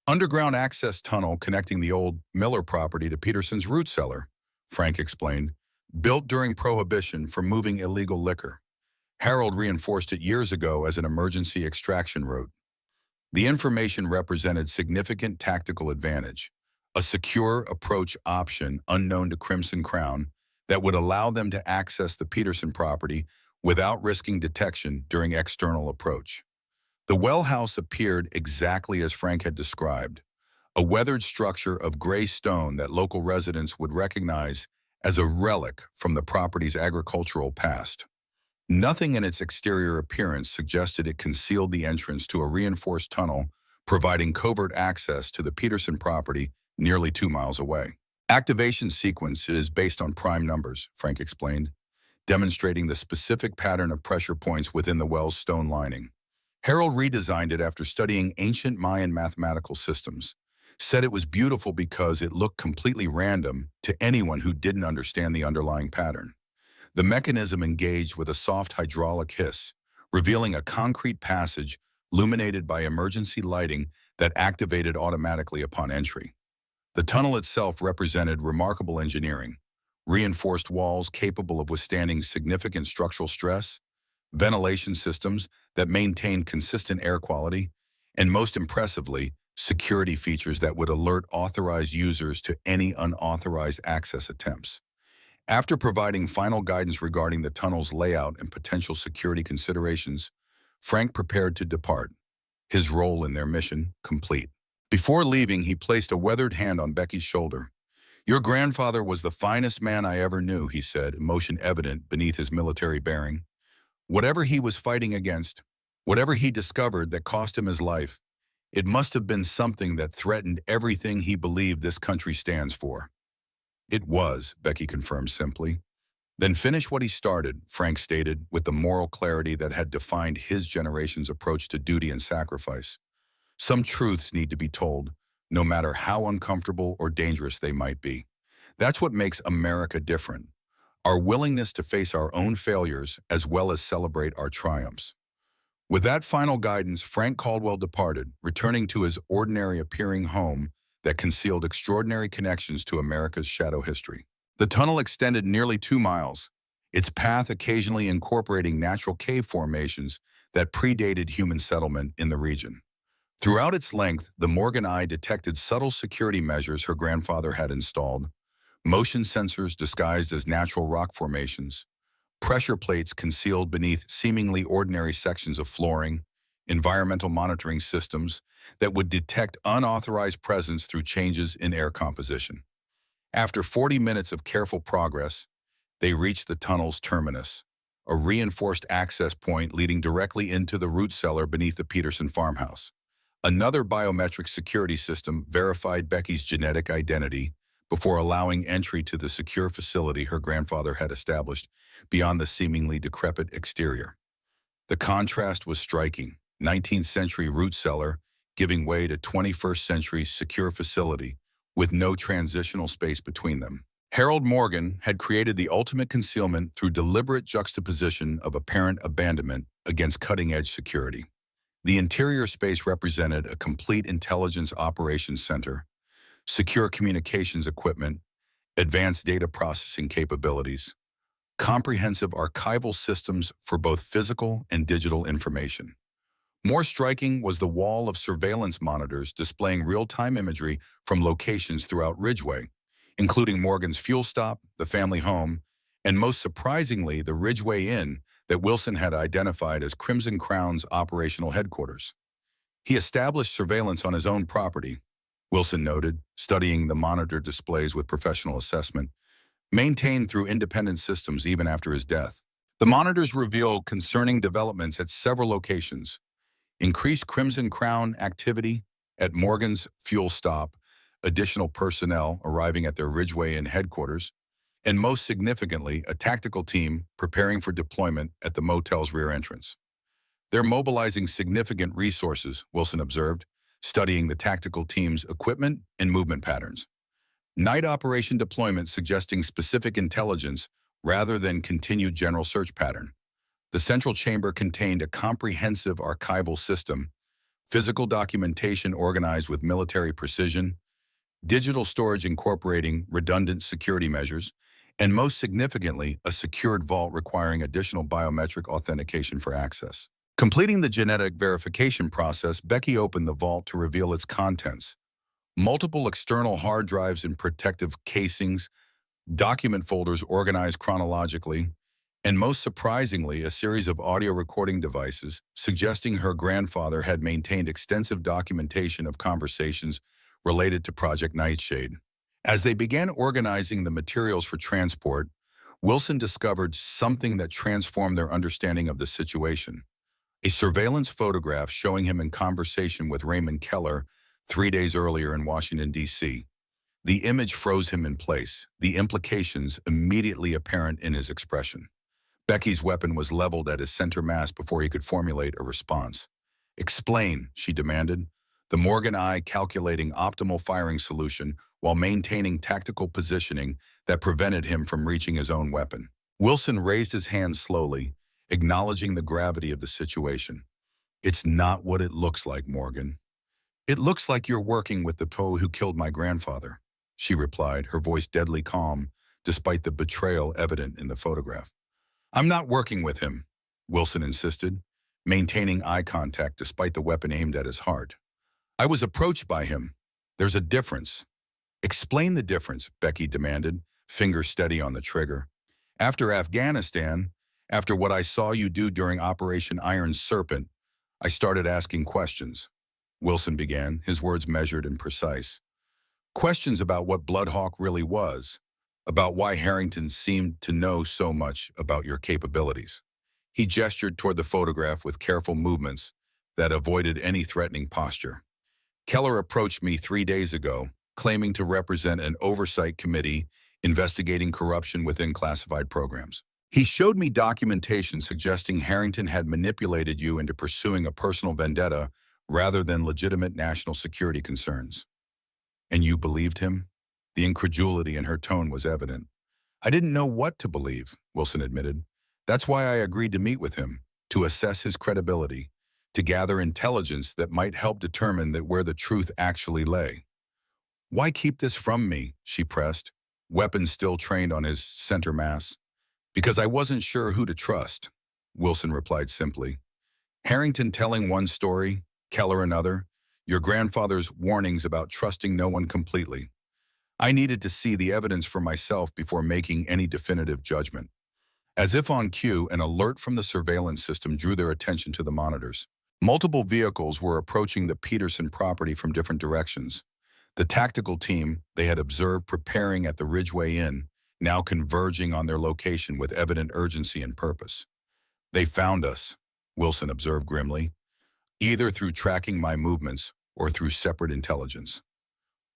"Underground access tunnel connecting the old Miller property to Peterson's root cellar," Frank explained, "built during Prohibition for moving illegal liquor. Harold reinforced it years ago as an emergency extraction route." The information represented significant tactical advantage, a secure approach option unknown to Crimson Crown that would allow them to access the Peterson property without risking detection during external approach. The well house appeared exactly as Frank had described, a weathered structure of gray stone that local residents would recognize as a relic from the property's agricultural past. Nothing in its exterior appearance suggested it concealed the entrance to a reinforced tunnel providing covert access to the Peterson property nearly 2 miles away. "Activation sequence is based on prime numbers," Frank explained, demonstrating the specific pattern of pressure points within the well's stone lining. Harold redesigned it after studying ancient Mayan mathematical systems, said it was beautiful because it looked completely random to anyone who didn't understand the underlying pattern. The mechanism engaged with a soft hydraulic hiss, revealing a concrete passage illuminated by emergency lighting that activated automatically upon entry. The tunnel itself represented remarkable engineering, reinforced walls capable of withstanding significant structural stress, ventilation systems that maintained consistent air quality, and most impressively, security features that would alert authorized users to any unauthorized access attempts. After providing final guidance regarding the tunnel's layout and potential security considerations, Frank prepared to depart, his role in their mission complete. Before leaving, he placed a weathered hand on Becky's shoulder. "Your grandfather was the finest man I ever knew," he said, emotion evident beneath his military bearing. "Whatever he was fighting against, whatever he discovered that cost him his life, it must have been something that threatened everything he believed this country stands for." "It was," Becky confirmed simply. "Then finish what he started," Frank stated, with the moral clarity that had defined his generation's approach to duty and sacrifice. "Some truths need to be told, no matter how uncomfortable or dangerous they might be. That's what makes America different. Our willingness to face our own failures as well as celebrate our triumphs." With that final guidance, Frank Caldwell departed, returning to his ordinary appearing home that concealed extraordinary connections to America's shadow history. The tunnel extended nearly 2 miles, its path occasionally incorporating natural cave formations that predated human settlement in the region. Throughout its length, the Morgan eye detected subtle security measures her grandfather had installed: motion sensors disguised as natural rock formations, pressure plates concealed beneath seemingly ordinary sections of flooring, environmental monitoring systems that would detect unauthorized presence through changes in air composition. After 40 minutes of careful progress, they reached the tunnel's terminus, a reinforced access point leading directly into the root cellar beneath the Peterson farmhouse. Another biometric security system verified Becky's genetic identity before allowing entry to the secure facility her grandfather had established beyond the seemingly decrepit exterior. The contrast was striking: 19th century root cellar giving way to 21st century secure facility with no transitional space between them. Harold Morgan had created the ultimate concealment through deliberate juxtaposition of apparent abandonment against cutting-edge security. The interior space represented a complete intelligence operations center, secure communications equipment, advanced data processing capabilities, comprehensive archival systems for both physical and digital information. More striking was the wall of surveillance monitors displaying real-time imagery from locations throughout Ridgeway, including Morgan's fuel stop, the family home, and most surprisingly, the Ridgeway Inn that Wilson had identified as Crimson Crown's operational headquarters. He established surveillance on his own property, Wilson noted, studying the monitor displays with professional assessment, maintained through independent systems even after his death. The monitors revealed concerning developments at several locations: increased Crimson Crown activity at Morgan's fuel stop, additional personnel arriving at their Ridgeway Inn headquarters, and most significantly, a tactical team preparing for deployment at the motel's rear entrance. "They're mobilizing significant resources," Wilson observed, studying the tactical team's equipment and movement patterns. Night operation deployment suggesting specific intelligence rather than continued general search pattern. The central chamber contained a comprehensive archival system, physical documentation organized with military precision, digital storage incorporating redundant security measures, and most significantly, a secured vault requiring additional biometric authentication for access. Completing the genetic verification process, Becky opened the vault to reveal its contents: multiple external hard drives in protective casings, document folders organized chronologically, and most surprisingly, a series of audio recording devices, suggesting her grandfather had maintained extensive documentation of conversations related to Project Nightshade. As they began organizing the materials for transport, Wilson discovered something that transformed their understanding of the situation: a surveillance photograph showing him in conversation with Raymond Keller 3 days earlier in Washington, D.C. The image froze him in place, the implications immediately apparent in his expression. Becky's weapon was leveled at his center mass before he could formulate a response. "Explain," she demanded, the Morgan eye calculating optimal firing solution while maintaining tactical positioning that prevented him from reaching his own weapon. Wilson raised his hand slowly, acknowledging the gravity of the situation. "It's not what it looks like, Morgan. It looks like you're working with the Poe who killed my grandfather," she replied, her voice deadly calm, despite the betrayal evident in the photograph. "I'm not working with him," Wilson insisted, maintaining eye contact despite the weapon aimed at his heart. I was approached by him. There's a difference. Explain the difference, Becky demanded, finger steady on the trigger. After Afghanistan, after what I saw you do during Operation Iron Serpent, I started asking questions. Wilson began, his words measured and precise. Questions about what Bloodhawk really was, about why Harrington seemed to know so much about your capabilities. He gestured toward the photograph with careful movements that avoided any threatening posture. Keller approached me 3 days ago, claiming to represent an oversight committee investigating corruption within classified programs. He showed me documentation suggesting Harrington had manipulated you into pursuing a personal vendetta rather than legitimate national security concerns. And you believed him? The incredulity in her tone was evident. I didn't know what to believe, Wilson admitted. That's why I agreed to meet with him, to assess his credibility, to gather intelligence that might help determine where the truth actually lay. Why keep this from me, she pressed, weapons still trained on his center mass. Because I wasn't sure who to trust, Wilson replied simply. Harrington telling one story, Keller another, your grandfather's warnings about trusting no one completely. I needed to see the evidence for myself before making any definitive judgment. As if on cue, an alert from the surveillance system drew their attention to the monitors. Multiple vehicles were approaching the Peterson property from different directions. The tactical team they had observed preparing at the Ridgeway Inn, now converging on their location with evident urgency and purpose. They found us, Wilson observed grimly, either through tracking my movements or through separate intelligence.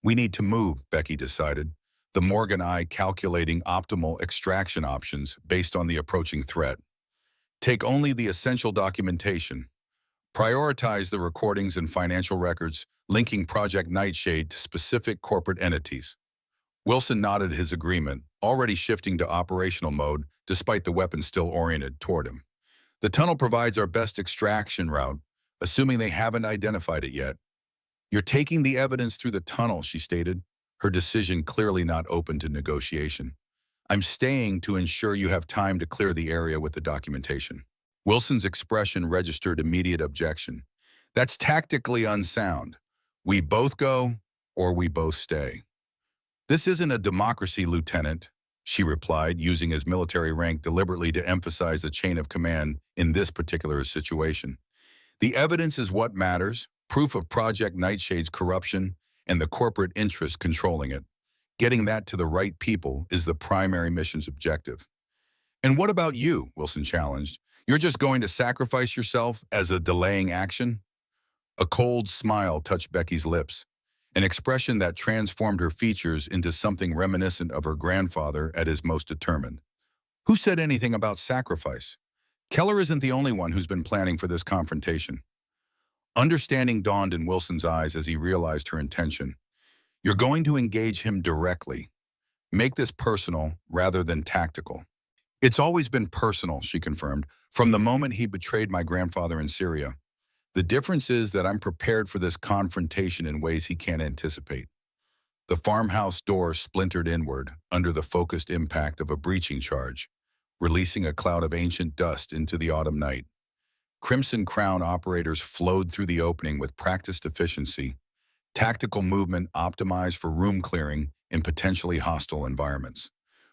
We need to move, Becky decided, the Morgan eye calculating optimal extraction options based on the approaching threat. Take only the essential documentation. Prioritize the recordings and financial records linking Project Nightshade to specific corporate entities. Wilson nodded his agreement, already shifting to operational mode despite the weapon still oriented toward him. The tunnel provides our best extraction route, assuming they haven't identified it yet. You're taking the evidence through the tunnel, she stated, her decision clearly not open to negotiation. I'm staying to ensure you have time to clear the area with the documentation. Wilson's expression registered immediate objection. That's tactically unsound. We both go, or we both stay. This isn't a democracy, Lieutenant, she replied, using his military rank deliberately to emphasize the chain of command in this particular situation. The evidence is what matters, proof of Project Nightshade's corruption and the corporate interests controlling it. Getting that to the right people is the primary mission's objective. And what about you, Wilson challenged. You're just going to sacrifice yourself as a delaying action? A cold smile touched Becky's lips, an expression that transformed her features into something reminiscent of her grandfather at his most determined. Who said anything about sacrifice? Keller isn't the only one who's been planning for this confrontation. Understanding dawned in Wilson's eyes as he realized her intention. You're going to engage him directly. Make this personal rather than tactical. It's always been personal, she confirmed, from the moment he betrayed my grandfather in Syria. The difference is that I'm prepared for this confrontation in ways he can't anticipate. The farmhouse door splintered inward under the focused impact of a breaching charge, releasing a cloud of ancient dust into the autumn night. Crimson Crown operators flowed through the opening with practiced efficiency, tactical movement optimized for room clearing in potentially hostile environments.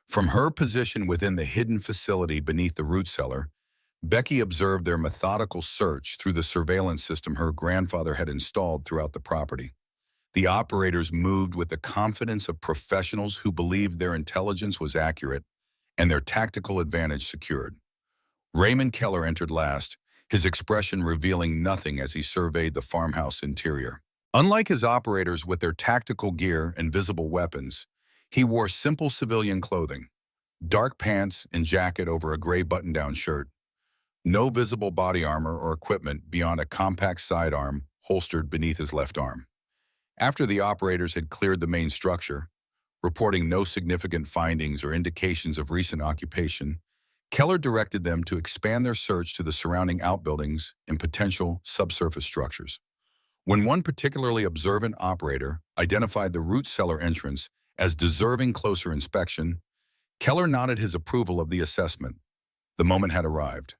From her position within the hidden facility beneath the root cellar, Becky observed their methodical search through the surveillance system her grandfather had installed throughout the property. The operators moved with the confidence of professionals who believed their intelligence was accurate and their tactical advantage secured. Raymond Keller entered last, his expression revealing nothing as he surveyed the farmhouse interior. Unlike his operators with their tactical gear and visible weapons, he wore simple civilian clothing, dark pants and jacket over a gray button-down shirt. No visible body armor or equipment beyond a compact sidearm holstered beneath his left arm. After the operators had cleared the main structure, reporting no significant findings or indications of recent occupation, Keller directed them to expand their search to the surrounding outbuildings and potential subsurface structures. When one particularly observant operator identified the root cellar entrance as deserving closer inspection, Keller nodded his approval of the assessment. The moment had arrived.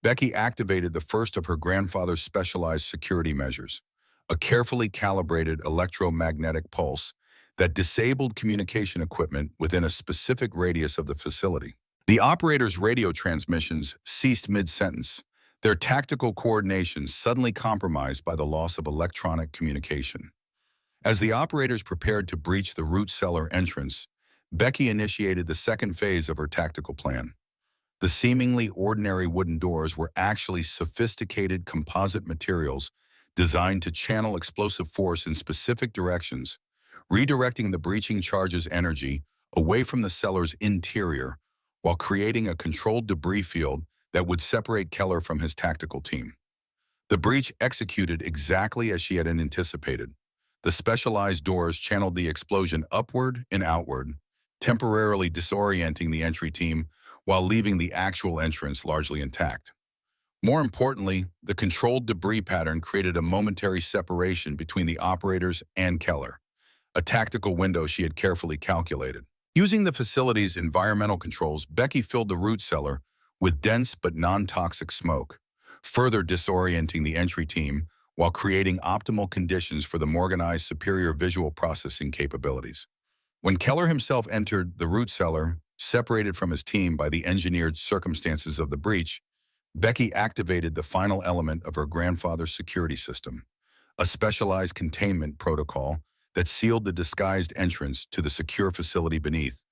Becky activated the first of her grandfather's specialized security measures, a carefully calibrated electromagnetic pulse that disabled communication equipment within a specific radius of the facility. The operator's radio transmissions ceased mid-sentence, their tactical coordination suddenly compromised by the loss of electronic communication. As the operators prepared to breach the root cellar entrance, Becky initiated the second phase of her tactical plan. The seemingly ordinary wooden doors were actually sophisticated composite materials designed to channel explosive force in specific directions, redirecting the breaching charge's energy away from the cellar's interior while creating a controlled debris field that would separate Keller from his tactical team. The breach executed exactly as she had anticipated. The specialized doors channeled the explosion upward and outward, temporarily disorienting the entry team while leaving the actual entrance largely intact. More importantly, the controlled debris pattern created a momentary separation between the operators and Keller, a tactical window she had carefully calculated. Using the facility's environmental controls, Becky filled the root cellar with dense but non-toxic smoke, further disorienting the entry team while creating optimal conditions for the Morganized superior visual processing capabilities. When Keller himself entered the root cellar, separated from his team by the engineered circumstances of the breach, Becky activated the final element of her grandfather's security system, a specialized containment protocol that sealed the disguised entrance to the secure facility beneath,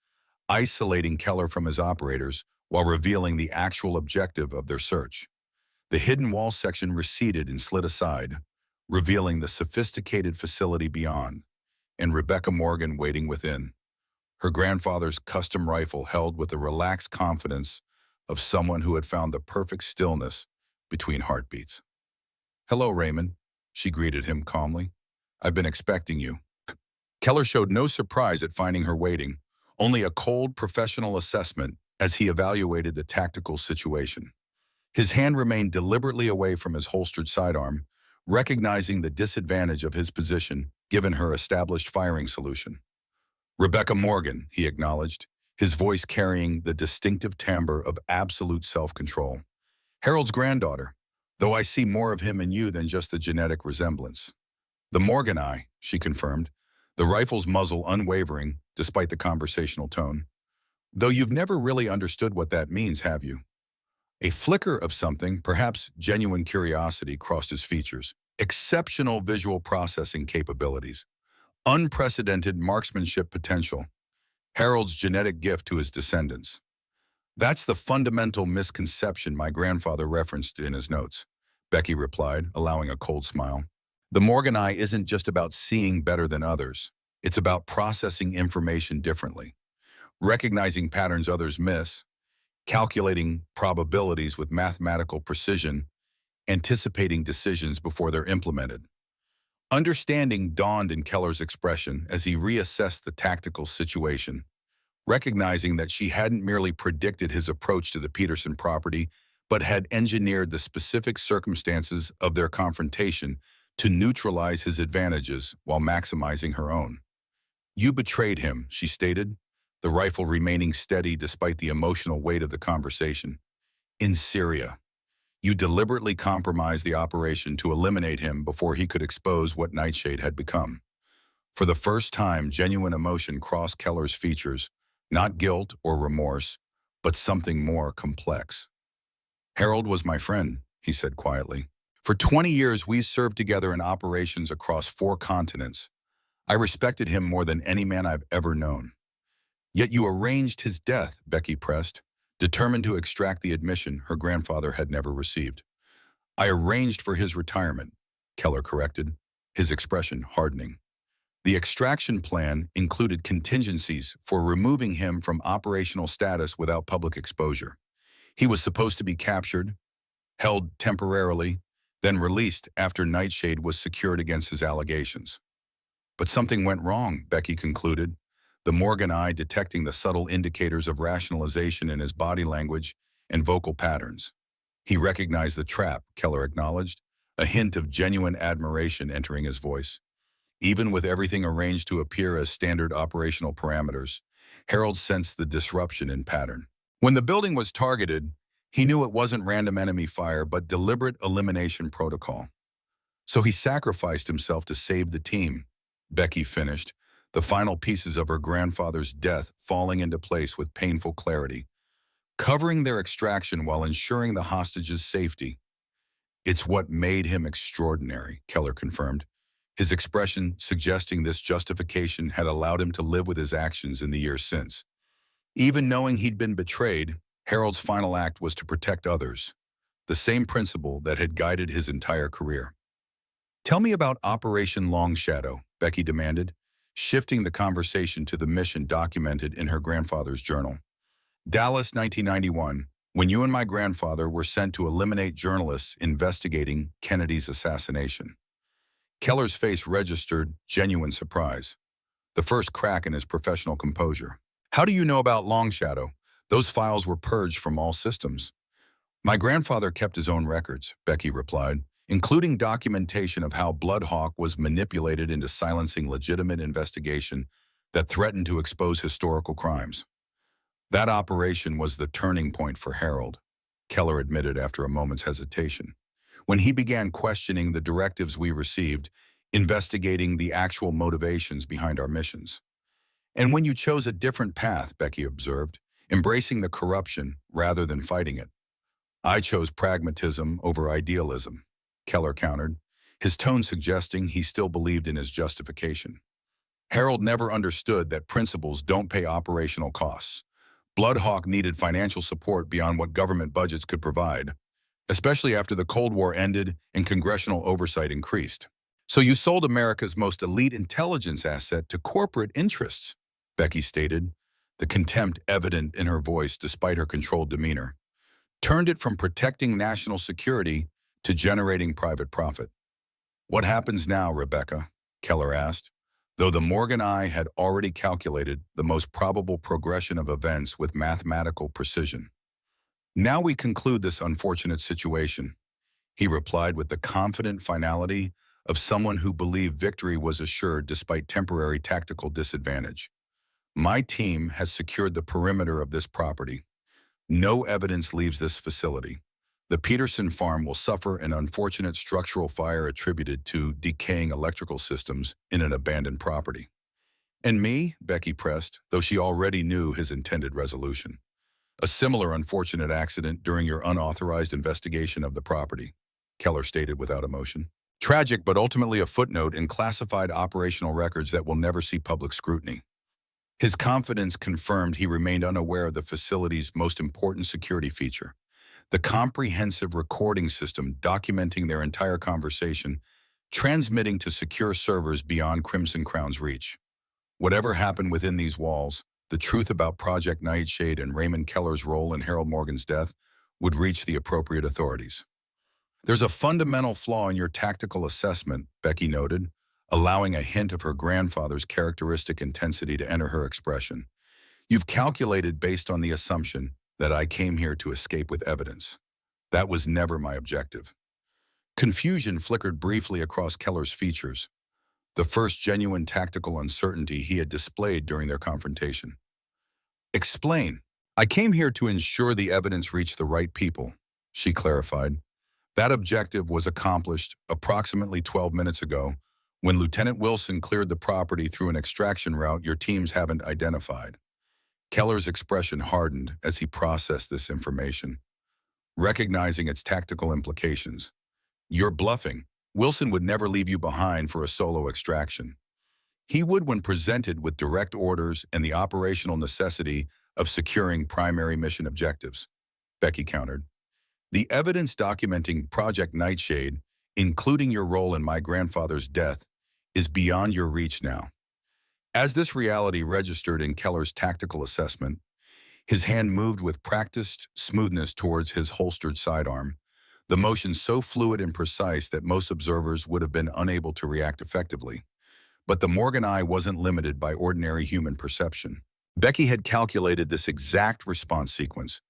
isolating Keller from his operators while revealing the actual objective of their search. The hidden wall section receded and slid aside, revealing the sophisticated facility beyond, and Rebecca Morgan waiting within, her grandfather's custom rifle held with the relaxed confidence of someone who had found the perfect stillness between heartbeats. "Hello, Raymond," she greeted him calmly. "I've been expecting you." Keller showed no surprise at finding her waiting, only a cold professional assessment as he evaluated the tactical situation. His hand remained deliberately away from his holstered sidearm, recognizing the disadvantage of his position given her established firing solution. "Rebecca Morgan," he acknowledged, his voice carrying the distinctive timbre of absolute self-control. "Harold's granddaughter, though I see more of him in you than just the genetic resemblance." "The Morgan eye," she confirmed, the rifle's muzzle unwavering despite the conversational tone. "Though you've never really understood what that means, have you?" A flicker of something, perhaps genuine curiosity, crossed his features. Exceptional visual processing capabilities, unprecedented marksmanship potential, Harold's genetic gift to his descendants. "That's the fundamental misconception my grandfather referenced in his notes," Becky replied, allowing a cold smile. "The Morgan eye isn't just about seeing better than others. It's about processing information differently, recognizing patterns others miss, calculating probabilities with mathematical precision, anticipating decisions before they're implemented." Understanding dawned in Keller's expression as he reassessed the tactical situation, recognizing that she hadn't merely predicted his approach to the Peterson property, but had engineered the specific circumstances of their confrontation to neutralize his advantages while maximizing her own. "You betrayed him," she stated, the rifle remaining steady despite the emotional weight of the conversation. "In Syria. You deliberately compromised the operation to eliminate him before he could expose what Nightshade had become." For the first time, genuine emotion crossed Keller's features, not guilt or remorse, but something more complex. "Harold was my friend," he said quietly. "For 20 years, we served together in operations across 4 continents. I respected him more than any man I've ever known." "Yet you arranged his death," Becky pressed, determined to extract the admission her grandfather had never received. "I arranged for his retirement," Keller corrected, his expression hardening. The extraction plan included contingencies for removing him from operational status without public exposure. He was supposed to be captured, held temporarily, then released after Nightshade was secured against his allegations. "But something went wrong," Becky concluded, the Morgan eye detecting the subtle indicators of rationalization in his body language and vocal patterns. "He recognized the trap," Keller acknowledged, a hint of genuine admiration entering his voice. Even with everything arranged to appear as standard operational parameters, Harold sensed the disruption in pattern. When the building was targeted, he knew it wasn't random enemy fire but deliberate elimination protocol. So he sacrificed himself to save the team, Becky finished, the final pieces of her grandfather's death falling into place with painful clarity, covering their extraction while ensuring the hostages' safety. It's what made him extraordinary, Keller confirmed, his expression suggesting this justification had allowed him to live with his actions in the years since. Even knowing he'd been betrayed, Harold's final act was to protect others, the same principle that had guided his entire career. Tell me about Operation Long Shadow, Becky demanded, shifting the conversation to the mission documented in her grandfather's journal. Dallas, 1991, when you and my grandfather were sent to eliminate journalists investigating Kennedy's assassination. Keller's face registered genuine surprise, the first crack in his professional composure. How do you know about Long Shadow? Those files were purged from all systems. My grandfather kept his own records, Becky replied, including documentation of how Bloodhawk was manipulated into silencing legitimate investigation that threatened to expose historical crimes. That operation was the turning point for Harold, Keller admitted after a moment's hesitation. When he began questioning the directives we received, investigating the actual motivations behind our missions. And when you chose a different path, Becky observed, embracing the corruption rather than fighting it. I chose pragmatism over idealism, Keller countered, his tone suggesting he still believed in his justification. Harold never understood that principles don't pay operational costs. Bloodhawk needed financial support beyond what government budgets could provide, especially after the Cold War ended and congressional oversight increased. So you sold America's most elite intelligence asset to corporate interests, Becky stated, the contempt evident in her voice despite her controlled demeanor. Turned it from protecting national security to generating private profit. What happens now, Rebecca? Keller asked, though the Morgan eye had already calculated the most probable progression of events with mathematical precision. Now we conclude this unfortunate situation, he replied with the confident finality of someone who believed victory was assured despite temporary tactical disadvantage. My team has secured the perimeter of this property. No evidence leaves this facility. The Peterson farm will suffer an unfortunate structural fire attributed to decaying electrical systems in an abandoned property. And me, Becky pressed, though she already knew his intended resolution. A similar unfortunate accident during your unauthorized investigation of the property, Keller stated without emotion. Tragic, but ultimately a footnote in classified operational records that will never see public scrutiny. His confidence confirmed he remained unaware of the facility's most important security feature, the comprehensive recording system documenting their entire conversation, transmitting to secure servers beyond Crimson Crown's reach. Whatever happened within these walls, the truth about Project Nightshade and Raymond Keller's role in Harold Morgan's death would reach the appropriate authorities. There's a fundamental flaw in your tactical assessment, Becky noted, allowing a hint of her grandfather's characteristic intensity to enter her expression. You've calculated based on the assumption that I came here to escape with evidence. That was never my objective. Confusion flickered briefly across Keller's features, the first genuine tactical uncertainty he had displayed during their confrontation. Explain. I came here to ensure the evidence reached the right people, she clarified. That objective was accomplished approximately 12 minutes ago when Lieutenant Wilson cleared the property through an extraction route your teams haven't identified. Keller's expression hardened as he processed this information, recognizing its tactical implications. You're bluffing. Wilson would never leave you behind for a solo extraction. He would when presented with direct orders and the operational necessity of securing primary mission objectives, Becky countered. The evidence documenting Project Nightshade, including your role in my grandfather's death, is beyond your reach now. As this reality registered in Keller's tactical assessment, his hand moved with practiced smoothness towards his holstered sidearm, the motion so fluid and precise that most observers would have been unable to react effectively. But the Morgan eye wasn't limited by ordinary human perception. Becky had calculated this exact response sequence,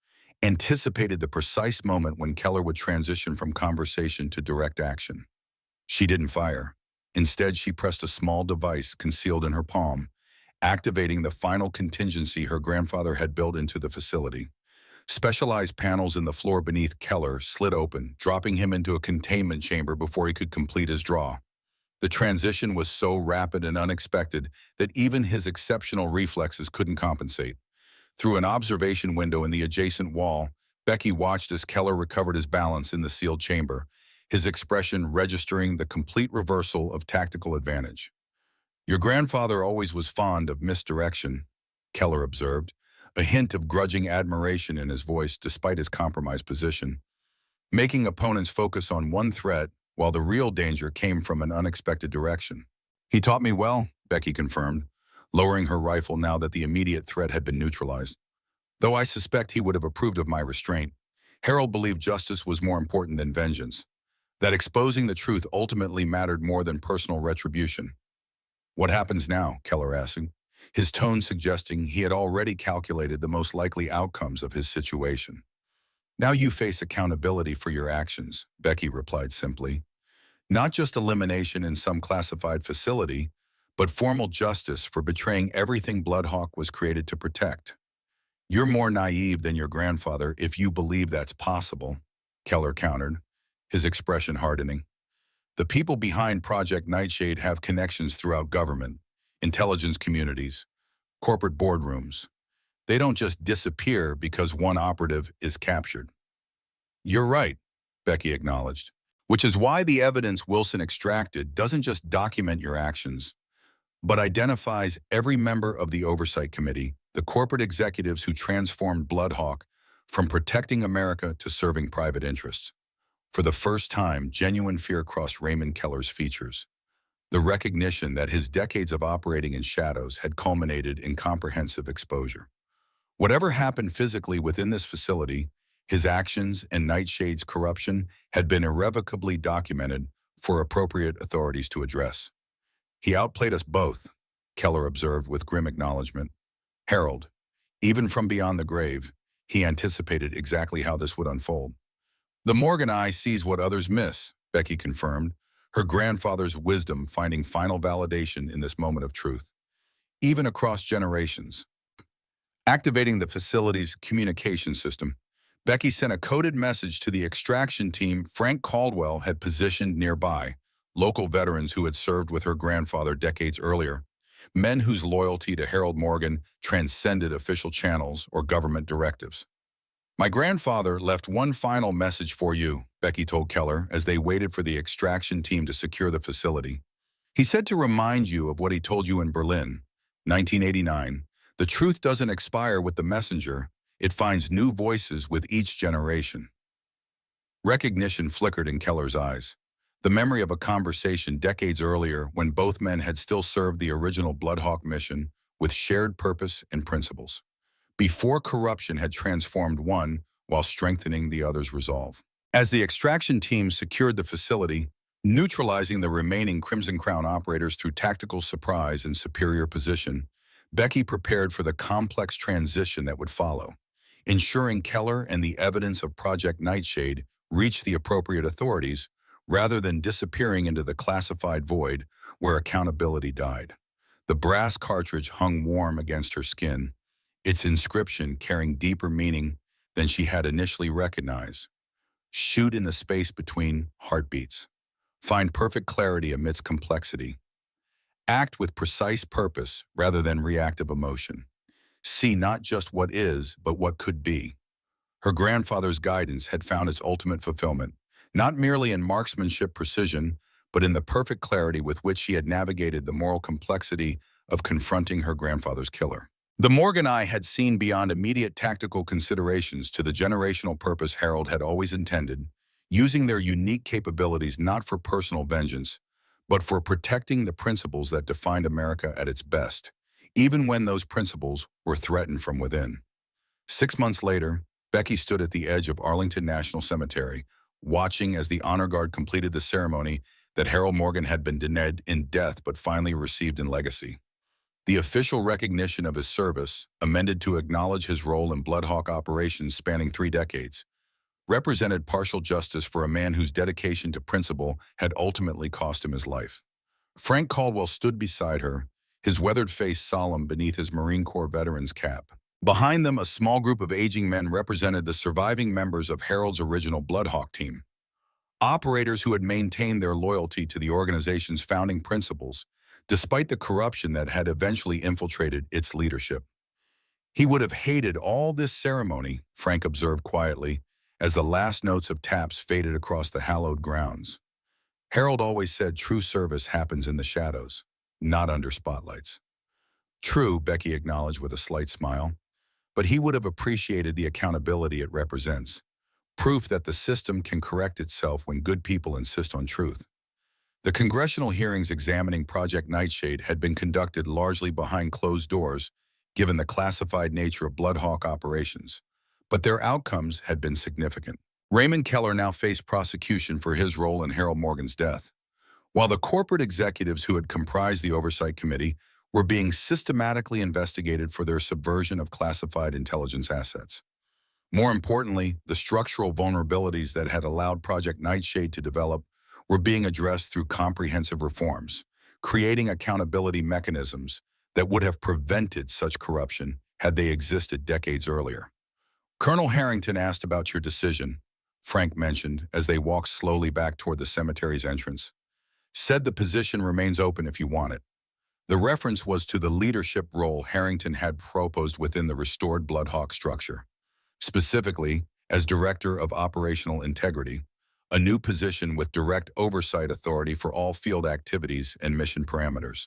anticipated the precise moment when Keller would transition from conversation to direct action. She didn't fire. Instead, she pressed a small device concealed in her palm, activating the final contingency her grandfather had built into the facility. Specialized panels in the floor beneath Keller slid open, dropping him into a containment chamber before he could complete his draw. The transition was so rapid and unexpected that even his exceptional reflexes couldn't compensate. Through an observation window in the adjacent wall, Becky watched as Keller recovered his balance in the sealed chamber, his expression registering the complete reversal of tactical advantage. "Your grandfather always was fond of misdirection," Keller observed, a hint of grudging admiration in his voice despite his compromised position, making opponents focus on one threat while the real danger came from an unexpected direction. "He taught me well," Becky confirmed, lowering her rifle now that the immediate threat had been neutralized. "Though I suspect he would have approved of my restraint. Harold believed justice was more important than vengeance, that exposing the truth ultimately mattered more than personal retribution." "What happens now?" Keller asked, his tone suggesting he had already calculated the most likely outcomes of his situation. "Now you face accountability for your actions," Becky replied simply. "Not just elimination in some classified facility, but formal justice for betraying everything Bloodhawk was created to protect." "You're more naive than your grandfather if you believe that's possible," Keller countered, his expression hardening. "The people behind Project Nightshade have connections throughout government, intelligence communities, corporate boardrooms. They don't just disappear because one operative is captured." "You're right," Becky acknowledged, "which is why the evidence Wilson extracted doesn't just document your actions, but identifies every member of the Oversight Committee, the corporate executives who transformed Bloodhawk from protecting America to serving private interests." For the first time, genuine fear crossed Raymond Keller's features. The recognition that his decades of operating in shadows had culminated in comprehensive exposure. Whatever happened physically within this facility, his actions and Nightshade's corruption had been irrevocably documented for appropriate authorities to address. "He outplayed us both," Keller observed with grim acknowledgement. "Harold, even from beyond the grave, he anticipated exactly how this would unfold." "The Morgan eye sees what others miss," Becky confirmed, her grandfather's wisdom finding final validation in this moment of truth. "Even across generations." Activating the facility's communication system, Becky sent a coded message to the extraction team Frank Caldwell had positioned nearby, local veterans who had served with her grandfather decades earlier, men whose loyalty to Harold Morgan transcended official channels or government directives. "My grandfather left one final message for you," Becky told Keller as they waited for the extraction team to secure the facility. "He said to remind you of what he told you in Berlin, 1989. The truth doesn't expire with the messenger. It finds new voices with each generation." Recognition flickered in Keller's eyes. The memory of a conversation decades earlier when both men had still served the original Bloodhawk mission with shared purpose and principles, before corruption had transformed one while strengthening the other's resolve. As the extraction team secured the facility, neutralizing the remaining Crimson Crown operators through tactical surprise and superior position, Becky prepared for the complex transition that would follow, ensuring Keller and the evidence of Project Nightshade reached the appropriate authorities rather than disappearing into the classified void where accountability died. The brass cartridge hung warm against her skin, its inscription carrying deeper meaning than she had initially recognized. "Shoot in the space between heartbeats. Find perfect clarity amidst complexity. Act with precise purpose rather than reactive emotion. See not just what is, but what could be." Her grandfather's guidance had found its ultimate fulfillment, not merely in marksmanship precision, but in the perfect clarity with which she had navigated the moral complexity of confronting her grandfather's killer. The Morgan eye had seen beyond immediate tactical considerations to the generational purpose Harold had always intended, using their unique capabilities not for personal vengeance, but for protecting the principles that defined America at its best, even when those principles were threatened from within. 6 months later, Becky stood at the edge of Arlington National Cemetery, watching as the honor guard completed the ceremony that Harold Morgan had been denied in death but finally received in legacy. The official recognition of his service, amended to acknowledge his role in Bloodhawk operations spanning 3 decades, represented partial justice for a man whose dedication to principle had ultimately cost him his life. Frank Caldwell stood beside her, his weathered face solemn beneath his Marine Corps veteran's cap. Behind them, a small group of aging men represented the surviving members of Harold's original Bloodhawk team, operators who had maintained their loyalty to the organization's founding principles, despite the corruption that had eventually infiltrated its leadership. He would have hated all this ceremony, Frank observed quietly, as the last notes of taps faded across the hallowed grounds. Harold always said true service happens in the shadows, not under spotlights. True, Becky acknowledged with a slight smile, but he would have appreciated the accountability it represents, proof that the system can correct itself when good people insist on truth. The congressional hearings examining Project Nightshade had been conducted largely behind closed doors, given the classified nature of Bloodhawk operations, but their outcomes had been significant. Raymond Keller now faced prosecution for his role in Harold Morgan's death, while the corporate executives who had comprised the oversight committee were being systematically investigated for their subversion of classified intelligence assets. More importantly, the structural vulnerabilities that had allowed Project Nightshade to develop were being addressed through comprehensive reforms, creating accountability mechanisms that would have prevented such corruption had they existed decades earlier. Colonel Harrington asked about your decision, Frank mentioned as they walked slowly back toward the cemetery's entrance. Said the position remains open if you want it. The reference was to the leadership role Harrington had proposed within the restored Bloodhawk structure, specifically as Director of Operational Integrity, a new position with direct oversight authority for all field activities and mission parameters.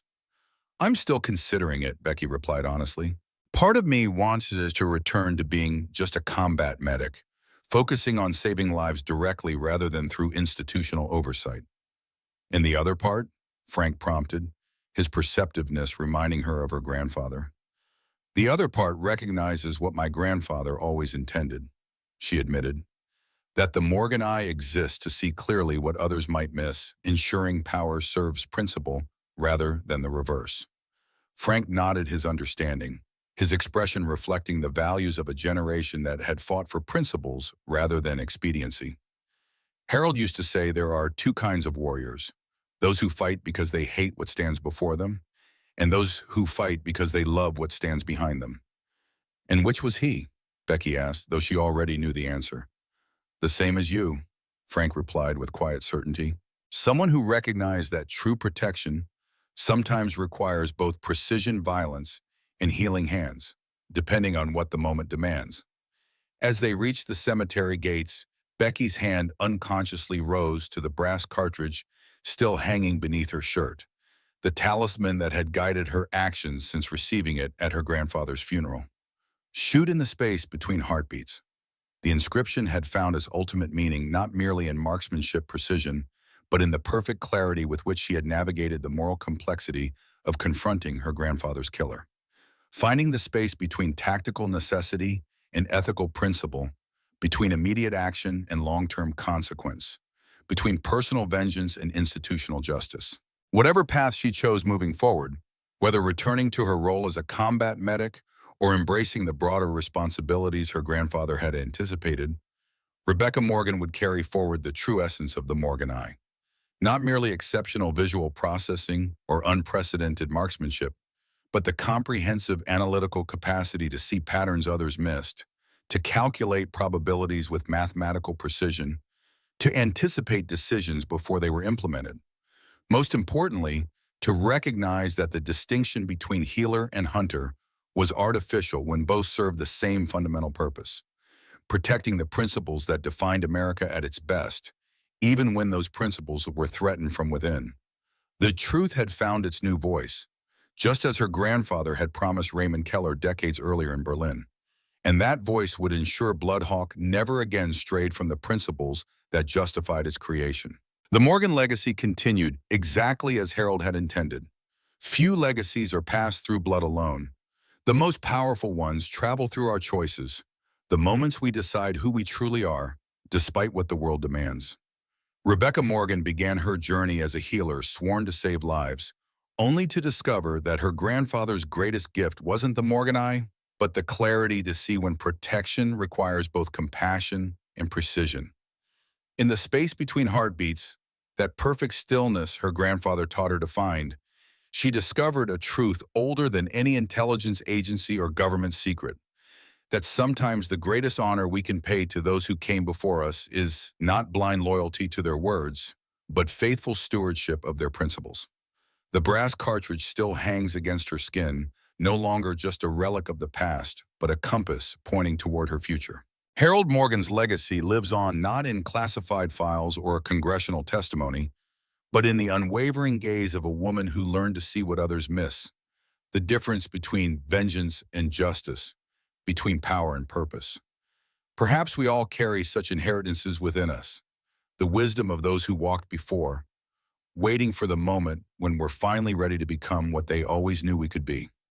I'm still considering it, Becky replied honestly. Part of me wants it to return to being just a combat medic, focusing on saving lives directly rather than through institutional oversight. And the other part? Frank prompted, his perceptiveness reminding her of her grandfather. The other part recognizes what my grandfather always intended, she admitted, that the Morgan eye exists to see clearly what others might miss, ensuring power serves principle rather than the reverse. Frank nodded his understanding, his expression reflecting the values of a generation that had fought for principles rather than expediency. Harold used to say there are two kinds of warriors, those who fight because they hate what stands before them, and those who fight because they love what stands behind them. And which was he? Becky asked, though she already knew the answer. The same as you, Frank replied with quiet certainty. Someone who recognized that true protection sometimes requires both precision violence and healing hands, depending on what the moment demands. As they reached the cemetery gates, Becky's hand unconsciously rose to the brass cartridge still hanging beneath her shirt, the talisman that had guided her actions since receiving it at her grandfather's funeral. Shoot in the space between heartbeats. The inscription had found its ultimate meaning not merely in marksmanship precision, but in the perfect clarity with which she had navigated the moral complexity of confronting her grandfather's killer. Finding the space between tactical necessity and ethical principle, between immediate action and long-term consequence, between personal vengeance and institutional justice. Whatever path she chose moving forward, whether returning to her role as a combat medic or embracing the broader responsibilities her grandfather had anticipated, Rebecca Morgan would carry forward the true essence of the Morgan eye. Not merely exceptional visual processing or unprecedented marksmanship, but the comprehensive analytical capacity to see patterns others missed, to calculate probabilities with mathematical precision, to anticipate decisions before they were implemented. Most importantly, to recognize that the distinction between healer and hunter was artificial when both served the same fundamental purpose, protecting the principles that defined America at its best, even when those principles were threatened from within. The truth had found its new voice, just as her grandfather had promised Raymond Keller decades earlier in Berlin. And that voice would ensure Bloodhawk never again strayed from the principles that justified its creation. The Morgan legacy continued exactly as Harold had intended. Few legacies are passed through blood alone. The most powerful ones travel through our choices, the moments we decide who we truly are, despite what the world demands. Rebecca Morgan began her journey as a healer sworn to save lives, only to discover that her grandfather's greatest gift wasn't the Morgan eye, but the clarity to see when protection requires both compassion and precision. In the space between heartbeats, that perfect stillness her grandfather taught her to find, she discovered a truth older than any intelligence agency or government secret. that sometimes the greatest honor we can pay to those who came before us is not blind loyalty to their words, but faithful stewardship of their principles. The brass cartridge still hangs against her skin, no longer just a relic of the past, but a compass pointing toward her future. Harold Morgan's legacy lives on not in classified files or congressional testimony, but in the unwavering gaze of a woman who learned to see what others miss, the difference between vengeance and justice, between power and purpose. Perhaps we all carry such inheritances within us, the wisdom of those who walked before, waiting for the moment when we're finally ready to become what they always knew we could be.